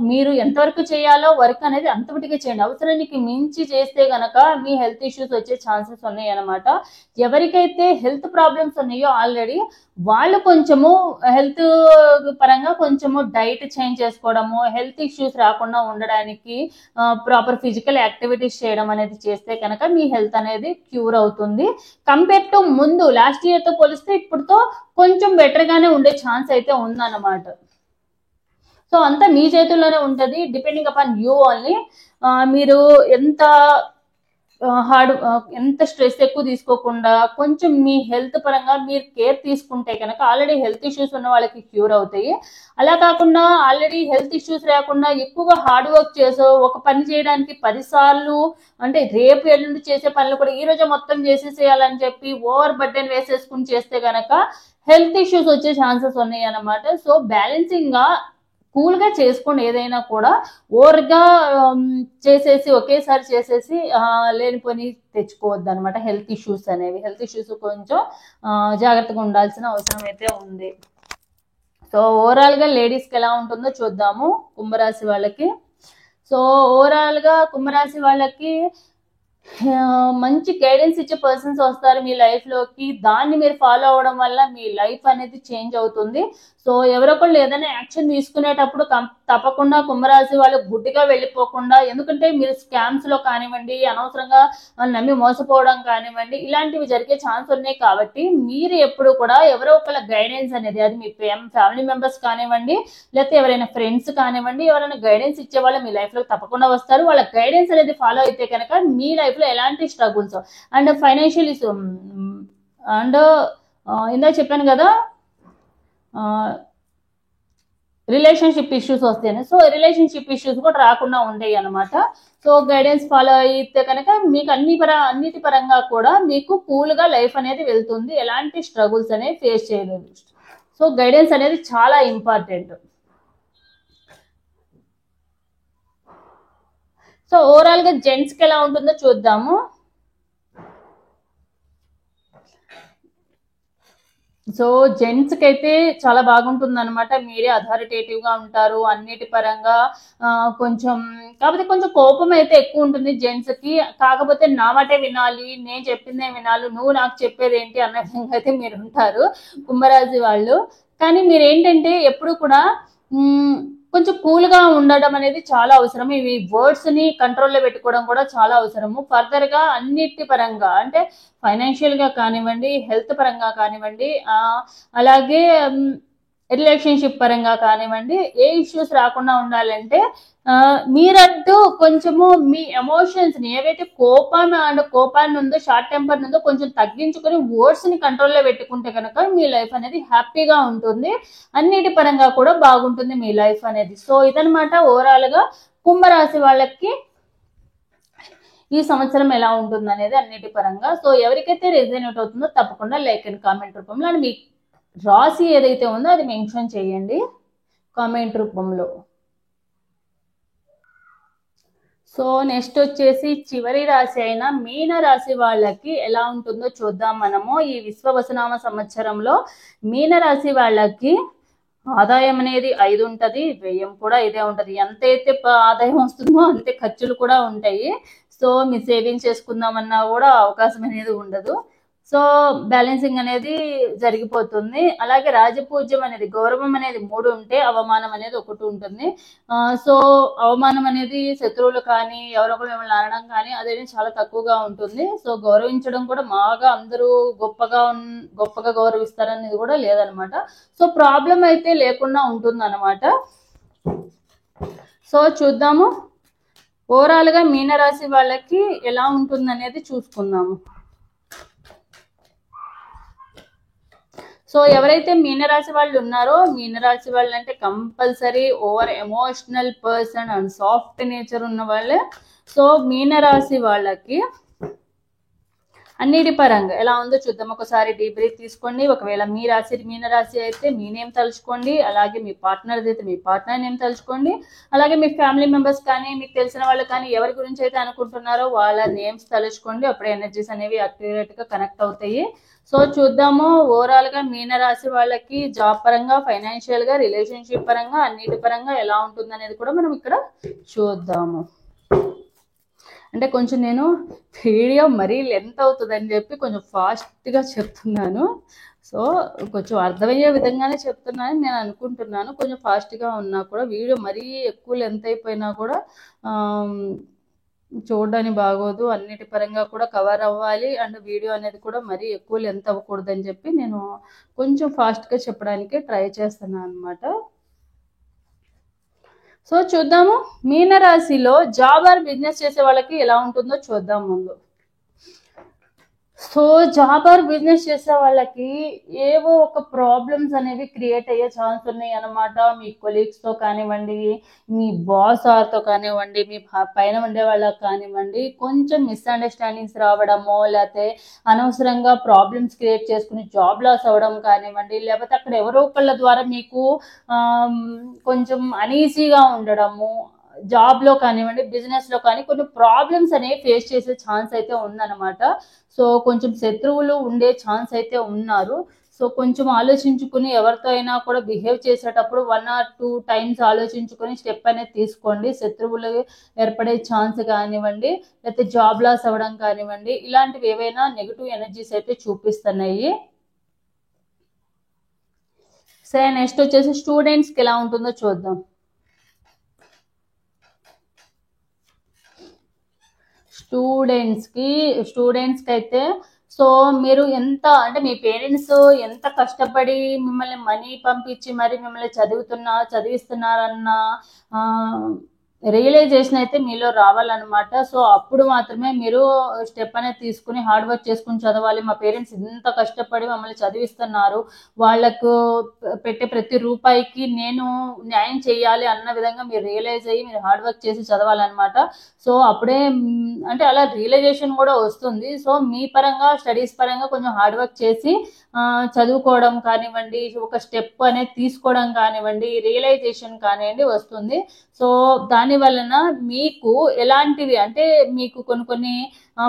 మీరు ఎంతవరకు చేయాలో వర్క్ అనేది అంతవరకే చేయండి. అవసరానికి మించి చేస్తే గనక మీ హెల్త్ ఇష్యూస్ వచ్చే ఛాన్సెస్ ఉన్నాయి అనమాట. ఎవరికైతే హెల్త్ ప్రాబ్లమ్స్ ఉన్నాయో ఆల్రెడీ వాళ్ళు కొంచెము హెల్త్ పరంగా కొంచెము డైట్ చేంజ్ చేసుకోవడము, హెల్త్ ఇష్యూస్ రాకుండా ఉండడానికి ప్రాపర్ ఫిజికల్ యాక్టివిటీస్ చేయడం అనేది చేస్తే కనుక మీ హెల్త్ అనేది క్యూర్ అవుతుంది. కంపేర్ టు ముందు లాస్ట్ ఇయర్ తో పోలిస్తే ఇప్పుడుతో కొంచెం బెటర్ గానే ఉండే ఛాన్స్ అయితే ఉందన్నమాట. సో అంతా మీ చేతుల్లోనే ఉంటది, డిపెండింగ్ అపాన్ యూ ఓన్లీ. మీరు ఎంత స్ట్రెస్ ఎక్కువ తీసుకోకుండా కొంచెం మీ హెల్త్ పరంగా మీరు కేర్ తీసుకుంటే కనుక ఆల్రెడీ హెల్త్ ఇష్యూస్ ఉన్న వాళ్ళకి క్యూర్ అవుతాయి. అలా కాకుండా ఆల్రెడీ హెల్త్ ఇష్యూస్ రాకుండా ఎక్కువగా హార్డ్ వర్క్ చేసో, ఒక పని చేయడానికి 10 సార్లు అంటే రేపు ఎల్లుండి చేసే పనులు కూడా ఈ రోజు మొత్తం చేసేసేయాలని చెప్పి ఓవర్ బర్డెన్ వేసేసుకుని చేస్తే గనక హెల్త్ ఇష్యూస్ వచ్చే ఛాన్సెస్ ఉన్నాయి అన్నమాట. సో బ్యాలెన్సింగ్ గా కూల్ గా చేసుకోండి. ఏదైనా కూడా ఓవర్గా చేసేసి ఒకేసారి చేసేసి లేనిపోని తెచ్చుకోవద్దు అనమాట. హెల్త్ ఇష్యూస్ అనేవి, హెల్త్ ఇష్యూస్ కొంచెం జాగ్రత్తగా ఉండాల్సిన అవసరం అయితే ఉంది. సో ఓవరాల్ గా లేడీస్ కి ఎలా ఉంటుందో చూద్దాము కుంభరాశి వాళ్ళకి. సో ఓవరాల్ గా కుంభరాశి వాళ్ళకి మంచి గైడెన్స్ ఇచ్చే పర్సన్స్ వస్తారు మీ లైఫ్ లోకి. దాన్ని మీరు ఫాలో అవడం వల్ల మీ లైఫ్ అనేది చేంజ్ అవుతుంది. సో ఎవరొకళ్ళు ఏదైనా యాక్షన్ తీసుకునేటప్పుడు తప్పకుండా కుంభరాశి వాళ్ళు గుడ్డిగా వెళ్ళిపోకుండా, ఎందుకంటే మీరు స్కామ్స్ లో కానివ్వండి, అనవసరంగా నమ్మి మోసపోవడం కానివ్వండి, ఇలాంటివి జరిగే ఛాన్స్ ఉన్నాయి. కాబట్టి మీరు ఎప్పుడు కూడా ఎవరో ఒకళ్ళ గైడెన్స్ అనేది, అది మీ ఫ్యామిలీ మెంబర్స్ కానివ్వండి, లేకపోతే ఎవరైనా ఫ్రెండ్స్ కానివ్వండి, ఎవరైనా గైడెన్స్ ఇచ్చే వాళ్ళు మీ లైఫ్ లో తప్పకుండా వస్తారు. వాళ్ళ గైడెన్స్ అనేది ఫాలో అయితే కనుక మీ లైఫ్ లో ఎలాంటి స్ట్రగుల్స్ అండ్ ఫైనాన్షియల్ అండ్ ఇందాక చెప్పాను కదా రిలేషన్షిప్ ఇష్యూస్ వస్తాయని. సో రిలేషన్షిప్ ఇష్యూస్ కూడా రాకుండా ఉంటాయి అనమాట. సో గైడెన్స్ ఫాలో అయితే కనుక మీకు అన్నిటి పరంగా కూడా మీకు కూల్గా లైఫ్ అనేది వెళ్తుంది, ఎలాంటి స్ట్రగుల్స్ అనేవి ఫేస్ చేయలేదు. సో గైడెన్స్ అనేది చాలా ఇంపార్టెంట్. సో ఓవరాల్ గా జెంట్స్ కి ఎలా ఉంటుందో చూద్దాము. సో జెంట్స్ కి అయితే చాలా బాగుంటుంది అనమాట. మీరే అథారిటేటివ్ గా ఉంటారు అన్నిటి పరంగా. కొంచెం కాకపోతే కొంచెం కోపం అయితే ఎక్కువ ఉంటుంది జెంట్స్ కి. కాకపోతే నా మాటే వినాలి, నేను చెప్పిందే వినాలి, నువ్వు నాకు చెప్పేది ఏంటి అన్న విధంగా అయితే మీరు ఉంటారు కుంభరాశి వాళ్ళు. కానీ మీరు ఏంటంటే ఎప్పుడు కూడా కొంచెం కూల్ గా ఉండడం అనేది చాలా అవసరం. ఇవి వర్డ్స్ ని కంట్రోల్లో పెట్టుకోవడం కూడా చాలా అవసరము. ఫర్దర్ గా అన్నిటి పరంగా అంటే ఫైనాన్షియల్ గా కానివ్వండి, హెల్త్ పరంగా కానివ్వండి, అలాగే రిలేషన్షిప్ పరంగా కానివ్వండి, ఏ ఇష్యూస్ రాకుండా ఉండాలంటే మీరంటూ కొంచెము మీ ఎమోషన్స్ ని ఏవైతే కోపాన్ని ఉందో, షార్ట్ టెంపర్ ఉందో కొంచెం తగ్గించుకొని వర్డ్స్ ని కంట్రోల్లో పెట్టుకుంటే కనుక మీ లైఫ్ అనేది హ్యాపీగా ఉంటుంది, అన్నిటి పరంగా కూడా బాగుంటుంది మీ లైఫ్ అనేది. సో ఇదనమాట ఓవరాల్ గా కుంభరాశి వాళ్ళకి ఈ సంవత్సరం ఎలా ఉంటుంది అనేది అన్నిటి పరంగా. సో ఎవరికైతే రెజనేట్ అవుతుందో తప్పకుండా లైక్ అండ్ కామెంట్ రూపంలో, అండ్ మీ రాశి ఏదైతే ఉందో అది మెన్షన్ చేయండి కామెంట్ రూపంలో. సో నెక్స్ట్ వచ్చేసి చివరి రాశి అయిన మీన రాశి వాళ్ళకి ఎలా ఉంటుందో చూద్దాం మనము. ఈ విశ్వవసునామ సంవత్సరంలో మీన రాశి వాళ్ళకి ఆదాయం అనేది 5 ఉంటుంది, వ్యయం కూడా ఇదే ఉంటుంది. ఎంతైతే ఆదాయం వస్తుందో అంతే ఖర్చులు కూడా ఉంటాయి. సో మీ సేవింగ్ చేసుకుందామన్నా కూడా అవకాశం అనేది ఉండదు. సో బ్యాలెన్సింగ్ అనేది జరిగిపోతుంది. అలాగే రాజపూజ్యం అనేది, గౌరవం అనేది 3 ఉంటే అవమానం అనేది 1 ఉంటుంది. సో అవమానం అనేది శత్రువులు కానీ ఎవరొకరు మిమ్మల్ని అనడం కానీ అదేమి చాలా తక్కువగా ఉంటుంది. సో గౌరవించడం కూడా బాగా అందరూ గొప్పగా గౌరవిస్తారనేది కూడా లేదనమాట. సో ప్రాబ్లం అయితే లేకుండా ఉంటుంది అనమాట. సో చూద్దాము ఓవరాల్ గా మీనరాశి వాళ్ళకి ఎలా ఉంటుంది అనేది చూసుకుందాము. సో ఎవరైతే మీనరాశి వాళ్ళు ఉన్నారో, మీనరాశి వాళ్ళు అంటే compulsory over emotional person and soft nature ఉన్న వాళ్ళే. సో మీనరాశి వాళ్ళకి అన్నిటి పరంగా ఎలా ఉందో చూద్దాం. ఒకసారి డీప్ బ్రీత్ తీసుకోండి. ఒకవేళ మీ రాశి మీనరాశి అయితే మీ నేమ్ తలుచుకోండి, అలాగే మీ పార్ట్నర్ అయితే మీ పార్ట్నర్ నేమ్ తలుచుకోండి, అలాగే మీ ఫ్యామిలీ మెంబర్స్ కానీ మీకు తెలిసిన వాళ్ళు కానీ ఎవరి గురించి అయితే అనుకుంటున్నారో వాళ్ళ నేమ్స్ తలుచుకోండి. అప్పుడే ఎనర్జీస్ అనేవి అక్యురేట్ గా కనెక్ట్ అవుతాయి. సో చూద్దాము ఓవరాల్ గా మీనరాశి వాళ్ళకి జాబ్ పరంగా, ఫైనాన్షియల్ గా, రిలేషన్షిప్ పరంగా, అన్నిటి పరంగా ఎలా ఉంటుంది అనేది కూడా మనం ఇక్కడ చూద్దాము. అంటే కొంచెం నేను వీడియో మరీ లెంత్ అవుతుందని చెప్పి కొంచెం ఫాస్ట్గా చెప్తున్నాను. సో కొంచెం అర్థమయ్యే విధంగానే చెప్తున్నానని నేను అనుకుంటున్నాను. కొంచెం ఫాస్ట్గా ఉన్నా కూడా వీడియో మరీ ఎక్కువ లెంత్ అయిపోయినా కూడా చూడడానికి బాగోదు. అన్నిటి పరంగా కూడా కవర్ అవ్వాలి అండ్ వీడియో అనేది కూడా మరీ ఎక్కువ లెంత్ అవ్వకూడదని చెప్పి నేను కొంచెం ఫాస్ట్గా చెప్పడానికి ట్రై చేస్తున్నాను అనమాట. సో చూద్దాము మీనరాశిలో జాబ్ ఆర్ బిజినెస్ చేసే వాళ్ళకి ఎలా ఉంటుందో చూద్దాం ముందు. సో జాబ్ ఆర్ బిజినెస్ చేసే వాళ్ళకి ఏవో ఒక ప్రాబ్లమ్స్ అనేవి క్రియేట్ అయ్యే ఛాన్స్ ఉన్నాయి అనమాట. మీ కొలీగ్స్తో కానివ్వండి, మీ బాస్ ఆర్తో కానివ్వండి, మీ పైన ఉండే వాళ్ళకి కానివ్వండి, కొంచెం మిస్అండర్స్టాండింగ్స్ రావడమో, లేకపోతే అనవసరంగా ప్రాబ్లమ్స్ క్రియేట్ చేసుకుని జాబ్ లాస్ అవ్వడం కానివ్వండి, లేకపోతే అక్కడ ఎవరో ఒకళ్ళ ద్వారా మీకు కొంచెం అనీజీగా ఉండడము, జాబ్లో కానివ్వండి, బిజినెస్లో కానీ కొన్ని ప్రాబ్లమ్స్ అనేవి ఫేస్ చేసే ఛాన్స్ అయితే ఉందన్నమాట. సో కొంచెం శత్రువులు ఉండే ఛాన్స్ అయితే ఉన్నారు. సో కొంచెం ఆలోచించుకుని ఎవరితో అయినా కూడా బిహేవ్ చేసేటప్పుడు 1 or 2 times ఆలోచించుకొని స్టెప్ అనేది తీసుకోండి. శత్రువులు ఏర్పడే ఛాన్స్ కానివ్వండి, లేకపోతే జాబ్ లాస్ అవ్వడం కానివ్వండి, ఇలాంటివి ఏవైనా నెగిటివ్ ఎనర్జీస్ అయితే చూపిస్తున్నాయి. సరే నెక్స్ట్ వచ్చేసి స్టూడెంట్స్కి ఎలా ఉంటుందో చూద్దాం. స్టూడెంట్స్కి అయితే సో మీరు ఎంత అంటే మీ పేరెంట్స్ ఎంత కష్టపడి మిమ్మల్ని మనీ పంపించి మరి మిమ్మల్ని చదివిస్తున్నారన్న రియలైజేషన్ అయితే మీలో రావాలన్నమాట. సో అప్పుడు మాత్రమే మీరు స్టెప్ అనేది తీసుకుని హార్డ్ వర్క్ చేసుకుని చదవాలి. మా పేరెంట్స్ ఇంత కష్టపడి మమ్మల్ని చదివిస్తున్నారు, వాళ్ళకు పెట్టే ప్రతి రూపాయికి నేను న్యాయం చేయాలి అన్న విధంగా మీరు రియలైజ్ అయ్యి మీరు హార్డ్ వర్క్ చేసి చదవాలన్నమాట. సో అప్పుడే అంటే అలా రియలైజేషన్ కూడా వస్తుంది. సో మీ పరంగా స్టడీస్ పరంగా కొంచెం హార్డ్ వర్క్ చేసి చదువుకోవడం కానివ్వండి, ఒక స్టెప్ అనేది తీసుకోవడం కానివ్వండి, రియలైజేషన్ కానివ్వండి వస్తుంది. సో దాని వలన మీకు ఎలాంటివి అంటే మీకు కొన్ని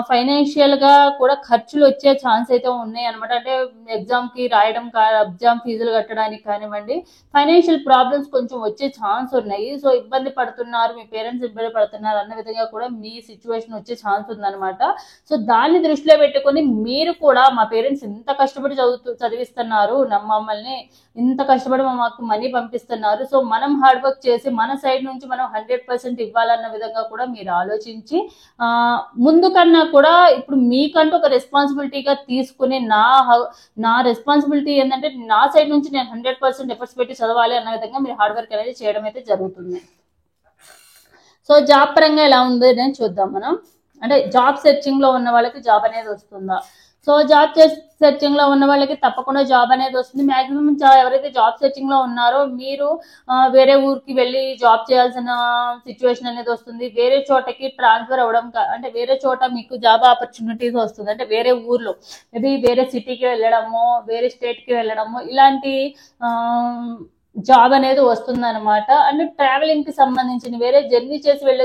ఫైనాన్షియల్ గా కూడా ఖర్చులు వచ్చే ఛాన్స్ అయితే ఉన్నాయి అనమాట. అంటే ఎగ్జామ్ కి రాయడం, ఎగ్జామ్ ఫీజులు కట్టడానికి కానివ్వండి, ఫైనాన్షియల్ ప్రాబ్లమ్స్ కొంచెం వచ్చే ఛాన్స్ ఉన్నాయి. సో ఇబ్బంది పడుతున్నారు, మీ పేరెంట్స్ ఇబ్బంది పడుతున్నారు అన్న విధంగా కూడా మీ సిచ్యువేషన్ వచ్చే ఛాన్స్ ఉందన్నమాట. సో దాన్ని దృష్టిలో పెట్టుకొని మీరు కూడా మా పేరెంట్స్ ఇంత కష్టపడి చదివిస్తున్నారు, మమ్మల్ని ఇంత కష్టపడి మాకు మనీ పంపిస్తున్నారు, సో మనం హార్డ్ వర్క్ చేసి మన సైడ్ నుంచి మనం 100% ఇవ్వాలన్న విధంగా కూడా మీరు ఆలోచించి ముందు కన్నా కూడా ఇప్పుడు మీకంటూ ఒక రెస్పాన్సిబిలిటీగా తీసుకుని నా రెస్పాన్సిబిలిటీ ఏంటంటే నా సైడ్ నుంచి నేను 100% ఎఫర్ట్స్ పెట్టి చదవాలి అన్న విధంగా మీరు హార్డ్ వర్క్ అనేది చేయడం అయితే జరుగుతుంది. సో జాబ్ పరంగా ఎలా ఉంది అని చూద్దాం మనం. అంటే జాబ్ సెర్చింగ్ లో ఉన్న వాళ్ళకి జాబ్ అనేది వస్తుందా? సో జాబ్ సెర్చింగ్ లో ఉన్న వాళ్ళకి తప్పకుండా జాబ్ అనేది వస్తుంది. మాక్సిమం ఎవరైతే జాబ్ సెర్చింగ్ లో ఉన్నారో మీరు వేరే ఊరికి వెళ్ళి జాబ్ చేయాల్సిన సిచ్యువేషన్ అనేది వస్తుంది. వేరే చోటకి ట్రాన్స్ఫర్ అవ్వడం, అంటే వేరే చోట మీకు జాబ్ ఆపర్చునిటీస్ వస్తుంది. అంటే వేరే ఊర్లో మేబీ వేరే సిటీకి వెళ్ళడము, వేరే స్టేట్ కి వెళ్ళడము, ఇలాంటి జాబ్ అనేది వస్తుంది అనమాట. అండ్ ట్రావెలింగ్ కి సంబంధించిన వేరే జర్నీ చేసి వెళ్ళే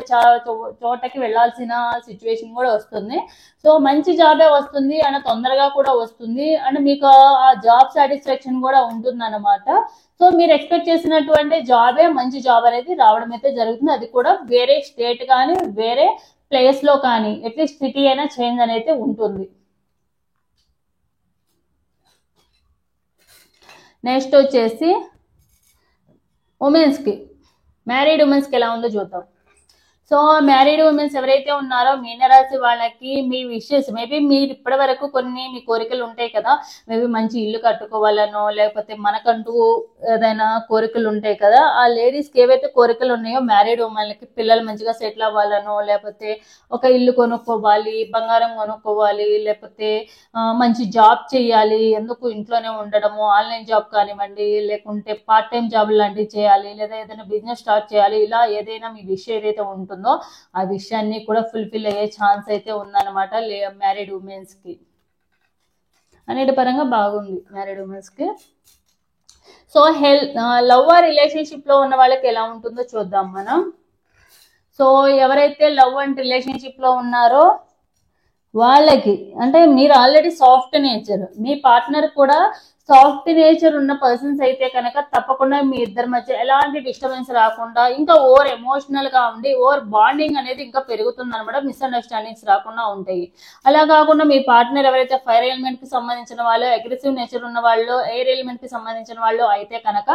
చోటకి వెళ్ళాల్సిన సిచ్యువేషన్ కూడా వస్తుంది. సో మంచి జాబే వస్తుంది అండ్ తొందరగా కూడా వస్తుంది అండ్ మీకు ఆ జాబ్ సాటిస్ఫాక్షన్ కూడా ఉంటుంది అనమాట. సో మీరు ఎక్స్పెక్ట్ చేసినటువంటి జాబే మంచి జాబ్ అనేది రావడం అయితే జరుగుతుంది. అది కూడా వేరే స్టేట్ కానీ వేరే ప్లేస్ లో కానీ అట్లీస్ట్ సిటీ అయినా చేంజ్ అనేది ఉంటుంది. నెక్స్ట్ వచ్చేసి ఉమెన్స్కి, మ్యారీడ్ ఉమెన్స్కి ఎలా ఉందో చూద్దాం. సో మ్యారీడ్ ఉమెన్స్ ఎవరైతే ఉన్నారో మీనరాశి వాళ్ళకి మీ విషెస్ మేబీ మీరు ఇప్పటి వరకు మీ కోరికలు ఉంటాయి కదా, మేబీ మంచి ఇల్లు కట్టుకోవాలనో లేకపోతే మనకంటూ ఏదైనా కోరికలు ఉంటాయి కదా, ఆ లేడీస్కి ఏవైతే కోరికలు ఉన్నాయో మ్యారీడ్ ఉమెన్లకి పిల్లలు మంచిగా సెటిల్ అవ్వాలనో, లేకపోతే ఒక ఇల్లు కొనుక్కోవాలి, బంగారం కొనుక్కోవాలి, లేకపోతే మంచి జాబ్ చేయాలి, ఎందుకు ఇంట్లోనే ఉండడము, ఆన్లైన్ జాబ్ కానివ్వండి, లేకుంటే పార్ట్ టైం జాబ్ లాంటివి చేయాలి, లేదా ఏదైనా బిజినెస్ స్టార్ట్ చేయాలి, ఇలా ఏదైనా మీ విషయం ఏదైతే ఉంటుందో ఆ విషయాన్ని కూడా ఫుల్ఫిల్ అయ్యే ఛాన్స్ అయితే ఉందన్నమాట మ్యారీడ్ ఉమెన్స్ కి. అన్నిటి పరంగా బాగుంది మ్యారీడ్ ఉమెన్స్ కి. సో లవ్ ఆర్ రిలేషన్షిప్ లో ఉన్న వాళ్ళకి ఎలా ఉంటుందో చూద్దాం మనం. సో ఎవరైతే లవ్ అండ్ రిలేషన్షిప్ లో ఉన్నారో వాళ్ళకి అంటే మీరు ఆల్రెడీ సాఫ్ట్ నేచర్, మీ పార్ట్నర్ కూడా సాఫ్ట్ నేచర్ ఉన్న పర్సన్స్ అయితే కనుక తప్పకుండా మీ ఇద్దరి మధ్య ఎలాంటి డిస్టర్బెన్స్ రాకుండా ఇంకా ఓవర్ ఎమోషనల్ గా ఉండి ఓవర్ బాండింగ్ అనేది ఇంకా పెరుగుతుంది అనమాట. మిస్అండర్స్టాండింగ్స్ రాకుండా ఉంటాయి. అలా కాకుండా మీ పార్ట్నర్ ఎవరైతే ఫైర్ ఎలిమెంట్ కి సంబంధించిన వాళ్ళు, అగ్రెసివ్ నేచర్ ఉన్న వాళ్ళు, ఎయిర్ ఎలిమెంట్ కి సంబంధించిన వాళ్ళు అయితే కనుక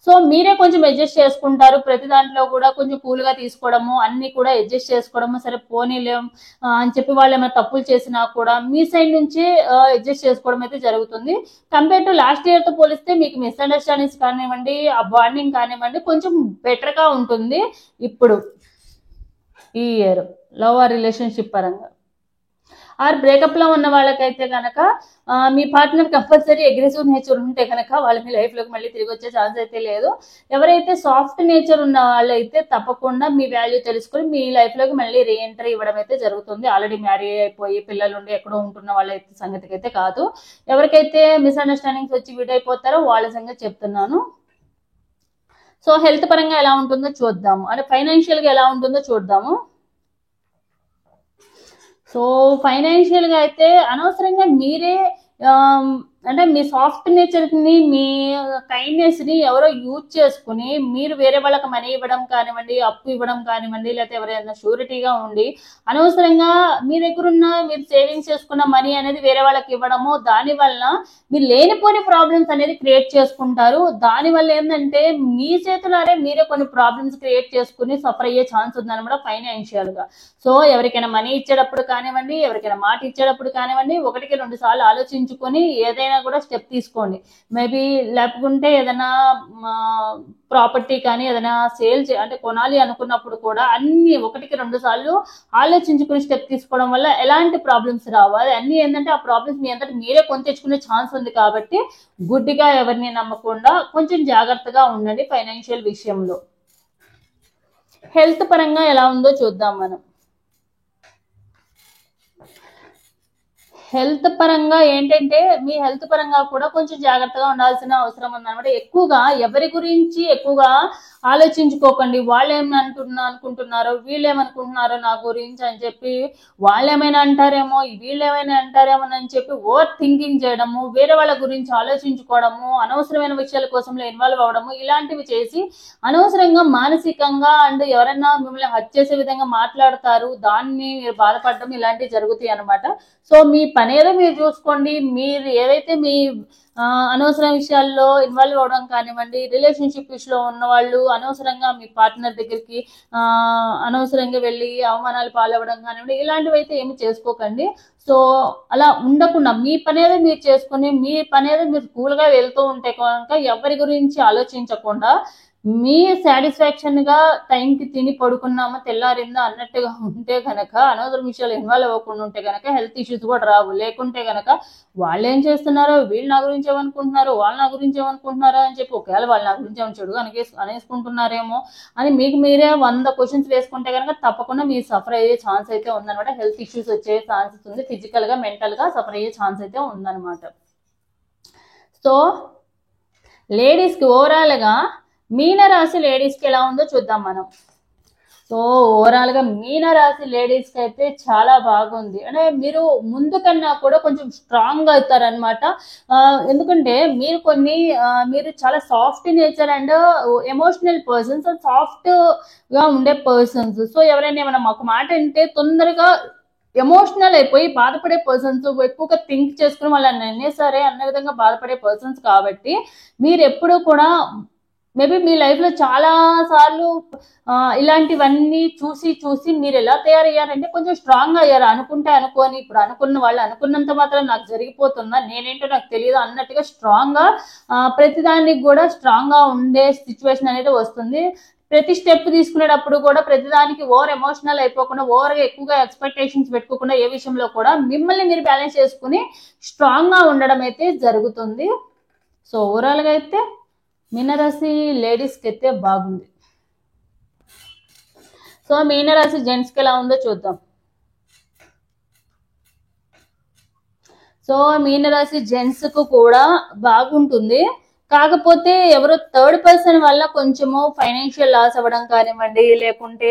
సో మీరే కొంచెం అడ్జస్ట్ చేసుకుంటారు. ప్రతి దాంట్లో కూడా కొంచెం కూల్ గా తీసుకోవడము, అన్ని కూడా అడ్జస్ట్ చేసుకోవడము, సరే పోనీలేం అని చెప్పి వాళ్ళు ఏమైనా తప్పులు చేసినా కూడా మీ సైడ్ నుంచి అడ్జస్ట్ చేసుకోవడం అయితే జరుగుతుంది. కంపేర్ టు లాస్ట్ ఇయర్ తో పోలిస్తే మీకు మిస్అండర్స్టాండింగ్స్ కానివ్వండి, ఆ బాండింగ్ కానివ్వండి కొంచెం బెటర్ గా ఉంటుంది ఇప్పుడు ఈ ఇయర్ లవ్ ఆర్ రిలేషన్షిప్ పరంగా. ఆర్ బ్రేకప్ లో ఉన్న వాళ్ళకైతే కనుక మీ పార్ట్నర్ కంపల్సరీ అగ్రెసివ్ నేచర్ ఉంటే కనుక వాళ్ళ మీ లైఫ్ లోకి మళ్ళీ తిరిగి వచ్చే ఛాన్స్ అయితే లేదు. ఎవరైతే సాఫ్ట్ నేచర్ ఉన్న వాళ్ళైతే తప్పకుండా మీ వాల్యూ తెలుసుకుని మీ లైఫ్ లోకి మళ్ళీ రీఎంట్రీ ఇవ్వడం అయితే జరుగుతుంది. ఆల్రెడీ మ్యారీ అయిపోయి పిల్లలు ఉండి ఎక్కడో ఉంటున్న వాళ్ళైతే సంగతికి అయితే కాదు. ఎవరికైతే మిస్అండర్స్టాండింగ్స్ వచ్చి విడైపోతారో వాళ్ళ సంగతి చెప్తున్నాను. సో హెల్త్ పరంగా ఎలా ఉంటుందో చూద్దాము, అంటే ఫైనాన్షియల్ గా ఎలా ఉంటుందో చూద్దాము. సో ఫైనాన్షియల్ గా అయితే అనవసరంగా మీరే అంటే మీ సాఫ్ట్ నేచర్ ని, మీ కైండ్నెస్ ని ఎవరో యూజ్ చేసుకుని మీరు వేరే వాళ్ళకి మనీ ఇవ్వడం కానివ్వండి, అప్పు ఇవ్వడం కానివ్వండి, లేకపోతే ఎవరైనా షూరిటీగా ఉండి అనవసరంగా మీ దగ్గర ఉన్న మీరు సేవింగ్స్ చేసుకున్న మనీ అనేది వేరే వాళ్ళకి ఇవ్వడము, దాని వల్ల మీరు లేనిపోని ప్రాబ్లమ్స్ అనేది క్రియేట్ చేసుకుంటారు. దాని వల్ల ఏంటంటే మీ చేతులారే మీరే కొన్ని ప్రాబ్లమ్స్ క్రియేట్ చేసుకుని సఫర్ అయ్యే ఛాన్స్ ఉందన్నమాట ఫైనాన్షియల్ గా. సో ఎవరికైనా మనీ ఇచ్చేటప్పుడు కానివ్వండి, ఎవరికైనా మాట ఇచ్చేటప్పుడు కానివ్వండి, 1-2 సార్లు ఆలోచించుకొని ఏదైనా ఏదైనా కూడా స్టెప్ తీసుకోండి. మేబీ లేకుంటే ఏదైనా ప్రాపర్టీ కానీ ఏదైనా సేల్ అంటే కొనాలి అనుకున్నప్పుడు కూడా అన్ని ఒకటికి 2 సార్లు ఆలోచించుకుని స్టెప్ తీసుకోవడం వల్ల ఎలాంటి ప్రాబ్లమ్స్ రావు. అది అన్ని ఏంటంటే ఆ ప్రాబ్లమ్స్ మీ అంతటి మీరే కొని తెచ్చుకునే ఛాన్స్ ఉంది కాబట్టి గుడ్డిగా ఎవరిని నమ్మకుండా కొంచెం జాగ్రత్తగా ఉండండి ఫైనాన్షియల్ విషయంలో. హెల్త్ పరంగా ఎలా ఉందో చూద్దాం మనం. హెల్త్ పరంగా ఏంటంటే మీ హెల్త్ పరంగా కూడా కొంచెం జాగ్రత్తగా ఉండాల్సిన అవసరం ఉందన్నమాట. ఎక్కువగా ఎవరి గురించి ఎక్కువగా ఆలోచించుకోకండి. వాళ్ళు అనుకుంటున్నారో వీళ్ళు ఏమనుకుంటున్నారో నా గురించి అని చెప్పి వాళ్ళు ఏమైనా అంటారేమో వీళ్ళు ఏమైనా అంటారేమో అని చెప్పి ఓవర్ థింకింగ్ చేయడము, వేరే వాళ్ళ గురించి ఆలోచించుకోవడము, అనవసరమైన విషయాల కోసంలో ఇన్వాల్వ్ అవ్వడము, ఇలాంటివి చేసి అనవసరంగా మానసికంగా అండ్ ఎవరైనా మిమ్మల్ని హత్య చేసే విధంగా మాట్లాడతారు, దాన్ని మీరు బాధపడడం ఇలాంటివి జరుగుతాయి అనమాట. సో మీ పని ఏదో మీరు చూసుకోండి. మీరు ఏదైతే మీ అనవసర విషయాల్లో ఇన్వాల్వ్ అవ్వడం కానివ్వండి, రిలేషన్షిప్ ఇష్యూలో ఉన్న వాళ్ళు అనవసరంగా మీ పార్ట్నర్ దగ్గరికి అనవసరంగా వెళ్ళి అవమానాలు పాలవ్వడం కానివ్వండి, ఇలాంటివి అయితే ఏమి చేసుకోకండి. సో అలా ఉండకుండా మీ పని ఏదో మీరు చేసుకుని మీ పని ఏదో మీరు కూల్గా వెళ్తూ ఉంటే కనుక ఎవరి గురించి ఆలోచించకుండా మీ సాటిస్ఫాక్షన్ గా టైంకి తిని పడుకున్నామా తెల్లారిందా అన్నట్టుగా ఉంటే గనక, అనవసర విషయాలు ఇన్వాల్వ్ అవ్వకుండా ఉంటే గనక హెల్త్ ఇష్యూస్ కూడా రావు. లేకుంటే గనక వాళ్ళు ఏం చేస్తున్నారో, వీళ్ళు నా గురించి ఏమనుకుంటున్నారో, వాళ్ళు నా గురించి ఏమనుకుంటున్నారో అని చెప్పి ఒకవేళ వాళ్ళు నా గురించి ఏమైనా చెడుగా అనేసుకుంటున్నారేమో అని మీకు మీరే 100 క్వశ్చన్స్ వేసుకుంటే కనుక తప్పకుండా మీరు సఫర్ అయ్యే ఛాన్స్ అయితే ఉందన్నమాట. హెల్త్ ఇష్యూస్ వచ్చే ఛాన్సెస్ ఉంది, ఫిజికల్ గా మెంటల్ గా సఫర్ అయ్యే ఛాన్స్ అయితే ఉందన్నమాట. సో లేడీస్ కి ఓవరాల్ గా మీనరాశి లేడీస్ కి ఎలా ఉందో చూద్దాం మనం. సో ఓవరాల్ గా మీనరాశి లేడీస్ కి అయితే చాలా బాగుంది. అంటే మీరు ముందు కన్నా కూడా కొంచెం స్ట్రాంగ్ అవుతారనమాట. ఎందుకంటే మీరు చాలా soft nature and emotional persons, soft గా ఉండే పర్సన్స్. సో ఎవరైనా ఏమైనా మాకు మాట అంటే తొందరగా ఎమోషనల్ అయిపోయి బాధపడే పర్సన్స్, ఎక్కువగా థింక్ చేసుకుని వాళ్ళని అన్నీ సరే అన్న విధంగా బాధపడే పర్సన్స్ కాబట్టి మీరు ఎప్పుడు కూడా మేబీ మీ లైఫ్ లో చాలా సార్లు ఇలాంటివన్నీ చూసి మీరు ఎలా తయారయ్యారంటే కొంచెం స్ట్రాంగ్ అయ్యారు. అనుకొని ఇప్పుడు అనుకున్న వాళ్ళు అనుకున్నంత మాత్రం నాకు జరిగిపోతుందా, నేనేంటో నాకు తెలియదు అన్నట్టుగా స్ట్రాంగ్ గా ప్రతిదానికి కూడా స్ట్రాంగ్ గా ఉండే సిచ్యువేషన్ అనేది వస్తుంది. ప్రతి స్టెప్ తీసుకునేటప్పుడు కూడా ప్రతిదానికి ఓవర్ ఎమోషనల్ అయిపోకుండా, ఓవర్ ఎక్కువగా ఎక్స్పెక్టేషన్స్ పెట్టుకోకుండా ఏ విషయంలో కూడా మిమ్మల్ని మీరు బ్యాలెన్స్ చేసుకుని స్ట్రాంగ్ గా ఉండడం అయితే జరుగుతుంది. సో ఓవరాల్ గా అయితే మీనరాశి లేడీస్ కి అయితే బాగుంది. సో మీనరాశి జెంట్స్ కి ఎలా ఉందో చూద్దాం. సో మీనరాశి జెంట్స్ కు కూడా బాగుంటుంది. కాకపోతే ఎవరో థర్డ్ పర్సన్ వల్ల కొంచెము ఫైనాన్షియల్ లాస్ అవ్వడం కానివ్వండి, లేకుంటే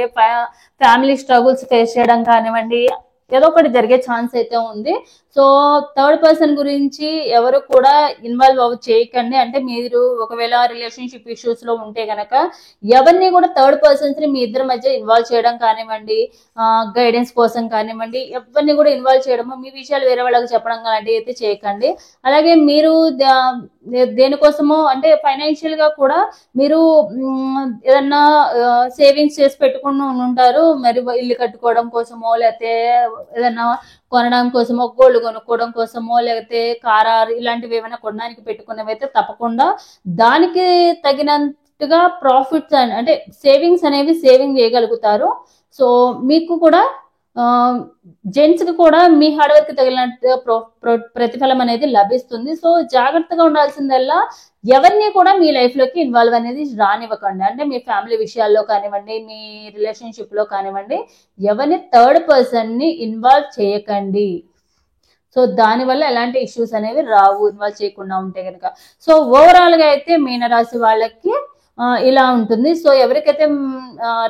ఫ్యామిలీ స్ట్రగుల్స్ ఫేస్ చేయడం కానివ్వండి, ఏదో ఒకటి జరిగే ఛాన్స్ అయితే ఉంది. సో థర్డ్ పర్సన్ గురించి ఎవరు కూడా ఇన్వాల్వ్ చేయకండి. అంటే మీరు ఒకవేళ రిలేషన్షిప్ ఇష్యూస్ లో ఉంటే గనక ఎవరిని కూడా థర్డ్ పర్సన్స్ ని మీ ఇద్దరి మధ్య ఇన్వాల్వ్ చేయడం కానివ్వండి, గైడెన్స్ కోసం కానివ్వండి, ఎవరిని కూడా ఇన్వాల్వ్ చేయడము, మీ విషయాలు వేరే వాళ్ళకి చెప్పడం లాంటివి అయితే చేయకండి. అలాగే మీరు దేనికోసమో అంటే ఫైనాన్షియల్ గా కూడా మీరు ఏదన్నా సేవింగ్స్ చేసి పెట్టుకుని ఉంటారు, మరి ఇల్లు కట్టుకోవడం కోసమో, లేకపోతే ఏదన్నా కొనడం కోసమో, గోల్డ్ కొనుక్కోవడం కోసమో, లేకపోతే కార్ ఇలాంటివి ఏమైనా కొనడానికి పెట్టుకునేవైతే తప్పకుండా దానికి తగినంతగా ప్రాఫిట్స్ అంటే సేవింగ్స్ అనేవి సేవింగ్ చేయగలుగుతారు. సో మీకు కూడా జెంట్స్ కి కూడా మీ హార్డ్ వర్క్ తగిలినట్టు ప్రతిఫలం అనేది లభిస్తుంది. సో జాగ్రత్తగా ఉండాల్సిందల్లా ఎవరిని కూడా మీ లైఫ్ లోకి ఇన్వాల్వ్ అనేది రానివ్వకండి. అంటే మీ ఫ్యామిలీ విషయాల్లో కానివ్వండి, మీ రిలేషన్షిప్ లో కానివ్వండి, ఎవరిని థర్డ్ పర్సన్ ని ఇన్వాల్వ్ చేయకండి. సో దానివల్ల ఎలాంటి ఇష్యూస్ అనేవి రావు ఇన్వాల్వ్ చేయకుండా ఉంటే కనుక. సో ఓవరాల్ గా అయితే మీనరాశి వాళ్ళకి ఇలా ఉంటుంది. సో ఎవరికైతే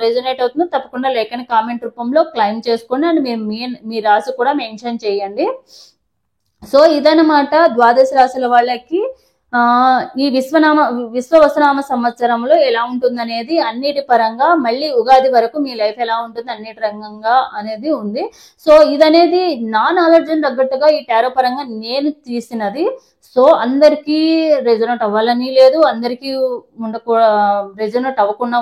రెజొనేట్ అవుతుందో తప్పకుండా లేఖని కామెంట్ రూపంలో క్లైమ్ చేసుకోండి అండ్ మీ రాశి కూడా మెన్షన్ చేయండి. సో ఇదన్నమాట ద్వాదశ రాశుల వాళ్ళకి ఈ విశ్వవసనామ సంవత్సరంలో ఎలా ఉంటుంది అనేది అన్నిటి పరంగా, మళ్ళీ ఉగాది వరకు మీ లైఫ్ ఎలా ఉంటుంది అన్నిటి రంగంగా అనేది ఉంది. సో ఇదనేది నా నాలెడ్జ్ తగ్గట్టుగా ఈ టారో పరంగా నేను తీసినది. సో అందరికీ రెజొనేట్ అవ్వాలని లేదు, అందరికీ రెజొనేట్ అవ్వకుండా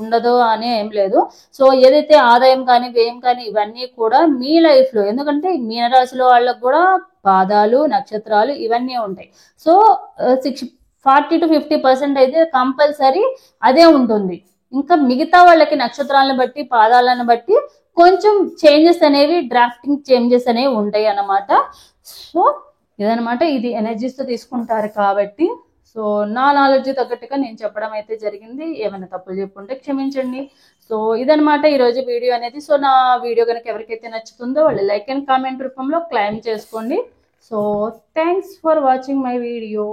ఉండదు అని ఏం లేదు. సో ఏదైతే ఆదాయం కానీ వ్యయం కానీ ఇవన్నీ కూడా మీ లైఫ్ లో, ఎందుకంటే మీనరాశిలో వాళ్ళకు కూడా పాదాలు, నక్షత్రాలు ఇవన్నీ ఉంటాయి. సో 40 to 50% అయితే కంపల్సరీ అదే ఉంటుంది. ఇంకా మిగతా వాళ్ళకి నక్షత్రాలను బట్టి, పాదాలను బట్టి కొంచెం చేంజెస్ అనేవి, డ్రాఫ్టింగ్ చేంజెస్ అనేవి ఉంటాయి అన్నమాట. సో ఇదనమాట, ఇది ఎనర్జీస్తో తీసుకుంటారు కాబట్టి. సో నా నాలెడ్జ్ తగ్గట్టుగా నేను చెప్పడం అయితే జరిగింది. ఏమైనా తప్పులు చెప్పుంటే క్షమించండి. సో ఇదనమాట ఈరోజు వీడియో అనేది. సో నా వీడియో కనుక ఎవరికైతే నచ్చుతుందో వాళ్ళు లైక్ అండ్ కామెంట్ రూపంలో క్లైమ్ చేసుకోండి. So thanks for watching my video.